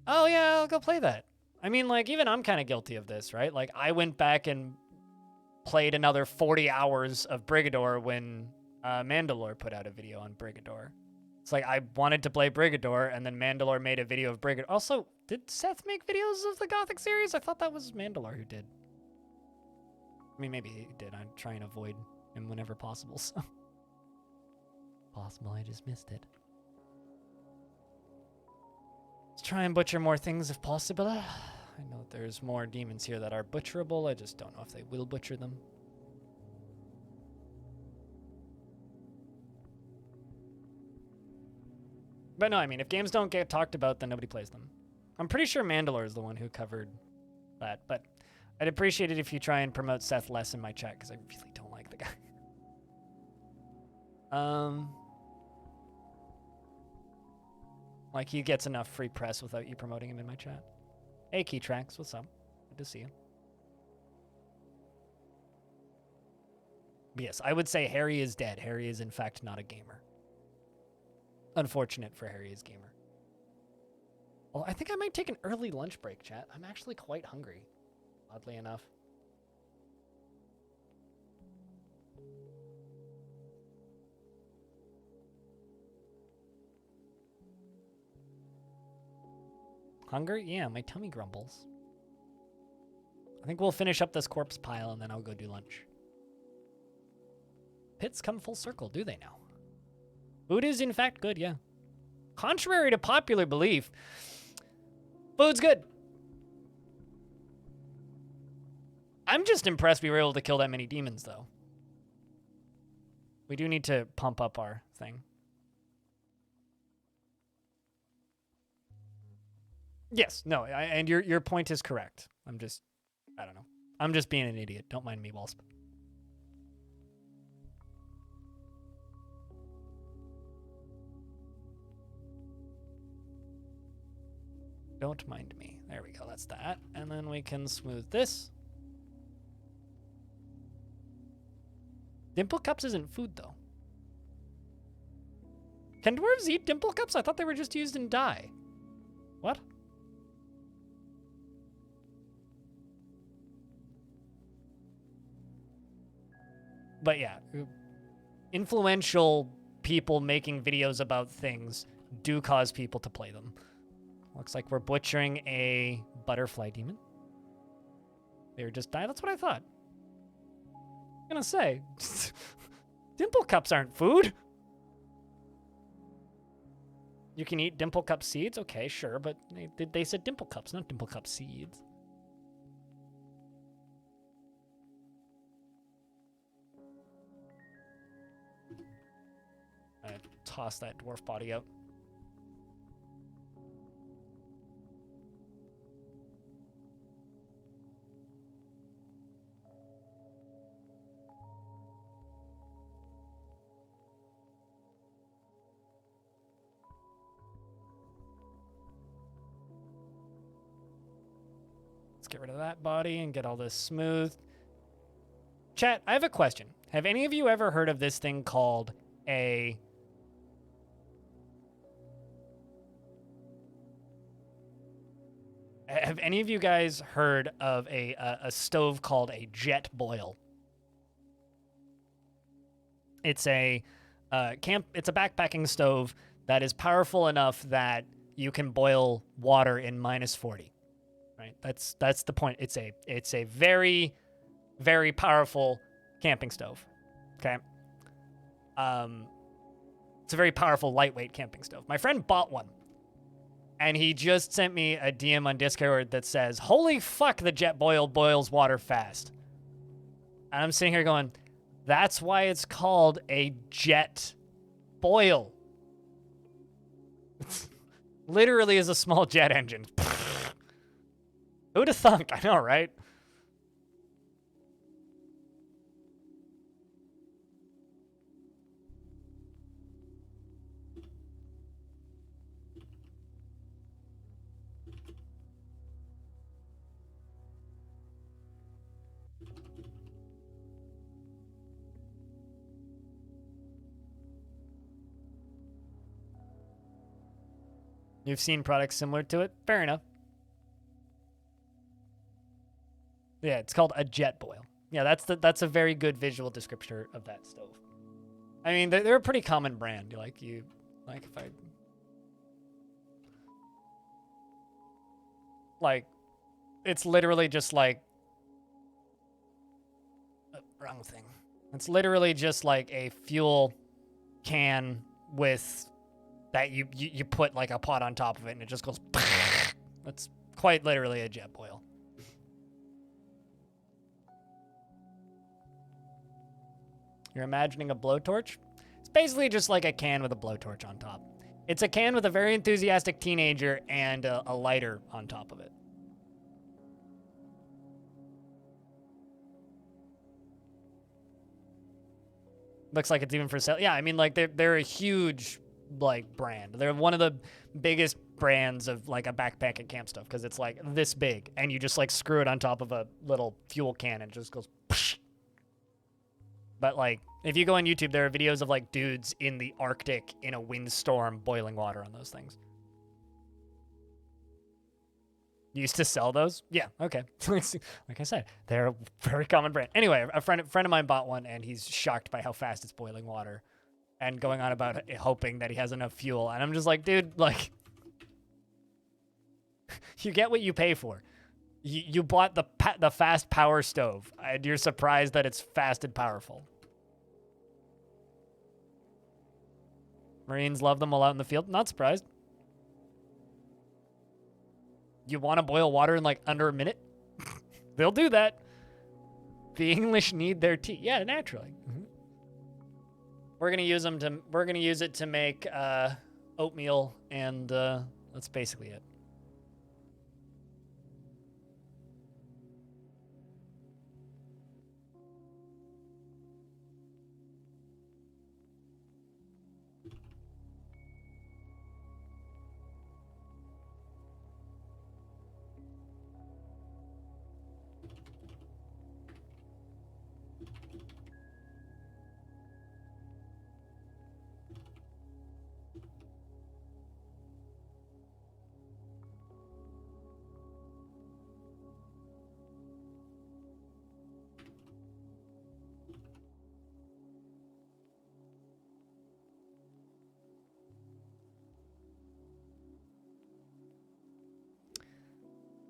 oh, yeah, I'll go play that. I mean, like, even I'm kind of guilty of this, right? Like, I went back and played another 40 hours of Brigador when Mandalore put out a video on Brigador. It's like, I wanted to play Brigador, and then Mandalore made a video of Brigador. Also, did Seth make videos of the Gothic series? I thought that was Mandalore who did. I mean, maybe he did. I try and avoid him whenever possible, so. Possible I just missed it. Let's try and butcher more things if possible. I know there's more demons here that are butcherable. I just don't know if they will butcher them. But no, I mean, if games don't get talked about, then nobody plays them. I'm pretty sure Mandalore is the one who covered that, but I'd appreciate it if you try and promote Seth less in my chat, because I really don't like the guy. Like, he gets enough free press without you promoting him in my chat. Hey, Keytracks, what's up? Good to see you. But yes, I would say Harry is dead. Harry is, in fact, not a gamer. Unfortunate for Harry is gamer. Well, I think I might take an early lunch break, chat. I'm actually quite hungry, oddly enough. Hunger? Yeah, my tummy grumbles. I think we'll finish up this corpse pile and then I'll go do lunch. Pits come full circle, do they now? Food is in fact good, yeah. Contrary to popular belief, food's good. I'm just impressed we were able to kill that many demons, though. We do need to pump up our thing. Yes, no, and your point is correct. I don't know. I'm just being an idiot. Don't mind me, Wasp. Don't mind me. There we go, that's that. And then we can smooth this. Dimple cups isn't food, though. Can dwarves eat dimple cups? I thought they were just used in dye. What? But yeah, influential people making videos about things do cause people to play them. Looks like we're butchering a butterfly demon. They were just dying. That's what I thought. I'm gonna say, dimple cups aren't food. You can eat dimple cup seeds? Okay, sure, but they said dimple cups, not dimple cup seeds. toss that dwarf body up. Let's get rid of that body and get all this smooth. Chat, I have a question. Have any of you ever heard of this thing called a... Have any of you guys heard of a stove called a jet boil? It's a it's a backpacking stove that is powerful enough that you can boil water in -40. Right? That's the point. It's a very, very powerful camping stove. Okay. It's a very powerful lightweight camping stove. My friend bought one. And he just sent me a DM on Discord that says, "Holy fuck, the jet boil boils water fast." And I'm sitting here going, that's why it's called a jet boil. It's literally is a small jet engine. Who'd have thunk? I know, right? You've seen products similar to it? Fair enough. Yeah, it's called a jet boil. Yeah, that's a very good visual descriptor of that stove. I mean, they're a pretty common brand. It's literally just like wrong thing. It's literally just like a fuel can with that you put like a pot on top of it and it just goes. That's quite literally a jet boil. You're imagining a blowtorch? It's basically just like a can with a blowtorch on top. It's a can with a very enthusiastic teenager and a lighter on top of it. Looks like it's even for sale. Yeah, I mean, like they're a huge like brand. They're one of the biggest brands of like a backpack and camp stuff because it's like this big and you just like screw it on top of a little fuel can and it just goes. Psh. But like if you go on YouTube, there are videos of like dudes in the Arctic in a windstorm boiling water on those things. You used to sell those? Yeah, okay. Like I said, they're a very common brand. Anyway, a friend of mine bought one and he's shocked by how fast it's boiling water. And going on about hoping that he has enough fuel. And I'm just like, dude, like, you get what you pay for. You bought the fast power stove, and you're surprised that it's fast and powerful. Marines love them while out in the field. Not surprised. You want to boil water in like under a minute? They'll do that. The English need their tea. Yeah, naturally. Mm-hmm. We're gonna use them to. We're gonna use it to make oatmeal, and that's basically it.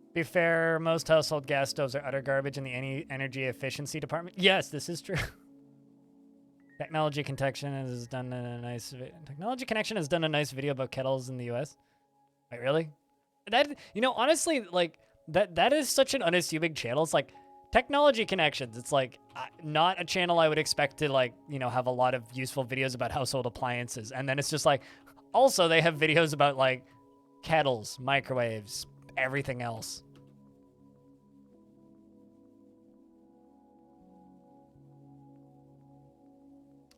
To be fair, most household gas stoves are utter garbage in the energy efficiency department. Yes, this is true. Technology Connection has done a nice video about kettles in the U.S. Wait, really? That, you know, honestly, like that is such an unassuming channel. It's like Technology connections. It's like not a channel I would expect to like, you know, have a lot of useful videos about household appliances. And then it's just like, also they have videos about like kettles, microwaves, everything else.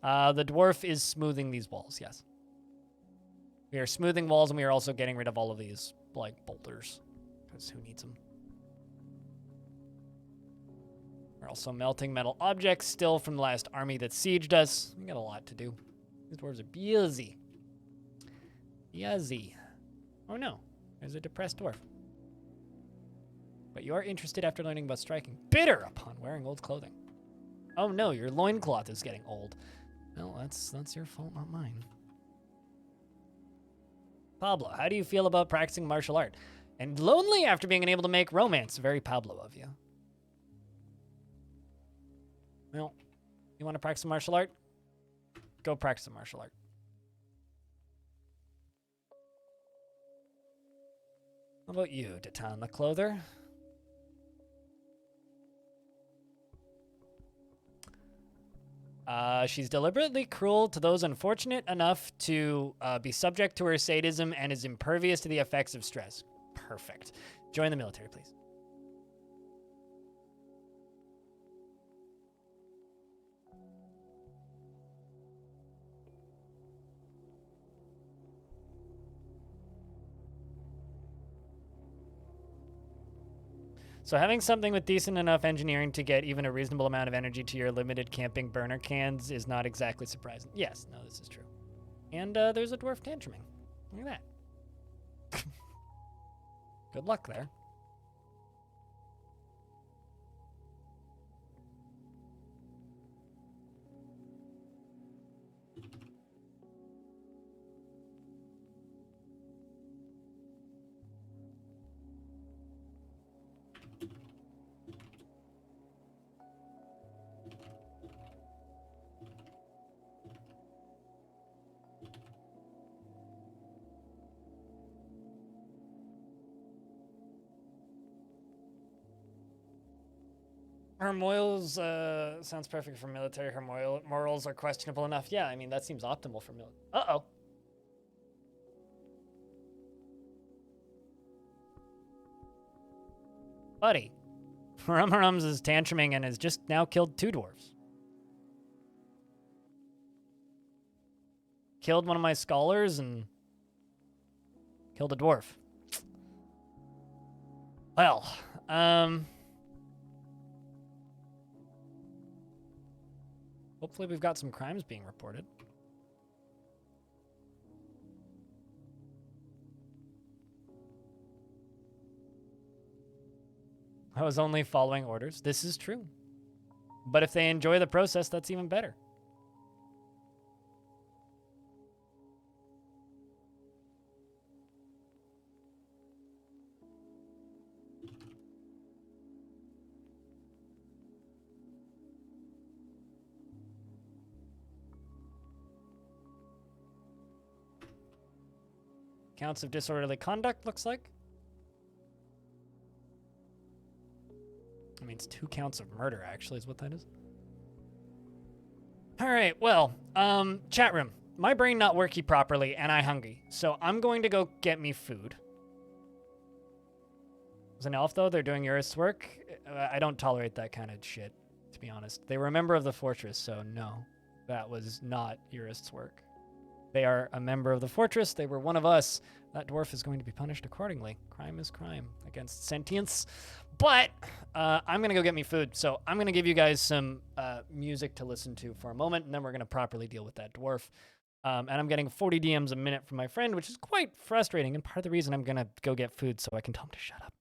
The dwarf is smoothing these walls, yes. We are smoothing walls, and we are also getting rid of all of these, like, boulders. Because who needs them? We're also melting metal objects still from the last army that sieged us. We got a lot to do. These dwarves are busy. Busy. Oh no, there's a depressed dwarf. But you are interested after learning about striking. Bitter upon wearing old clothing. Oh no, your loincloth is getting old. Well, that's your fault, not mine. Pablo, how do you feel about practicing martial art? And lonely after being unable to make romance. Very Pablo of you. Well, you want to practice some martial art? Go practice some martial art. How about you, Datan the Clother? She's deliberately cruel to those unfortunate enough to be subject to her sadism and is impervious to the effects of stress. Perfect. Join the military, please. So having something with decent enough engineering to get even a reasonable amount of energy to your limited camping burner cans is not exactly surprising. Yes, no, this is true. And there's a dwarf tantruming. Look at that. Good luck there. Her morals sounds perfect for military. Her morals are questionable enough. Yeah, I mean, that seems optimal for military. Uh-oh. Buddy. Rummerums is tantruming and has just now killed 2 dwarves. Killed one of my scholars and killed a dwarf. Well, hopefully we've got some crimes being reported. I was only following orders. This is true. But if they enjoy the process, that's even better. Counts of disorderly conduct, looks like. I mean, it's 2 counts of murder, actually, is what that is. All right, well, chat room. My brain not working properly, and I hungry. So I'm going to go get me food. As an elf, though, they're doing Urith's work. I don't tolerate that kind of shit, to be honest. They were a member of the fortress, so no. That was not Urith's work. They are a member of the fortress. They were one of us. That dwarf is going to be punished accordingly. Crime is crime against sentience. But I'm going to go get me food. So I'm going to give you guys some music to listen to for a moment, and then we're going to properly deal with that dwarf. And I'm getting 40 DMs a minute from my friend, which is quite frustrating, and part of the reason I'm going to go get food so I can tell him to shut up.